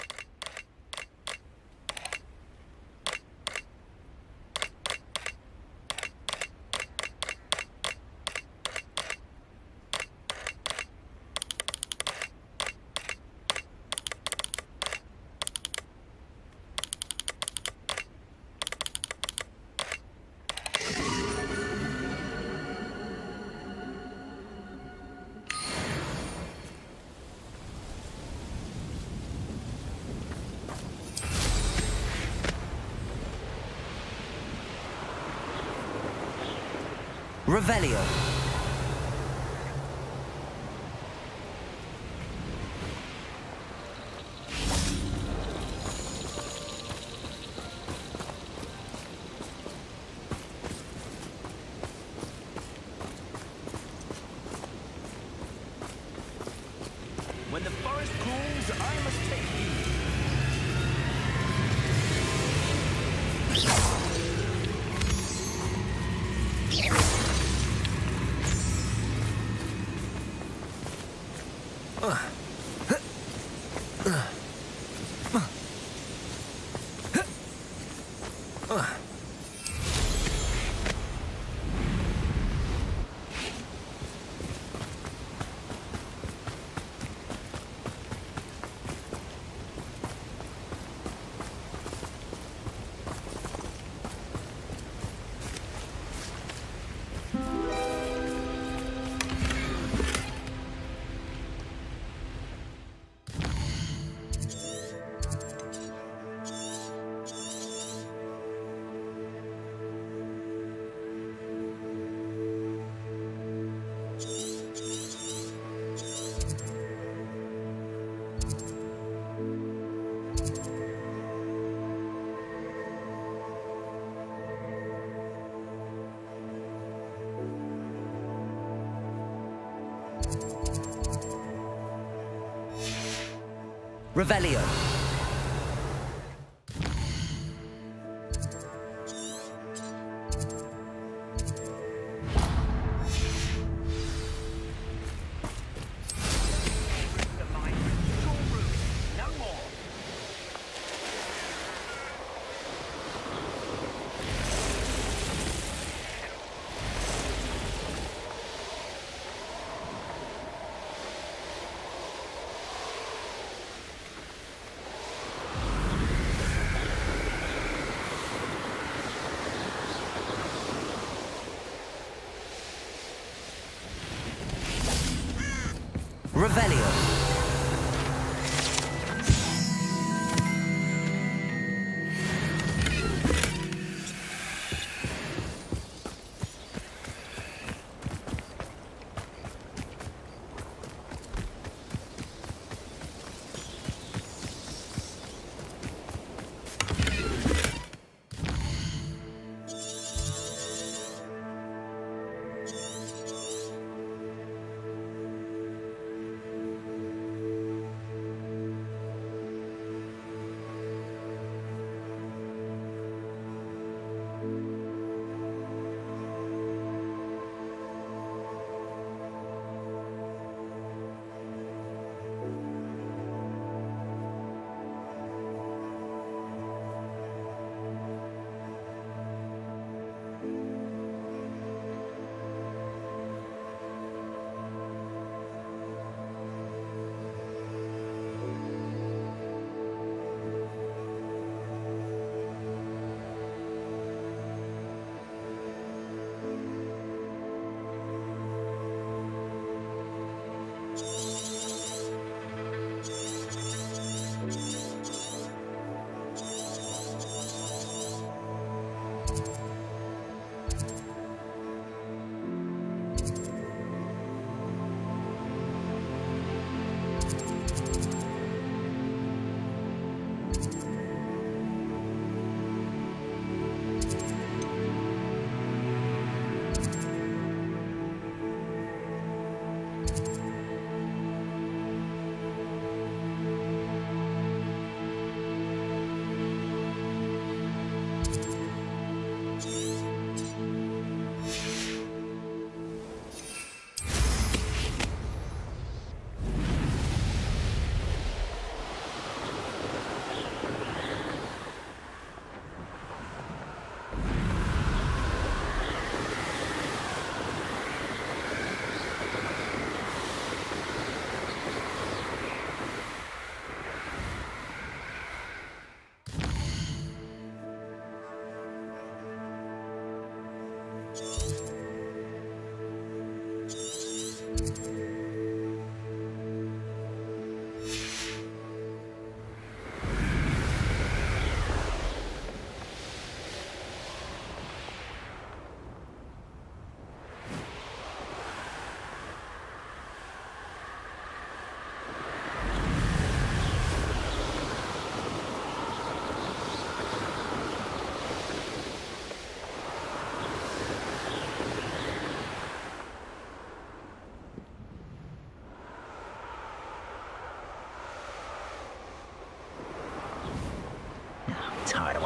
Revelio. When the forest cools, I must take you. Revelio. Revelio.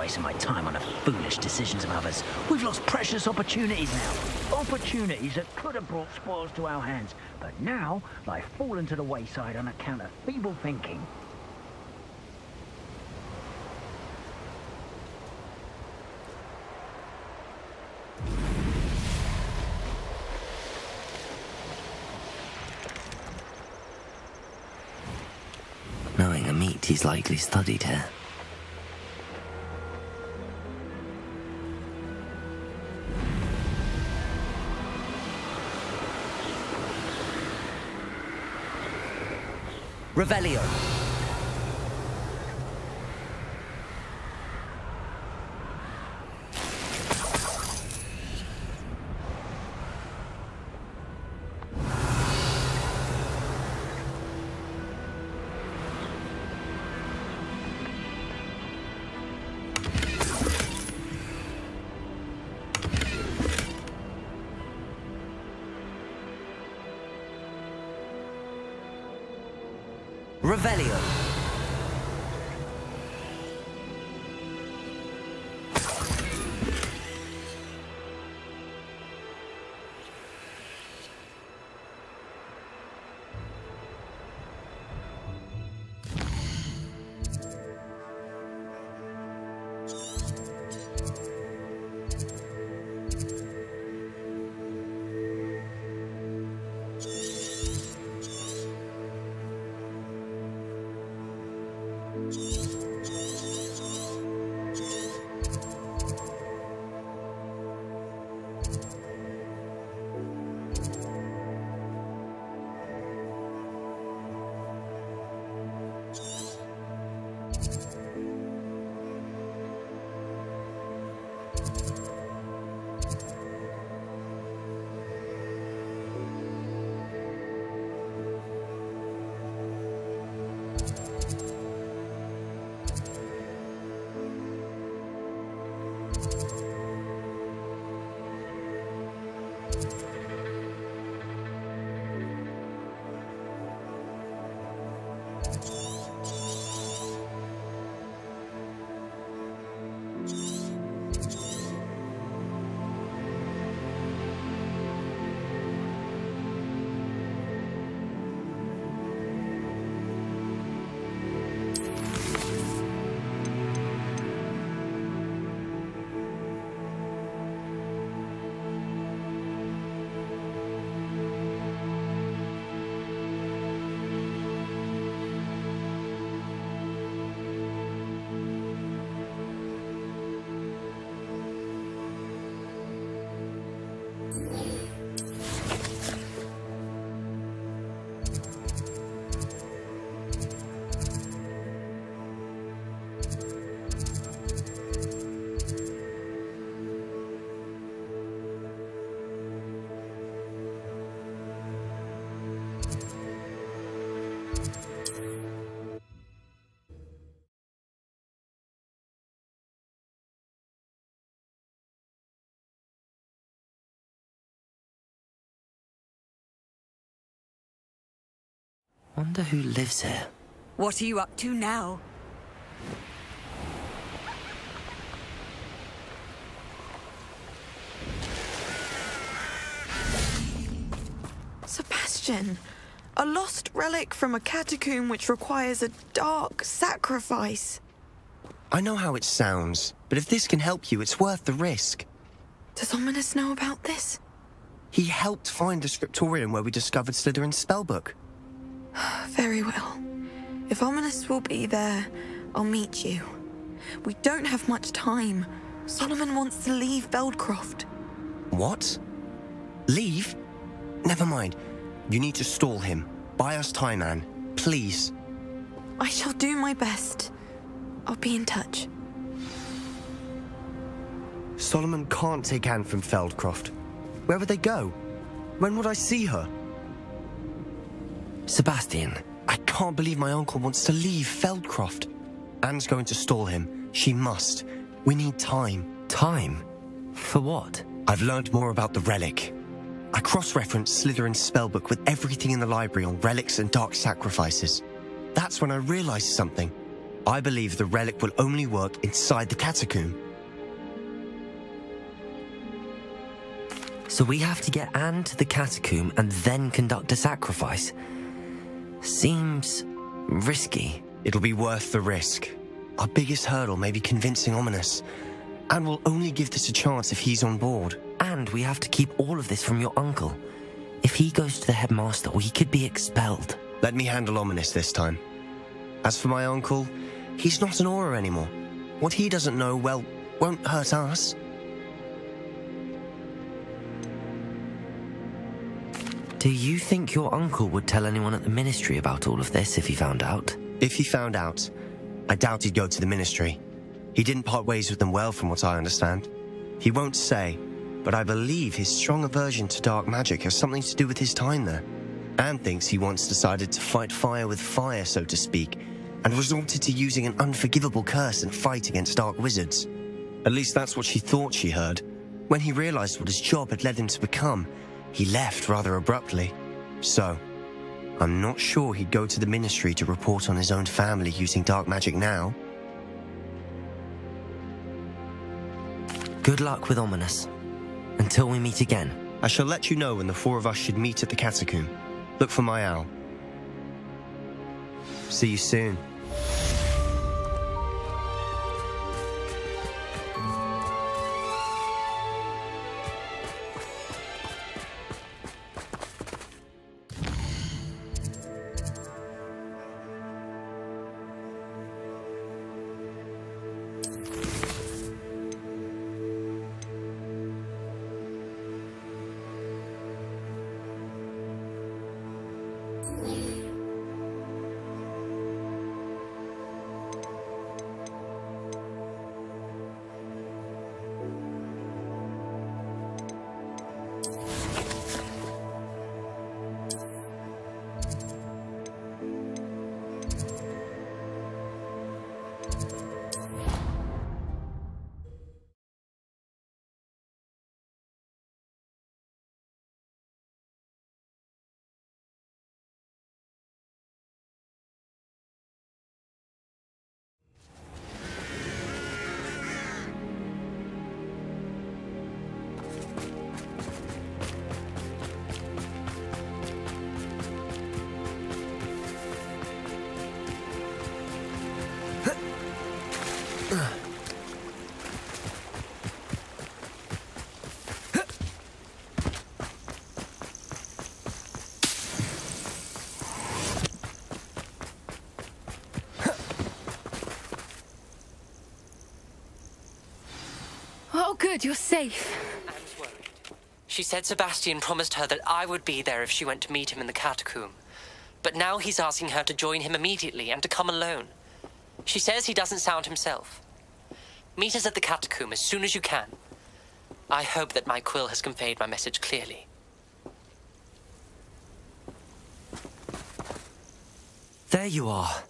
wasting my time on the foolish decisions of others. We've lost precious opportunities now. Opportunities that could have brought spoils to our hands, but now lie fallen to the wayside on account of feeble thinking. Knowing a meat, he's likely studied here. Revelio. Revelio. Wonder who lives here. What are you up to now? Sebastian, a lost relic from a catacomb which requires a dark sacrifice. I know how it sounds, but if this can help you, it's worth the risk. Does Ominous know about this? He helped find the scriptorium where we discovered Slytherin's spellbook. Very well. If Ominous will be there, I'll meet you. We don't have much time. Solomon wants to leave Veldcroft. What? Leave? Never mind. You need to stall him. Buy us time, Anne. Please. I shall do my best. I'll be in touch. Solomon can't take Anne from Feldcroft. Where would they go? When would I see her? Sebastian. I can't believe my uncle wants to leave Feldcroft. Anne's going to stall him. She must. We need time. Time? For what? I've learned more about the relic. I cross-referenced Slytherin's spellbook with everything in the library on relics and dark sacrifices. That's when I realized something. I believe the relic will only work inside the catacomb. So we have to get Anne to the catacomb and then conduct a sacrifice. Seems risky. It'll be worth the risk. Our biggest hurdle may be convincing Ominous. And we'll only give this a chance if he's on board. And we have to keep all of this from your uncle. If he goes to the headmaster, we could be expelled. Let me handle Ominous this time. As for my uncle, he's not an Auror anymore. What he doesn't know, well, won't hurt us. Do you think your uncle would tell anyone at the ministry about all of this if he found out? If he found out, I doubt he'd go to the ministry. He didn't part ways with them well, from what I understand. He won't say, but I believe his strong aversion to dark magic has something to do with his time there. Anne thinks he once decided to fight fire with fire, so to speak, and resorted to using an unforgivable curse in a fight against dark wizards. At least that's what she thought she heard. When he realized what his job had led him to become, he left rather abruptly. So, I'm not sure he'd go to the ministry to report on his own family using dark magic now. Good luck with Ominous. Until we meet again. I shall let you know when the four of us should meet at the catacomb. Look for my owl. See you soon. Oh, good, you're safe. Anne's worried. She said Sebastian promised her that I would be there if she went to meet him in the catacomb. But now he's asking her to join him immediately and to come alone. She says he doesn't sound himself. Meet us at the catacomb as soon as you can. I hope that my quill has conveyed my message clearly. There you are.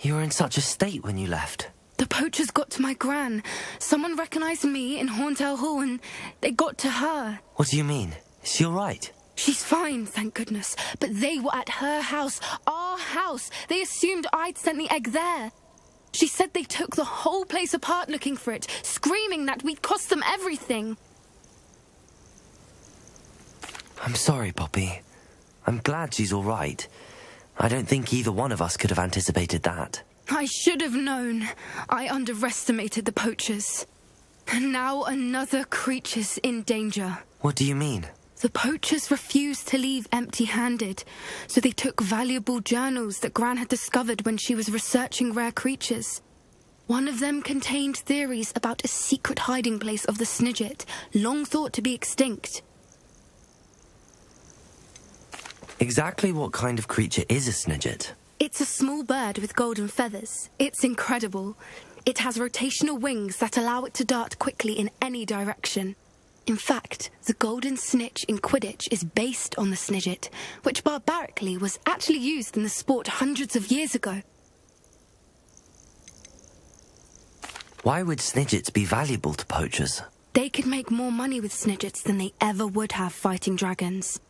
You were in such a state when you left. The poachers got to my gran. Someone recognized me in Horntail Hall and they got to her. What do you mean? Is she all right? She's fine, thank goodness. But they were at her house, our house. They assumed I'd sent the egg there. She said they took the whole place apart looking for it, screaming that we'd cost them everything. I'm sorry, Poppy. I'm glad she's all right. I don't think either one of us could have anticipated that. I should have known. I underestimated the poachers. And now another creature's in danger. What do you mean? The poachers refused to leave empty-handed, so they took valuable journals that Gran had discovered when she was researching rare creatures. One of them contained theories about a secret hiding place of the Snidget, long thought to be extinct. Exactly what kind of creature is a Snidget? It's a small bird with golden feathers. It's incredible. It has rotational wings that allow it to dart quickly in any direction. In fact, the golden snitch in Quidditch is based on the Snidget, which barbarically was actually used in the sport hundreds of years ago. Why would Snidgets be valuable to poachers? They could make more money with Snidgets than they ever would have fighting dragons.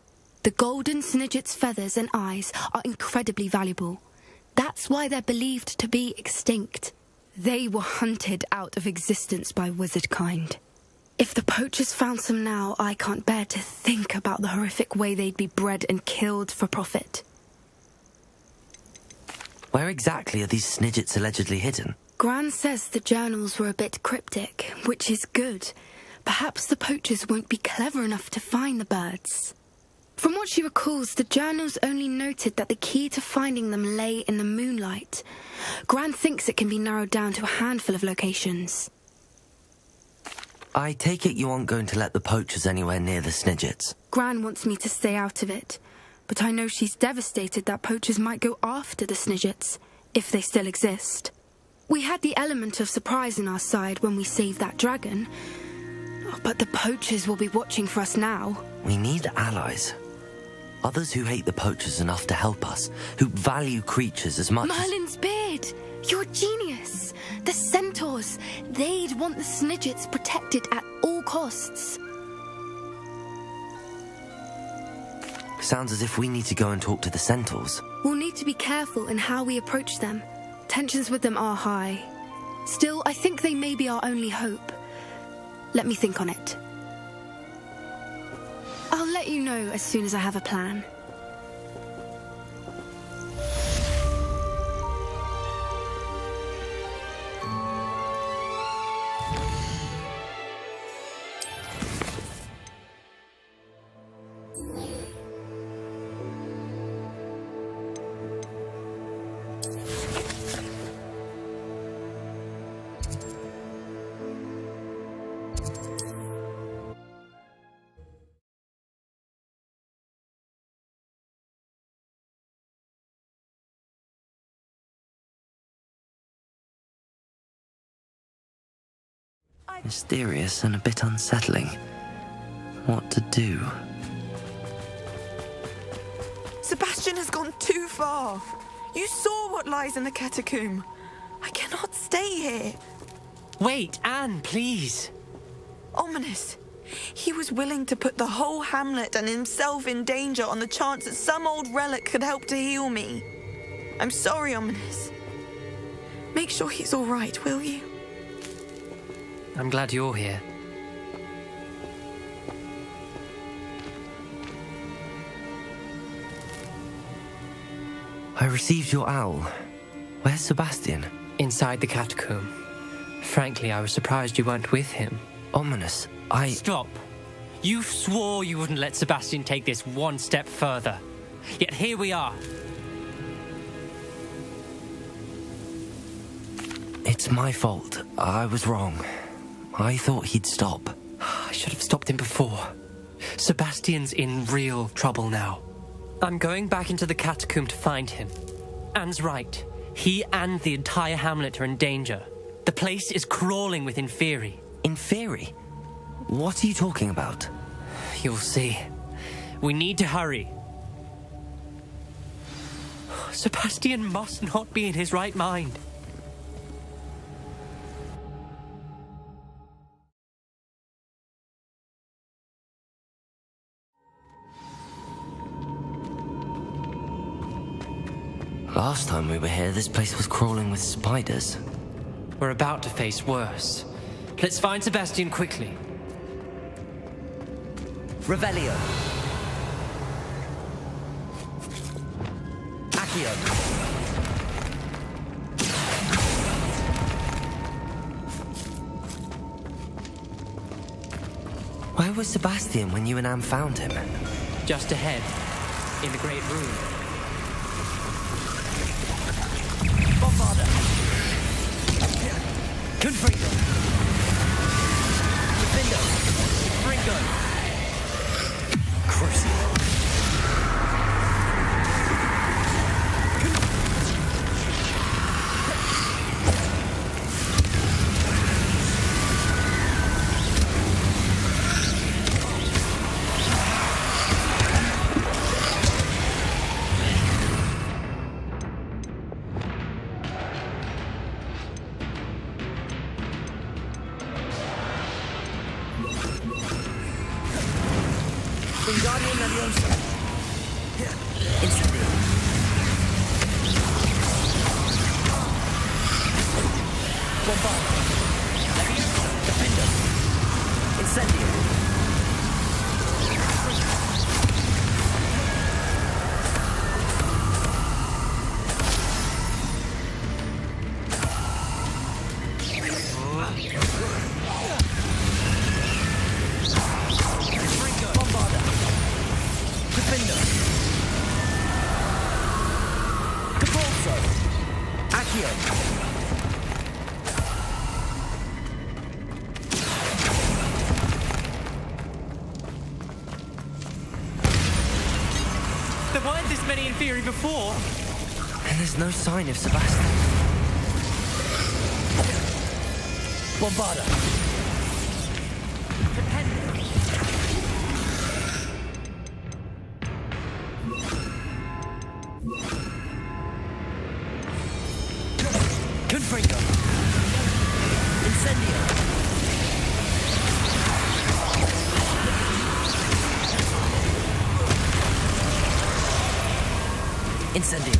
The golden Snidget's feathers and eyes are incredibly valuable. That's why they're believed to be extinct. They were hunted out of existence by wizard kind. If the poachers found some now, I can't bear to think about the horrific way they'd be bred and killed for profit. Where exactly are these snidgets allegedly hidden? Gran says the journals were a bit cryptic, which is good. Perhaps the poachers won't be clever enough to find the birds. From what she recalls, the journals only noted that the key to finding them lay in the moonlight. Gran thinks it can be narrowed down to a handful of locations. I take it you aren't going to let the poachers anywhere near the snidgets? Gran wants me to stay out of it, but I know she's devastated that poachers might go after the snidgets, if they still exist. We had the element of surprise on our side when we saved that dragon, but the poachers will be watching for us now. We need allies. Others who hate the poachers enough to help us, who value creatures as much Merlin's beard! You're a genius! The centaurs! They'd want the snidgets protected at all costs. Sounds as if we need to go and talk to the centaurs. We'll need to be careful in how we approach them. Tensions with them are high. Still, I think they may be our only hope. Let me think on it. I'll let you know as soon as I have a plan. Mysterious and a bit unsettling. What to do? Sebastian has gone too far. You saw what lies in the catacomb. I cannot stay here. Wait, Anne, please. Ominous. He was willing to put the whole hamlet and himself in danger on the chance that some old relic could help to heal me. I'm sorry, Ominous. Make sure he's all right, will you? I'm glad you're here. I received your owl. Where's Sebastian? Inside the catacomb. Frankly, I was surprised you weren't with him. Ominous, Stop. You swore you wouldn't let Sebastian take this one step further. Yet here we are. It's my fault. I was wrong. I thought he'd stop. I should have stopped him before. Sebastian's in real trouble now. I'm going back into the catacomb to find him. Anne's right. He and the entire hamlet are in danger. The place is crawling with Inferi. Inferi? What are you talking about? You'll see. We need to hurry. Sebastian must not be in his right mind. Last time we were here, this place was crawling with spiders. We're about to face worse. Let's find Sebastian quickly. Revelio. Accio. Where was Sebastian when you and Anne found him? Just ahead, in the great room. Confringo. Defendo. Fringo. Crucio. There weren't this many in theory before. And there's no sign of Sebastian. Bombarda. Confringo. Incendio. Incendio.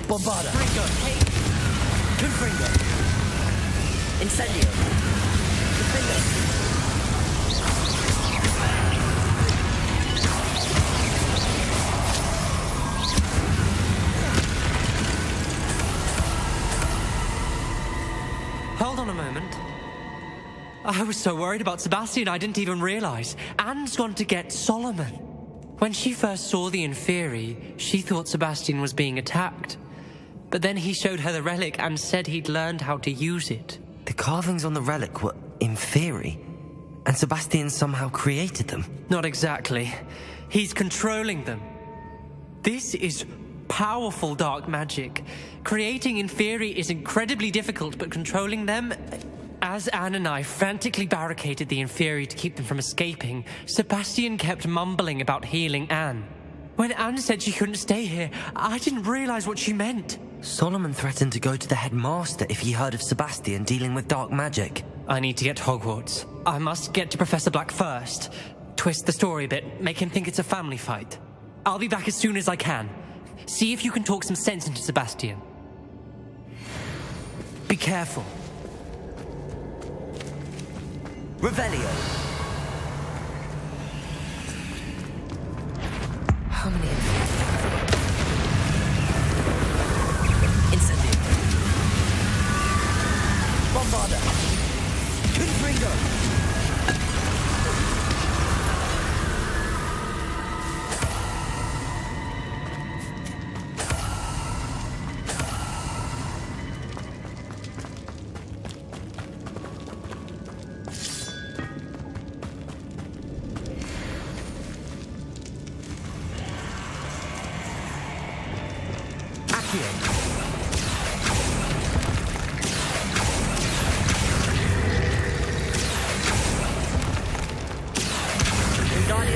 Bombarda. Confringo. Incendio. Defender. Hold on a moment. I was so worried about Sebastian I didn't even realize. Anne's gone to get Solomon. When she first saw the Inferi, she thought Sebastian was being attacked. But then he showed her the relic and said he'd learned how to use it. The carvings on the relic were Inferi, and Sebastian somehow created them. Not exactly. He's controlling them. This is powerful dark magic. Creating Inferi is incredibly difficult, but controlling them... As Anne and I frantically barricaded the Inferi to keep them from escaping, Sebastian kept mumbling about healing Anne. When Anne said she couldn't stay here, I didn't realize what she meant. Solomon threatened to go to the headmaster if he heard of Sebastian dealing with dark magic. I need to get to Hogwarts. I must get to Professor Black first. Twist the story a bit, make him think it's a family fight. I'll be back as soon as I can. See if you can talk some sense into Sebastian. Be careful. Revelio. How many? Incendio. Bombarda. Confringo.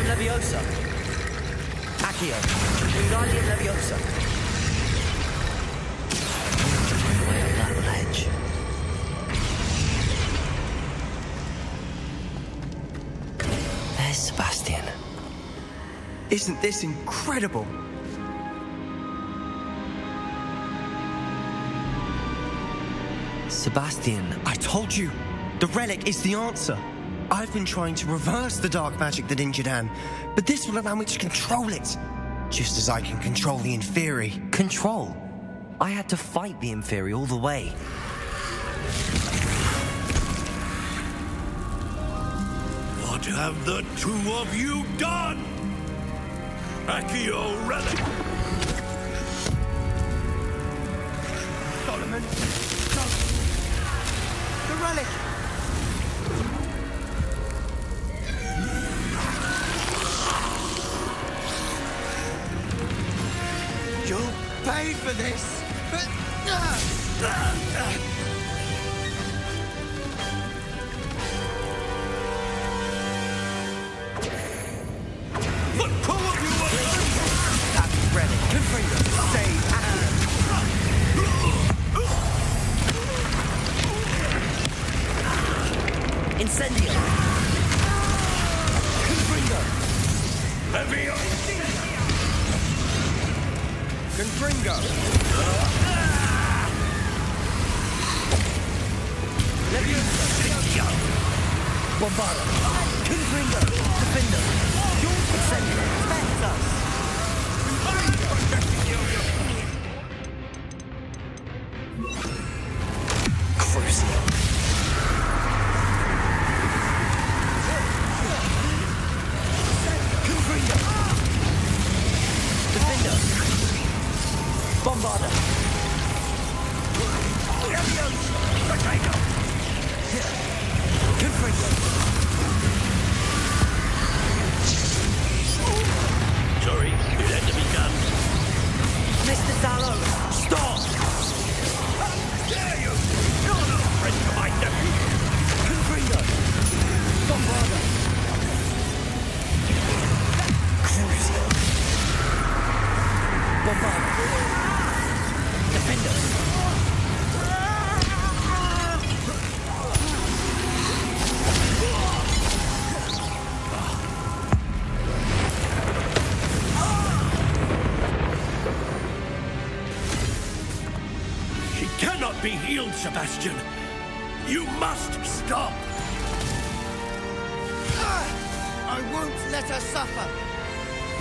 Leviosa. Accio. Wingardium Leviosa. Way up that ledge. There's Sebastian. Isn't this incredible? Sebastian. I told you, the relic is the answer. I've been trying to reverse the dark magic that injured Anne, but this will allow me to control it. Just as I can control the Inferi. Control? I had to fight the Inferi all the way. What have the two of you done? Accio relic! Solomon, no! The relic! for this, but... The two of you are... That's ready. Confringo, save Incendio! Confringo! Leviosa! Confringo! Leviosa! Bombarda! Confringo! Defender! Incendio! Defend us! Crucial! Confringo! Defender! Bombarda! Leviosa! Potato! Confringo! Sorry, it had to be done. Mr. Sallow, stop! How dare you! You're no friend to my nephew! Confringo! Bombarda! Crucial! Bombarda! Defender! She cannot be healed, Sebastian. You must stop. I won't let her suffer!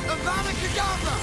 Avada Kedavra!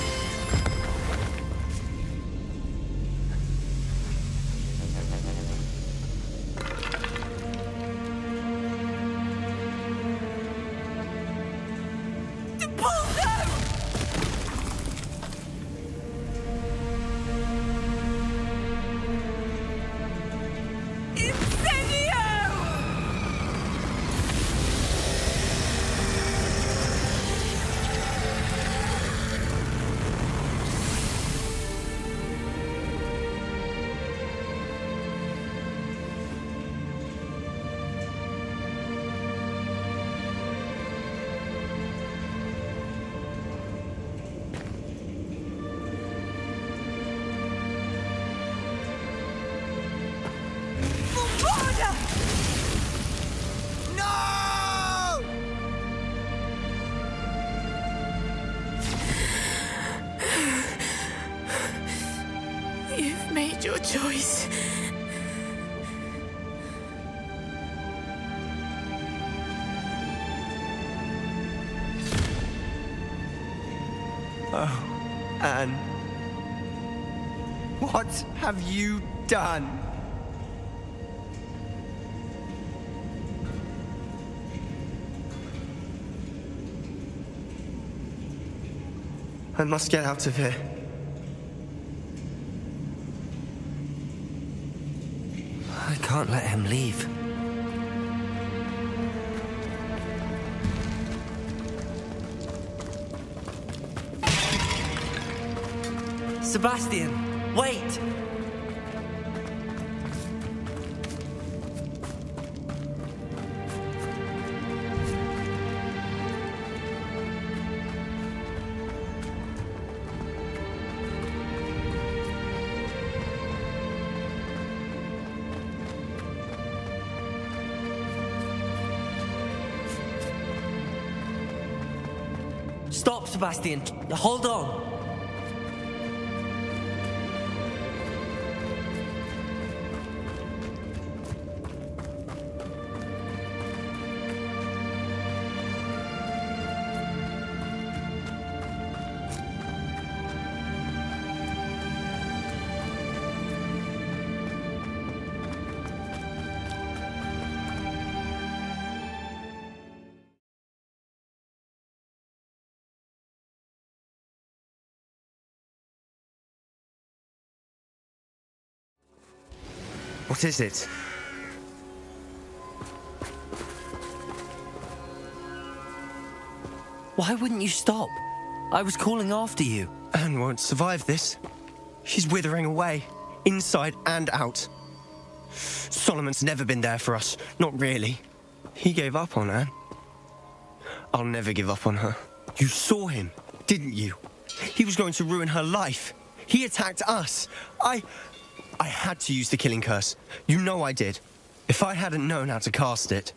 You've made your choice. Oh, Anne. What have you done? I must get out of here. I can't let him leave. Sebastian, wait! Stop, Sebastian. Hold on. What is it? Why wouldn't you stop? I was calling after you. Anne won't survive this. She's withering away, inside and out. Solomon's never been there for us, not really. He gave up on her. I'll never give up on her. You saw him, didn't you? He was going to ruin her life. He attacked us. I had to use the killing curse. You know I did. If I hadn't known how to cast it...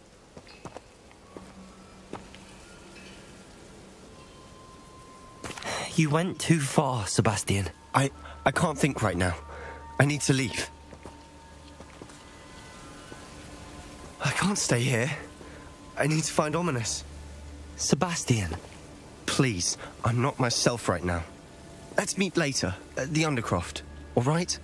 You went too far, Sebastian. I can't think right now. I need to leave. I can't stay here. I need to find Ominous. Sebastian. Please, I'm not myself right now. Let's meet later at the Undercroft, all right?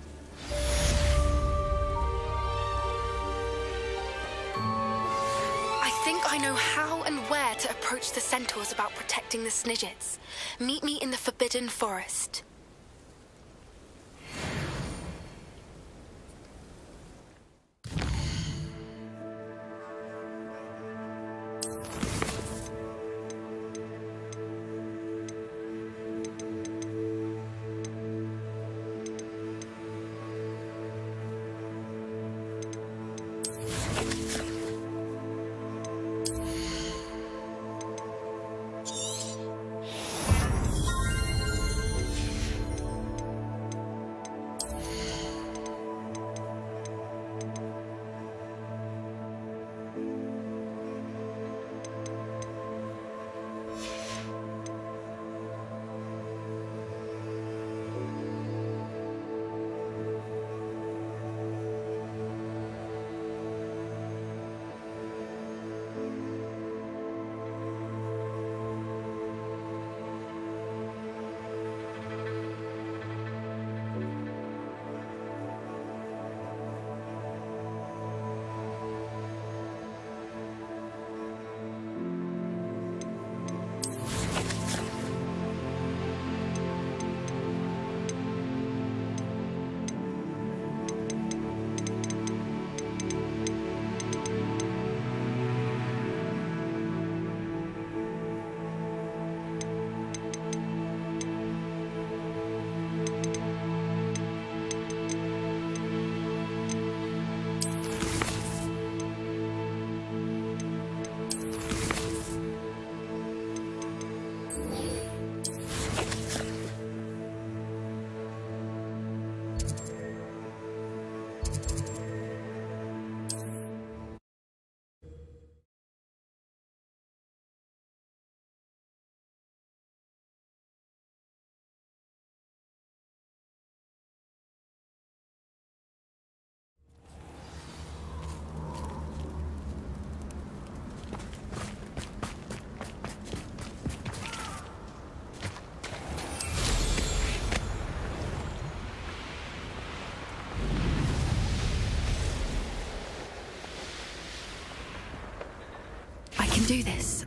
I think I know how and where to approach the centaurs about protecting the Snidgets. Meet me in the Forbidden Forest.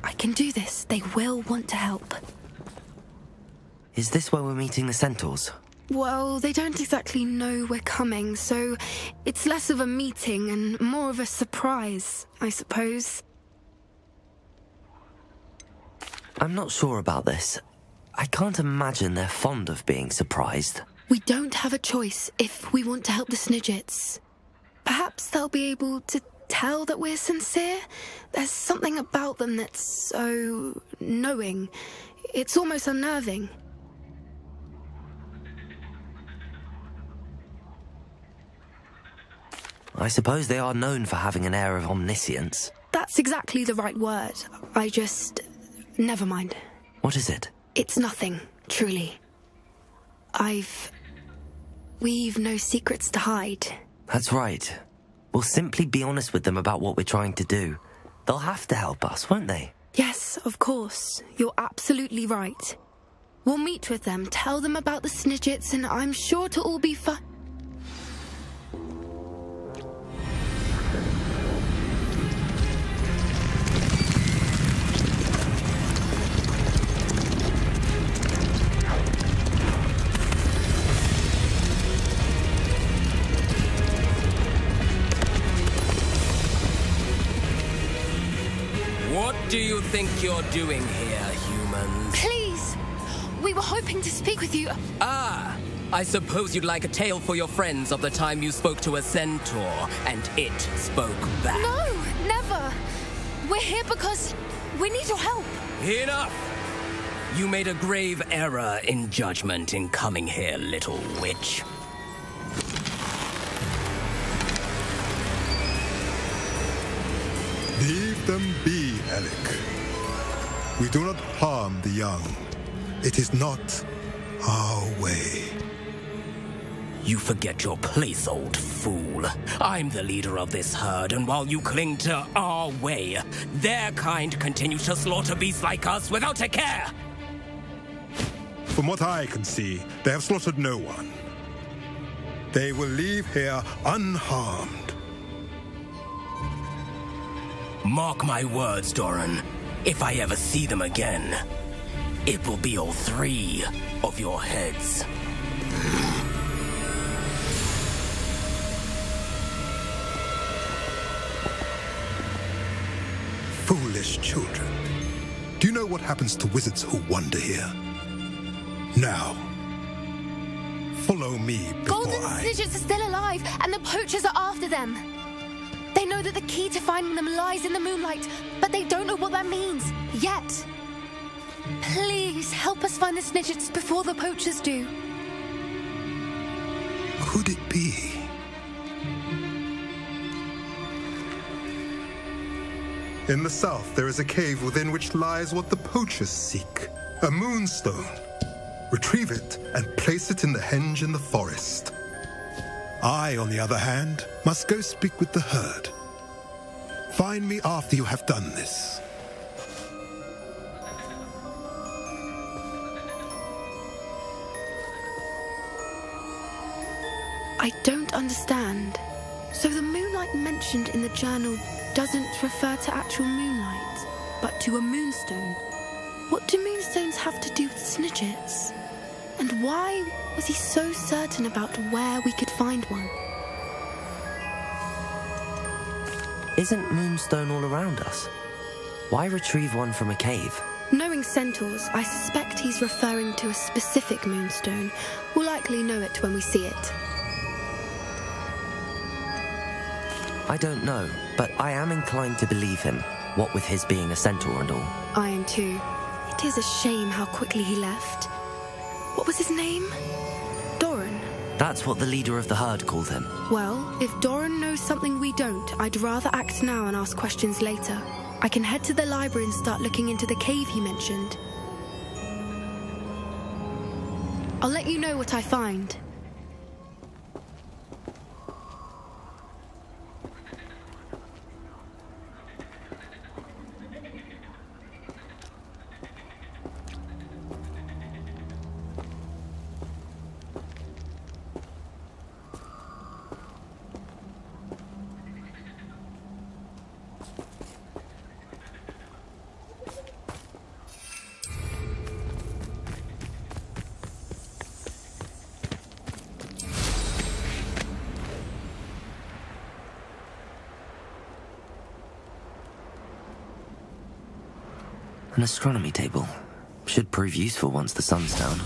I can do this. They will want to help. Is this where we're meeting the centaurs? Well, they don't exactly know we're coming, so it's less of a meeting and more of a surprise, I suppose. I'm not sure about this. I can't imagine they're fond of being surprised. We don't have a choice if we want to help the Snidgets. Perhaps they'll be able to tell that we're sincere. There's something about them that's so knowing. It's almost unnerving. I suppose they are known for having an air of omniscience. That's exactly the right word. Never mind. What is it? It's nothing, truly. We've no secrets to hide. That's right. We'll simply be honest with them about what we're trying to do. They'll have to help us, won't they? Yes, of course. You're absolutely right. We'll meet with them, tell them about the Snidgets, and I'm sure to all be fine. What do you think you're doing here, humans? Please! We were hoping to speak with you. Ah! I suppose you'd like a tale for your friends of the time you spoke to a centaur and it spoke back. No, never. We're here because we need your help. Enough! You made a grave error in judgment in coming here, little witch. Leave them be, Alec. We do not harm the young. It is not our way. You forget your place, old fool. I'm the leader of this herd, and while you cling to our way, their kind continue to slaughter beasts like us without a care. From what I can see, they have slaughtered no one. They will leave here unharmed. Mark my words, Doran. If I ever see them again, it will be all 3 of your heads. Foolish children. Do you know what happens to wizards who wander here? Now, follow me before Golden Snidgets are still alive, and the poachers are after them. They know that the key to finding them lies in the moonlight, but they don't know what that means, yet. Please, help us find the Snidgets before the poachers do. Could it be? In the south, there is a cave within which lies what the poachers seek. A moonstone. Retrieve it and place it in the henge in the forest. I, on the other hand, must go speak with the herd. Find me after you have done this. I don't understand. So the moonlight mentioned in the journal doesn't refer to actual moonlight, but to a moonstone. What do moonstones have to do with Snidgets? And why was he so certain about where we could find one? Isn't moonstone all around us? Why retrieve one from a cave? Knowing centaurs, I suspect he's referring to a specific moonstone. We'll likely know it when we see it. I don't know, but I am inclined to believe him, what with his being a centaur and all. I am too. It is a shame how quickly he left. What was his name? Doran. That's what the leader of the herd called him. Well, if Doran knows something we don't, I'd rather act now and ask questions later. I can head to the library and start looking into the cave he mentioned. I'll let you know what I find. An astronomy table. Should prove useful once the sun's down.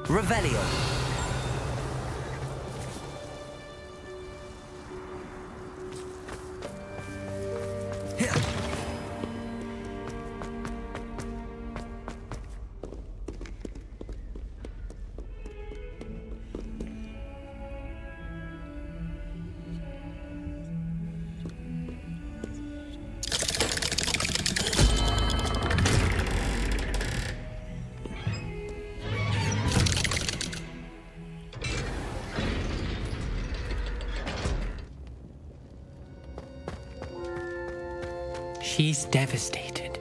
Revelio. She's devastated.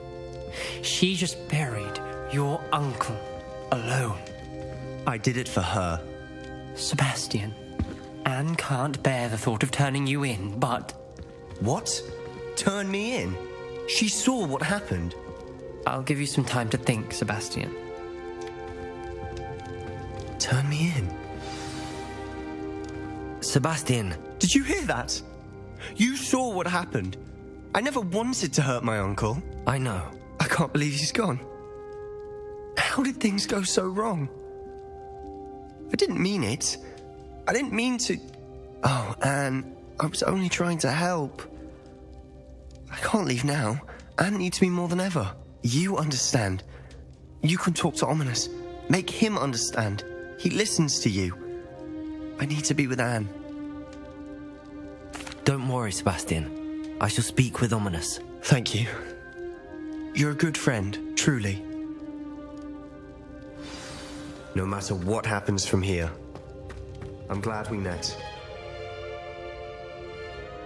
She just buried your uncle alone. I did it for her. Sebastian, Anne can't bear the thought of turning you in, but... What? Turn me in? She saw what happened. I'll give you some time to think, Sebastian. Turn me in? Sebastian. Did you hear that? You saw what happened. I never wanted to hurt my uncle. I know. I can't believe he's gone. How did things go so wrong? I didn't mean it. I didn't mean to... Oh, Anne, I was only trying to help. I can't leave now. Anne needs me more than ever. You understand. You can talk to Ominous. Make him understand. He listens to you. I need to be with Anne. Don't worry, Sebastian. I shall speak with Ominous. Thank you. You're a good friend, truly. No matter what happens from here, I'm glad we met.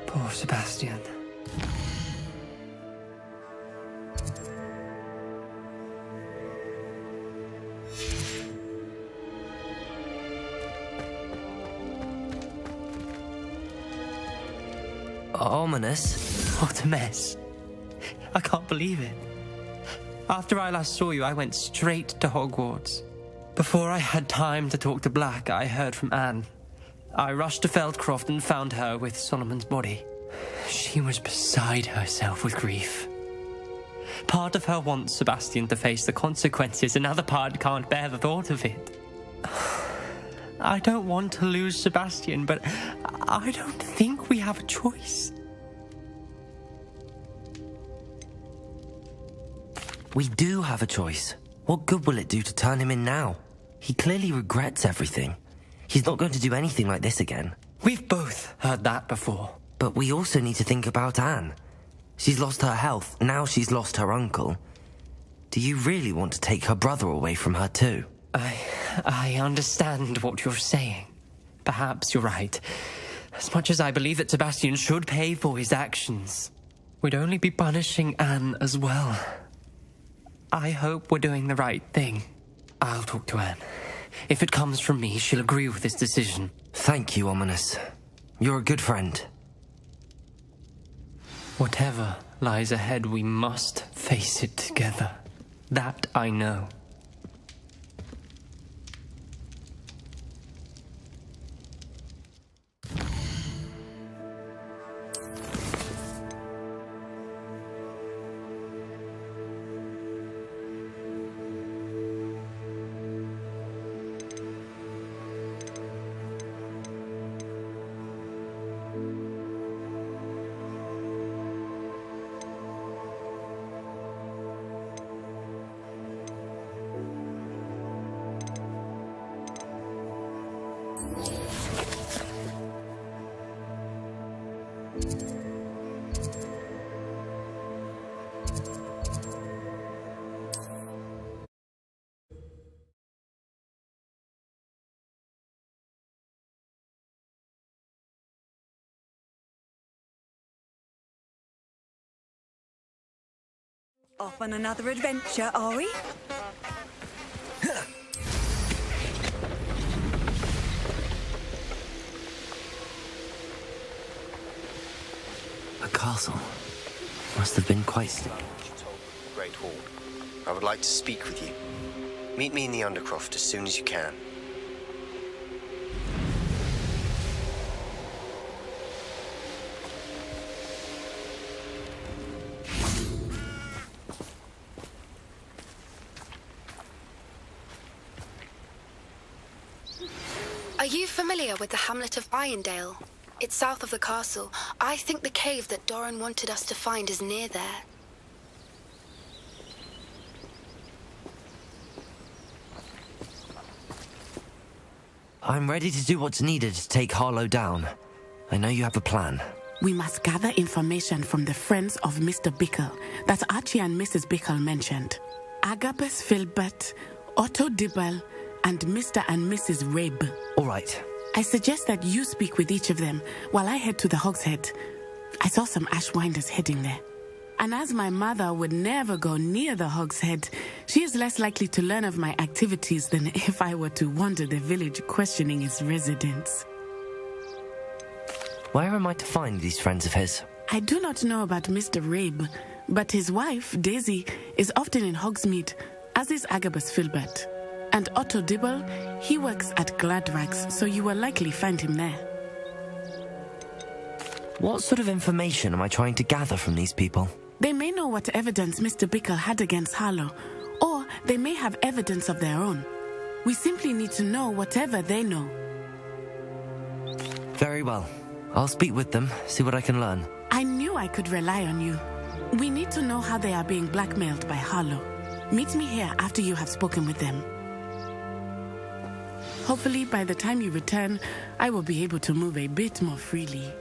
Poor Sebastian. Ominous? What a mess. I can't believe it. After I last saw you, I went straight to Hogwarts. Before I had time to talk to Black, I heard from Anne. I rushed to Feldcroft and found her with Solomon's body. She was beside herself with grief. Part of her wants Sebastian to face the consequences, another part can't bear the thought of it. I don't want to lose Sebastian, but I don't think we have a choice. We do have a choice. What good will it do to turn him in now? He clearly regrets everything. He's not going to do anything like this again. We've both heard that before. But we also need to think about Anne. She's lost her health, now she's lost her uncle. Do you really want to take her brother away from her too? I understand what you're saying. Perhaps you're right. As much as I believe that Sebastian should pay for his actions, we'd only be punishing Anne as well. I hope we're doing the right thing. I'll talk to Anne. If it comes from me, she'll agree with this decision. Thank you, Ominous. You're a good friend. Whatever lies ahead, we must face it together. That I know. Off on another adventure, are we? A castle. Must have been quite... Great Hall. I would like to speak with you. Meet me in the Undercroft as soon as you can. Are you familiar with the hamlet of Irondale? It's south of the castle. I think the cave that Doran wanted us to find is near there. I'm ready to do what's needed to take Harlow down. I know you have a plan. We must gather information from the friends of Mr. Bickle that Archie and Mrs. Bickle mentioned. Agabus Filbert, Otto Dibble, and Mr. and Mrs. Rabe. All right. I suggest that you speak with each of them while I head to the Hogshead. I saw some Ashwinders heading there. And as my mother would never go near the Hogshead, she is less likely to learn of my activities than if I were to wander the village questioning its residents. Where am I to find these friends of his? I do not know about Mr. Rabe, but his wife, Daisy, is often in Hogsmeade, as is Agabus Filbert. And Otto Dibble, he works at Gladrags, so you will likely find him there. What sort of information am I trying to gather from these people? They may know what evidence Mr. Bickle had against Harlow, or they may have evidence of their own. We simply need to know whatever they know. Very well. I'll speak with them, see what I can learn. I knew I could rely on you. We need to know how they are being blackmailed by Harlow. Meet me here after you have spoken with them. Hopefully, by the time you return, I will be able to move a bit more freely.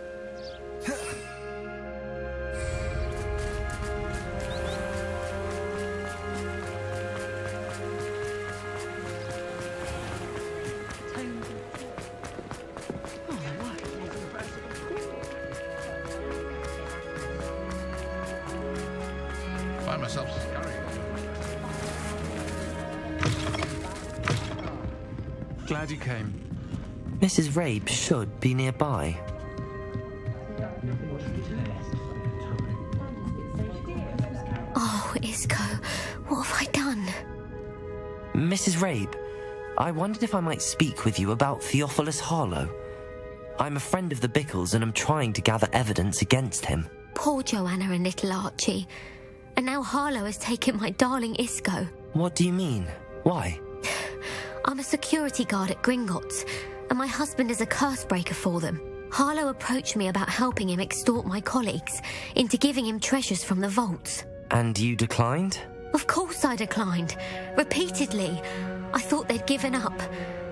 Find myself scurrying. Glad you came. Mrs. Rabe should be nearby. Oh, Isco, what have I done? Mrs. Rabe, I wondered if I might speak with you about Theophilus Harlow. I'm a friend of the Bickles and I'm trying to gather evidence against him. Poor Joanna and little Archie. And now Harlow has taken my darling Isco. What do you mean? Why? I'm a security guard at Gringotts, and my husband is a curse breaker for them. Harlow approached me about helping him extort my colleagues into giving him treasures from the vaults. And you declined? Of course I declined. Repeatedly. I thought they'd given up,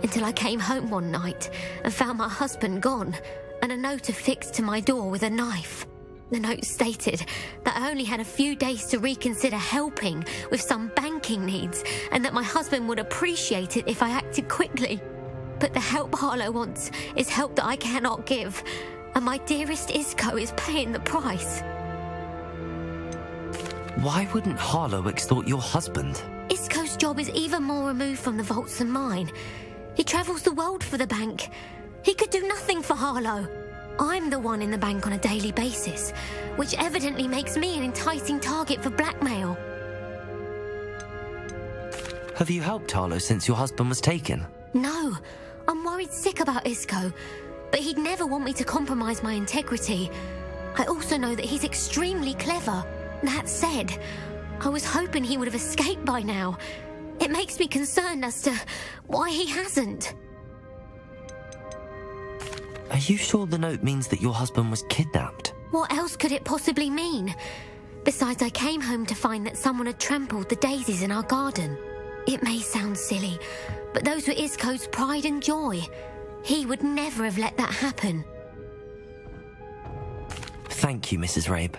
until I came home one night and found my husband gone, and a note affixed to my door with a knife. The note stated that I only had a few days to reconsider helping with some banking needs, and that my husband would appreciate it if I acted quickly. But the help Harlow wants is help that I cannot give, and my dearest Isco is paying the price. Why wouldn't Harlow extort your husband? Isco's job is even more removed from the vaults than mine. He travels the world for the bank. He could do nothing for Harlow. I'm the one in the bank on a daily basis, which evidently makes me an enticing target for blackmail. Have you helped Harlow since your husband was taken? No, I'm worried sick about Isco, but he'd never want me to compromise my integrity. I also know that he's extremely clever. That said, I was hoping he would have escaped by now. It makes me concerned as to why he hasn't. Are you sure the note means that your husband was kidnapped? What else could it possibly mean? Besides, I came home to find that someone had trampled the daisies in our garden. It may sound silly, but those were Isco's pride and joy. He would never have let that happen. Thank you, Mrs. Rabe.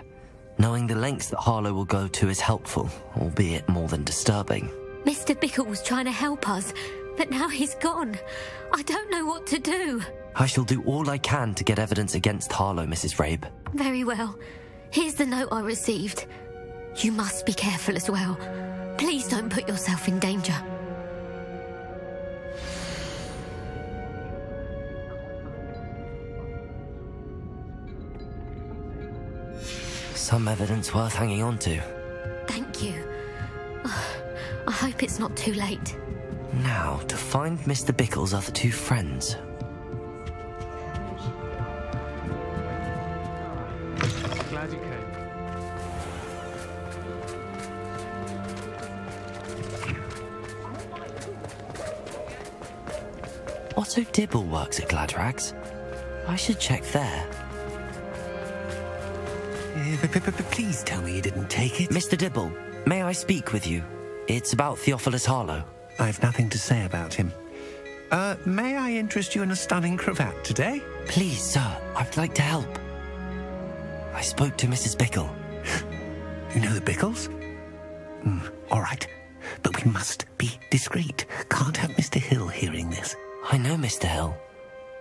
Knowing the lengths that Harlow will go to is helpful, albeit more than disturbing. Mr. Bickle was trying to help us, but now he's gone. I don't know what to do. I shall do all I can to get evidence against Harlow, Mrs. Rabe. Very well. Here's the note I received. You must be careful as well. Please don't put yourself in danger. Some evidence worth hanging on to. Thank you. I hope it's not too late. Now, to find Mr. Bickle's other two friends. Glad you came. Otto Dibble works at Gladrags. I should check there. Please tell me you didn't take it. Mr. Dibble, may I speak with you? It's about Theophilus Harlow. I've nothing to say about him. May I interest you in a stunning cravat today? Please, sir, I'd like to help. I spoke to Mrs. Bickle. You know the Bickles? All right. But we must be discreet. Can't have Mr. Hill hearing this. I know Mr. Hill.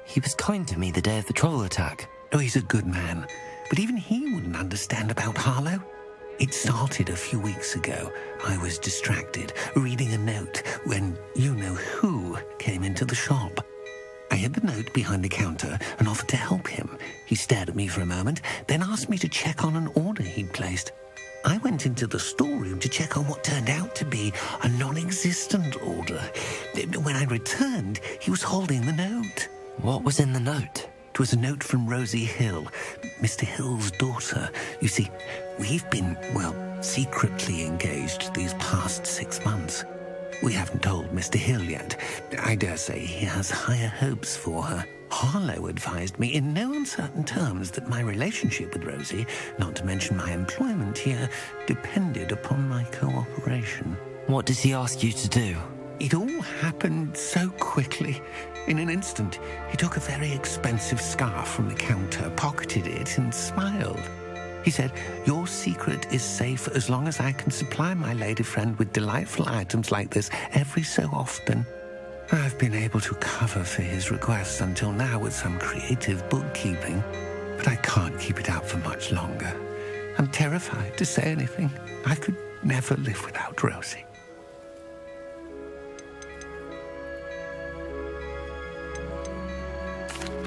He was kind to me the day of the troll attack. Oh, he's a good man. But even he wouldn't understand about Harlow. It started a few weeks ago. I was distracted, reading a note, when you-know-who came into the shop. I hid the note behind the counter and offered to help him. He stared at me for a moment, then asked me to check on an order he'd placed. I went into the storeroom to check on what turned out to be a non-existent order. When I returned, he was holding the note. What was in the note? It was a note from Rosie Hill, Mr. Hill's daughter. You see, we've been, secretly engaged these past 6 months. We haven't told Mr. Hill yet. I dare say he has higher hopes for her. Harlow advised me in no uncertain terms that my relationship with Rosie, not to mention my employment here, depended upon my cooperation. What does he ask you to do? It all happened so quickly. In an instant, he took a very expensive scarf from the counter, pocketed it, and smiled. He said, "Your secret is safe as long as I can supply my lady friend with delightful items like this every so often." I've been able to cover for his requests until now with some creative bookkeeping, but I can't keep it up for much longer. I'm terrified to say anything. I could never live without Rosie.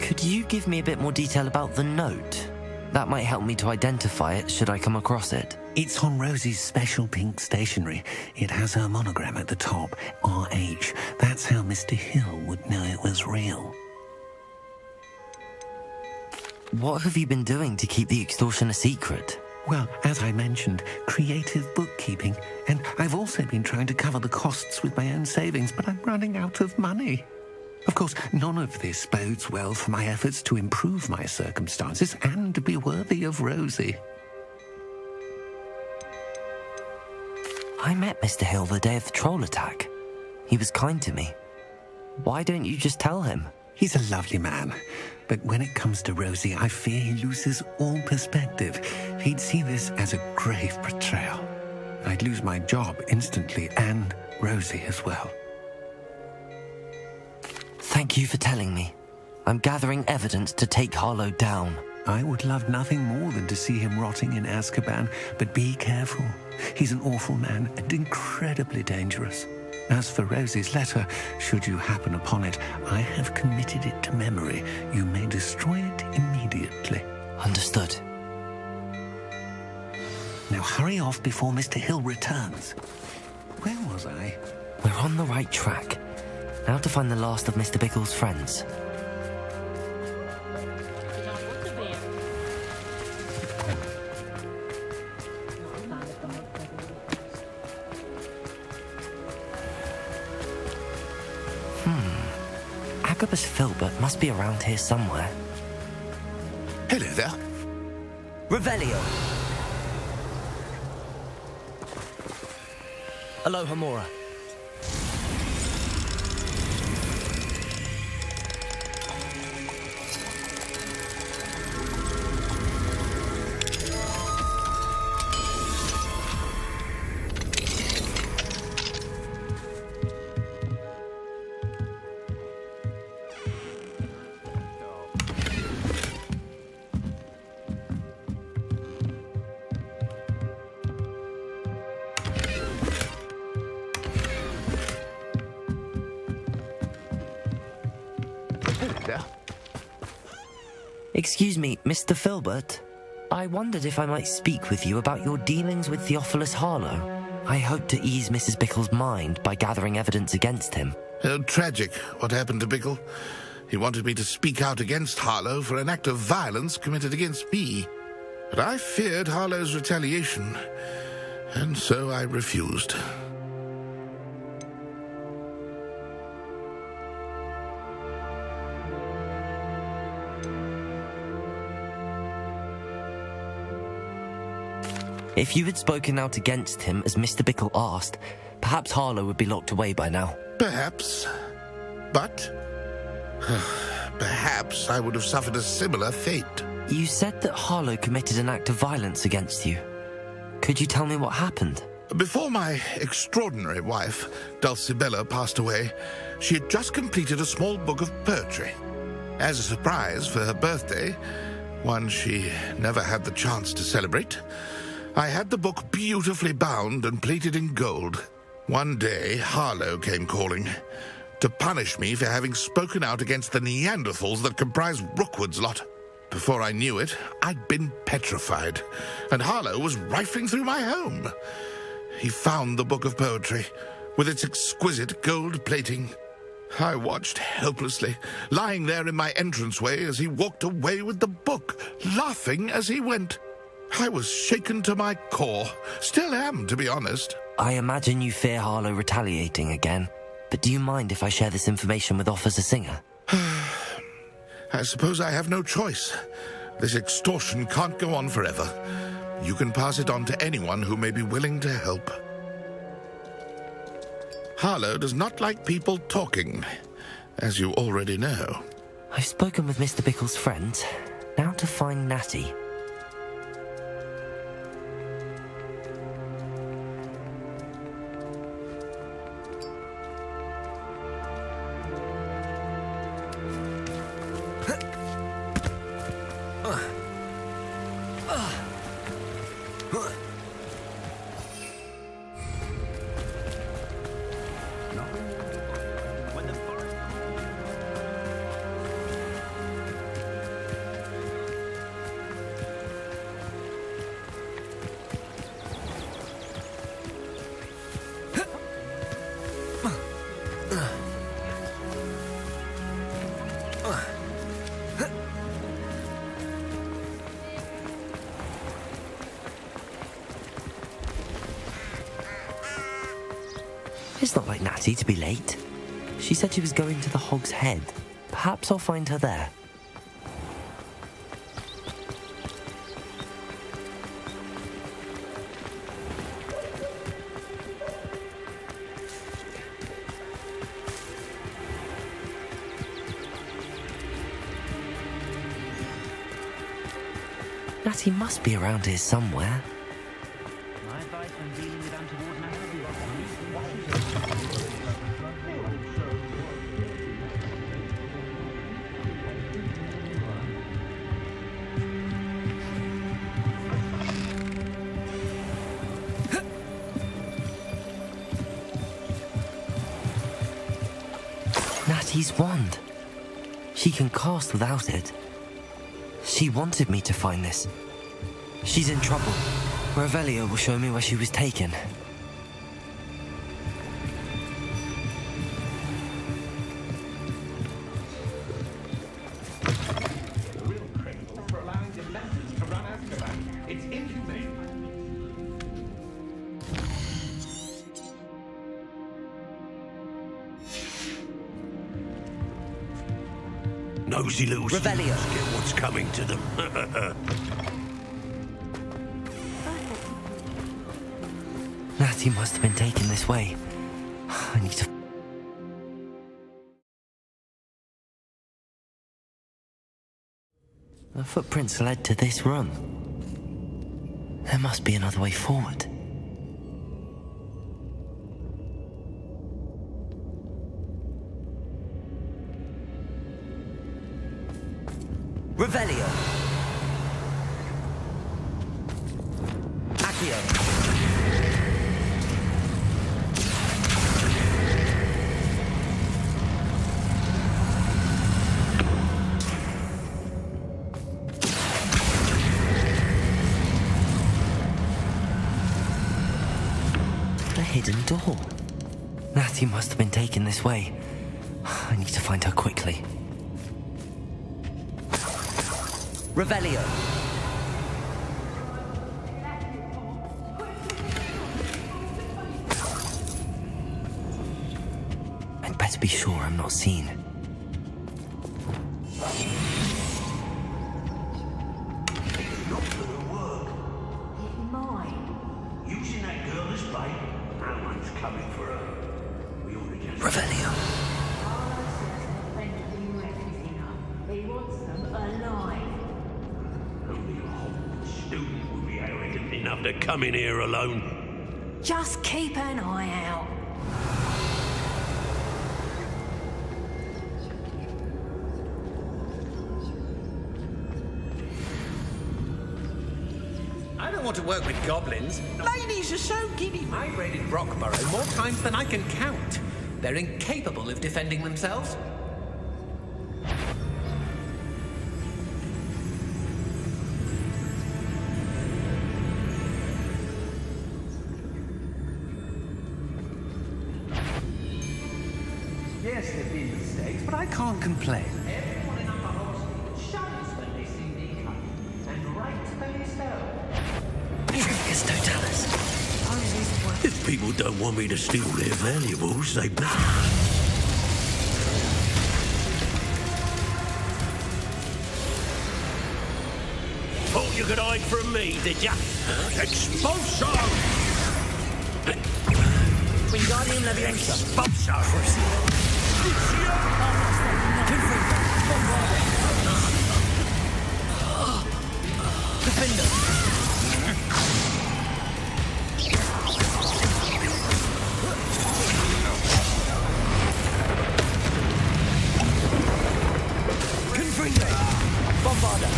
Could you give me a bit more detail about the note? That might help me to identify it should I come across it. It's on Rosie's special pink stationery. It has her monogram at the top, RH. That's how Mr. Hill would know it was real. What have you been doing to keep the extortion a secret? Well, as I mentioned, creative bookkeeping. And I've also been trying to cover the costs with my own savings, but I'm running out of money. Of course, none of this bodes well for my efforts to improve my circumstances and to be worthy of Rosie. I met Mr. Hill the day of the troll attack. He was kind to me. Why don't you just tell him? He's a lovely man. But when it comes to Rosie, I fear he loses all perspective. He'd see this as a grave betrayal. I'd lose my job instantly, and Rosie as well. Thank you for telling me. I'm gathering evidence to take Harlow down. I would love nothing more than to see him rotting in Azkaban, but be careful. He's an awful man and incredibly dangerous. As for Rosie's letter, should you happen upon it, I have committed it to memory. You may destroy it immediately. Understood. Now hurry off before Mr. Hill returns. Where was I? We're on the right track. Now to find the last of Mr. Bickle's friends. Agabus Filbert must be around here somewhere. Hello there. Revelio. Aloha Mora. Excuse me, Mr. Filbert. I wondered if I might speak with you about your dealings with Theophilus Harlow. I hope to ease Mrs. Bickle's mind by gathering evidence against him. Oh, tragic what happened to Bickle. He wanted me to speak out against Harlow for an act of violence committed against me. But I feared Harlow's retaliation, and so I refused. If you had spoken out against him as Mr. Bickle asked, perhaps Harlow would be locked away by now. Perhaps. But perhaps I would have suffered a similar fate. You said that Harlow committed an act of violence against you. Could you tell me what happened? Before my extraordinary wife, Dulcibella, passed away, she had just completed a small book of poetry. As a surprise for her birthday, one she never had the chance to celebrate, I had the book beautifully bound and plated in gold. One day, Harlow came calling to punish me for having spoken out against the Neanderthals that comprise Rookwood's lot. Before I knew it, I'd been petrified, and Harlow was rifling through my home. He found the book of poetry, with its exquisite gold plating. I watched helplessly, lying there in my entranceway as he walked away with the book, laughing as he went. I was shaken to my core. Still am, to be honest. I imagine you fear Harlow retaliating again, but do you mind if I share this information with Officer Singer? I suppose I have no choice. This extortion can't go on forever. You can pass it on to anyone who may be willing to help. Harlow does not like people talking, as you already know. I've spoken with Mr. Bickle's friends. Now to find Natty. It's not like Natty to be late. She said she was going to the Hog's Head. Perhaps I'll find her there. Natty must be around here somewhere. My advice when dealing with untoward matters Natty's wand. She can cast without it. She wanted me to find this. She's in trouble. Revelio will show me where she was taken. Nosy little Revelio. Get what's coming to them. Natty must have been taken this way. I need to... The footprints led to this room. There must be another way forward. Revelio. Accio. The hidden door. Natty must have been taken this way. I need to find her quickly. Revelio. I'd better be sure I'm not seen. Mine. right to come in here alone. Just keep an eye out. I don't want to work with goblins. Ladies are so giddy. I've raided Rockborough more times than I can count. They're incapable of defending themselves. Yes, there've been mistakes, but I can't complain. Everyone in Upper Hogsmeade shudders when they see me coming, and rightfully so. If people don't want me to steal their valuables, they better. Thought you could hide from me, did ya? Expulso! Wingardium Leviosa. Expulso! Defender. Bombarder.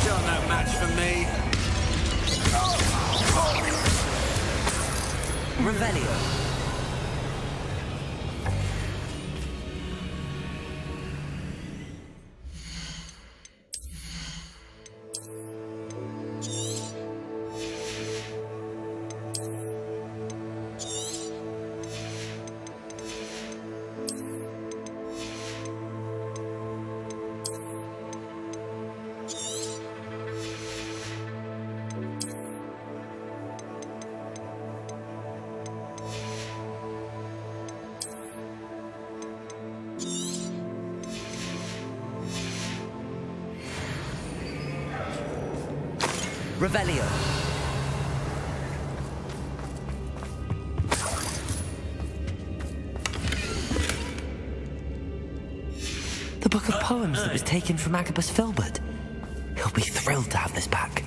Still no match for me. Revelio. Revelio. The book of poems that was taken from Agabus Filbert. He'll be thrilled to have this back.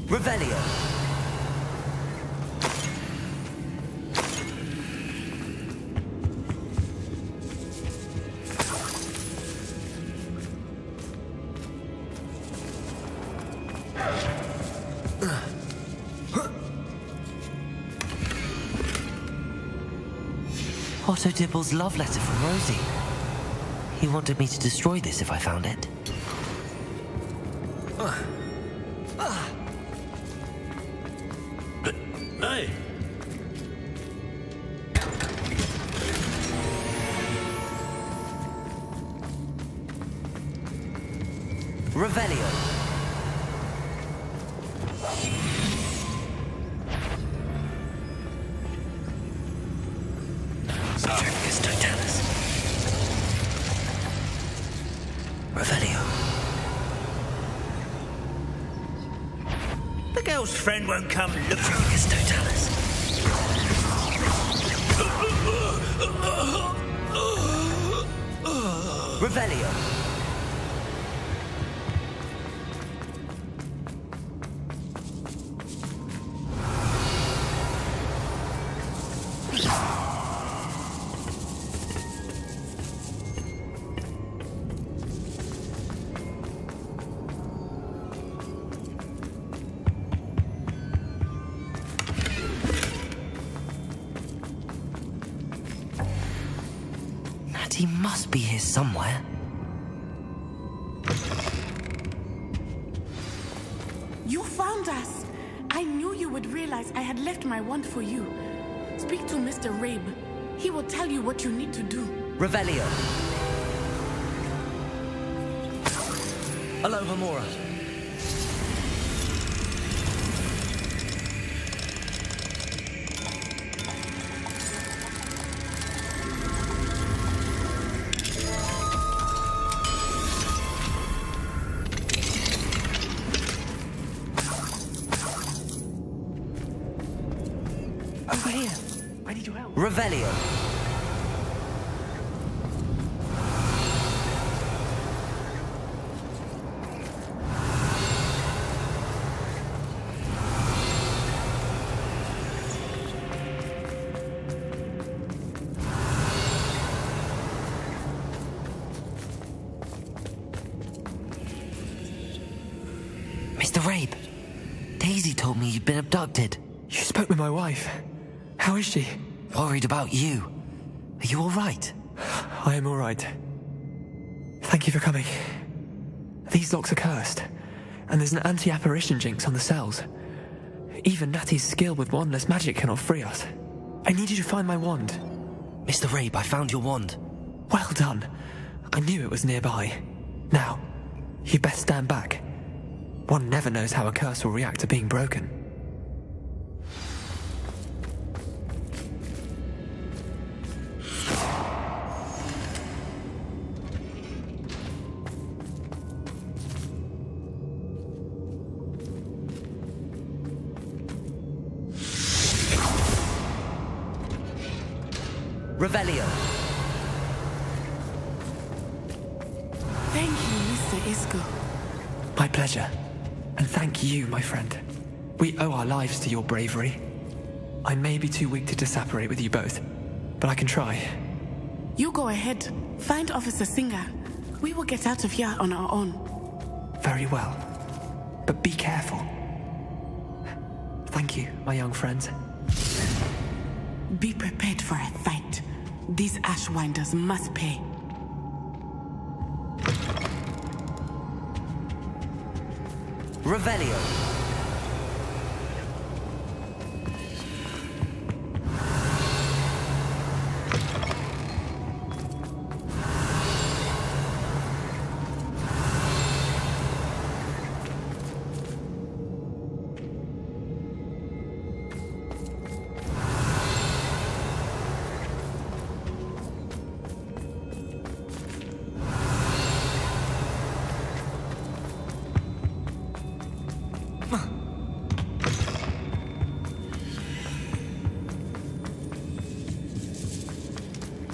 Revelio. Otto Dibble's love letter from Rosie. He wanted me to destroy this if I found it. Hey! Revelio. Triplicus Totalis. Revelio. The girl's friend won't come look. Triplicus Totalis. Revelio. He must be here somewhere. You found us! I knew you would realize I had left my wand for you. Speak to Mr. Rabe. He will tell you what you need to do. Revelio. Aloha Mora. Revelio. Mr. Rabe, Daisy told me you'd been abducted. You spoke with my wife. How is she? Worried about you. Are you all right? I am all right. Thank you for coming. These locks are cursed, and there's an anti-apparition jinx on the cells. Even Natty's skill with wandless magic cannot free us. I need you to find my wand. Mr. Rabe, I found your wand. Well done. I knew it was nearby. Now, you best stand back. One never knows how a curse will react to being broken. Revelio. Thank you, Mr. Isco. My pleasure. And thank you, my friend. We owe our lives to your bravery. I may be too weak to disapparate with you both, but I can try. You go ahead. Find Officer Singer. We will get out of here on our own. Very well. But be careful. Thank you, my young friends. Be prepared for a fight. These Ashwinders must pay. Revelio.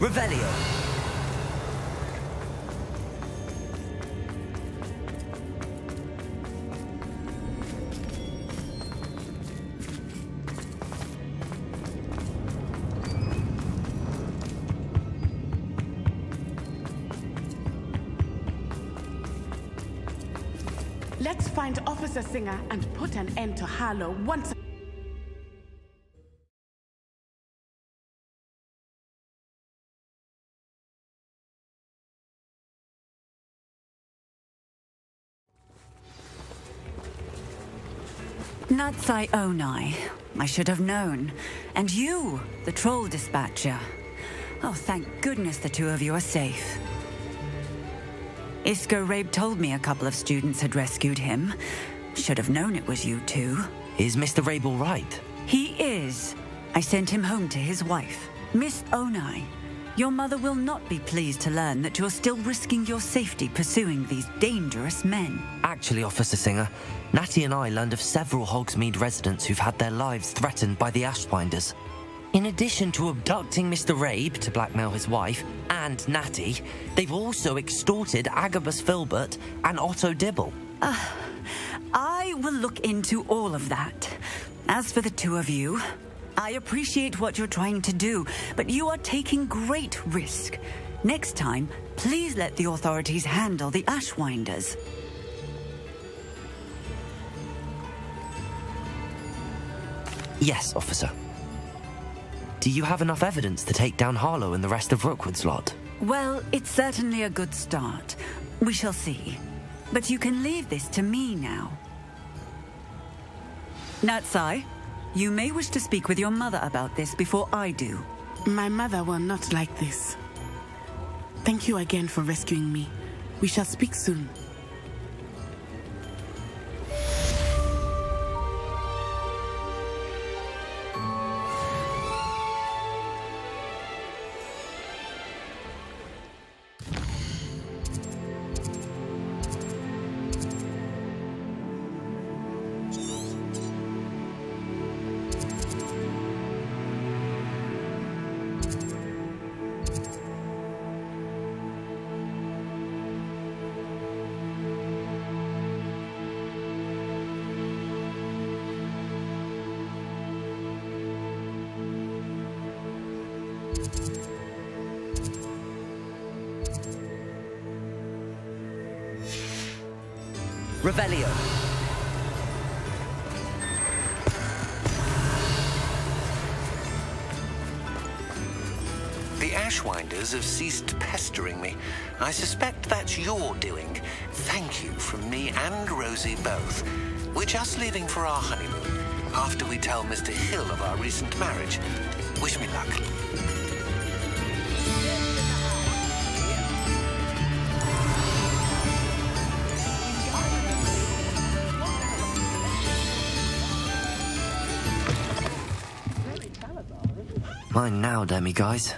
Revelio. Let's find Officer Singer and put an end to Harlow once. Natsai Onai. I should have known. And you, the troll dispatcher. Oh, thank goodness the two of you are safe. Isco Rabe told me a couple of students had rescued him. Should have known it was you two. Is Mr. Rabe all right? He is. I sent him home to his wife, Miss Onai. Your mother will not be pleased to learn that you're still risking your safety pursuing these dangerous men. Actually, Officer Singer, Natty and I learned of several Hogsmeade residents who've had their lives threatened by the Ashwinders. In addition to abducting Mr. Rabe to blackmail his wife and Natty, they've also extorted Agabus Filbert and Otto Dibble. I will look into all of that. As for the two of you, I appreciate what you're trying to do, but you are taking great risk. Next time, please let the authorities handle the Ashwinders. Yes, officer. Do you have enough evidence to take down Harlow and the rest of Rookwood's lot? Well, it's certainly a good start. We shall see. But you can leave this to me now. Natsai, you may wish to speak with your mother about this before I do. My mother will not like this. Thank you again for rescuing me. We shall speak soon. Revelio. The Ashwinders have ceased pestering me. I suspect that's your doing. Thank you from me and Rosie both. We're just leaving for our honeymoon after we tell Mr. Hill of our recent marriage. Wish me luck. Mine now, Demi guys.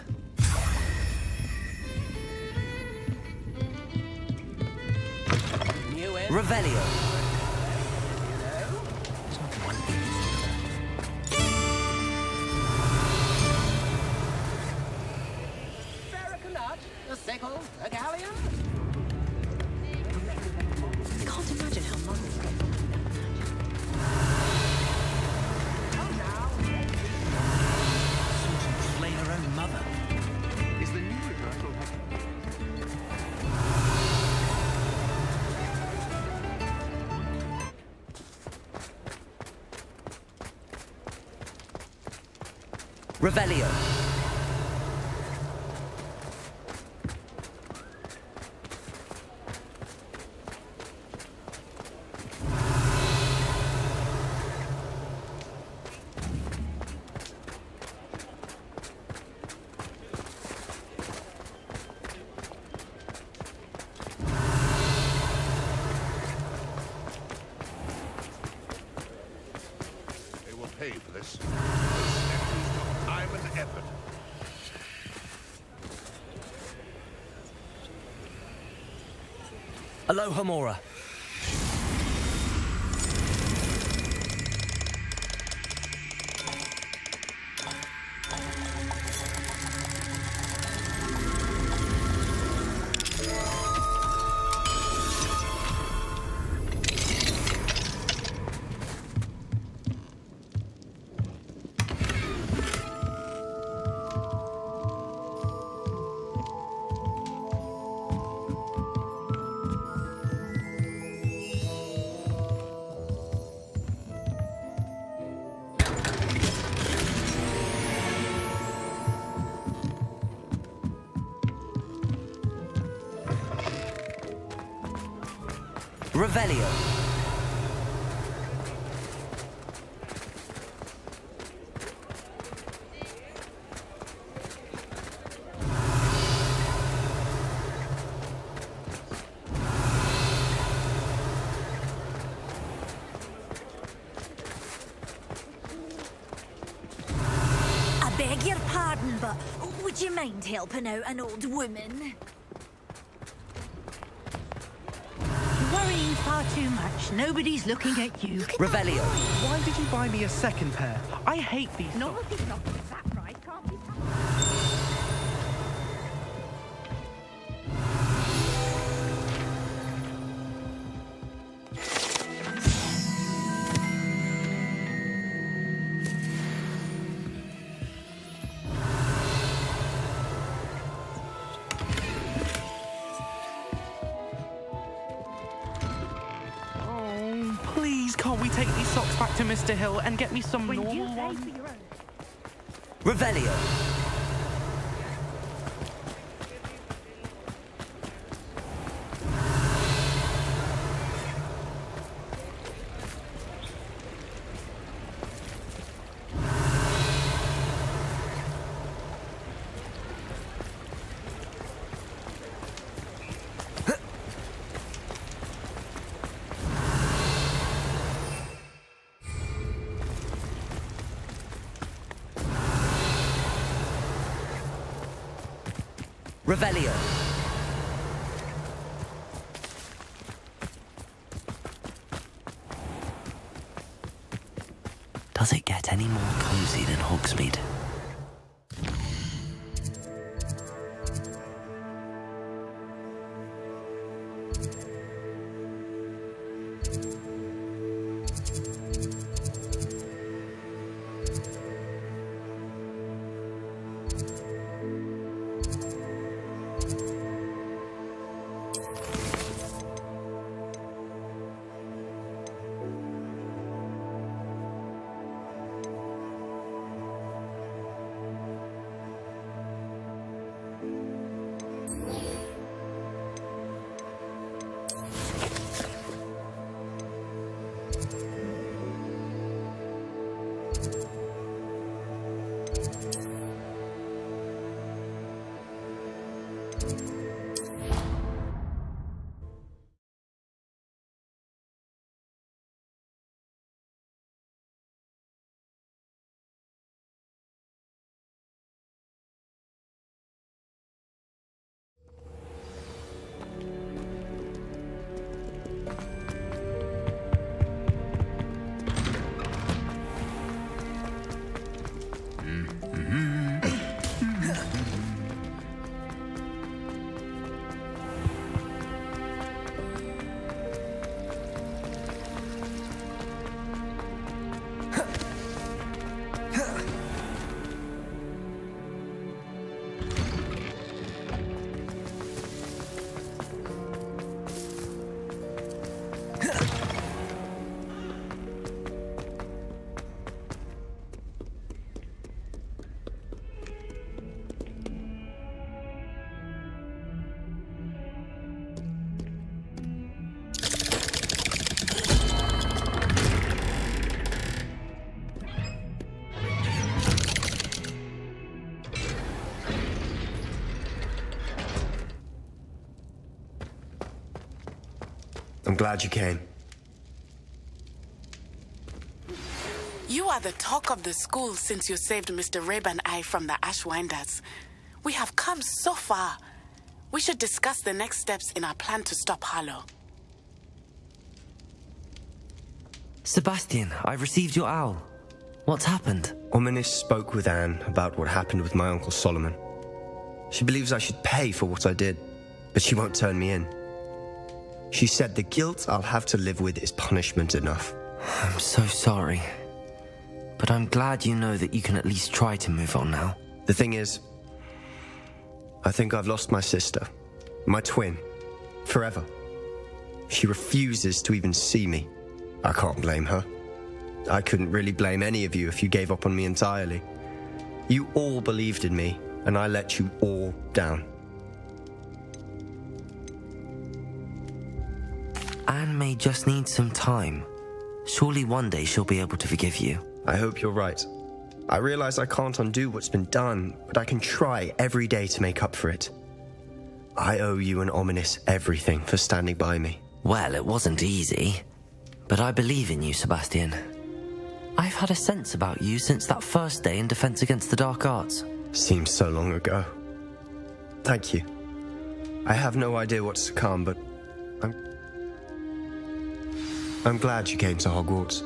Revelio. The sickle, the galleon. I can't imagine how long it's going. Susan slay her own mother. Is the new reversal Revelio. They will pay for this. Time and effort. Aloha Mora. Revelio. I beg your pardon, but would you mind helping out an old woman? Worrying far too much. Nobody's looking at you. Revelio. Why did you buy me a second pair? I hate these. No, it's not that price, can't be. Please, can't we take these socks back to Mr. Hill and get me some normal ones? Revelio. Revelio. Does it get any more cozy than Hogsmeade? I'm glad you came. You are the talk of the school since you saved Mr. Rabe and I from the Ashwinders. We have come so far. We should discuss the next steps in our plan to stop Harlow. Sebastian, I received your owl. What's happened? Ominous spoke with Anne about what happened with my Uncle Solomon. She believes I should pay for what I did, but she won't turn me in. She said the guilt I'll have to live with is punishment enough. I'm so sorry. But I'm glad you know that you can at least try to move on now. The thing is, I think I've lost my sister, my twin, forever. She refuses to even see me. I can't blame her. I couldn't really blame any of you if you gave up on me entirely. You all believed in me, and I let you all down. Anne may just need some time. Surely one day she'll be able to forgive you. I hope you're right. I realize I can't undo what's been done, but I can try every day to make up for it. I owe you and Ominous everything for standing by me. Well, it wasn't easy, but I believe in you, Sebastian. I've had a sense about you since that first day in Defense Against the Dark Arts. Seems so long ago. Thank you. I have no idea what's to come, but I'm glad you came to Hogwarts.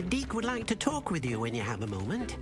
Deke would like to talk with you when you have a moment.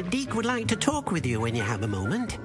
Deke would like to talk with you when you have a moment.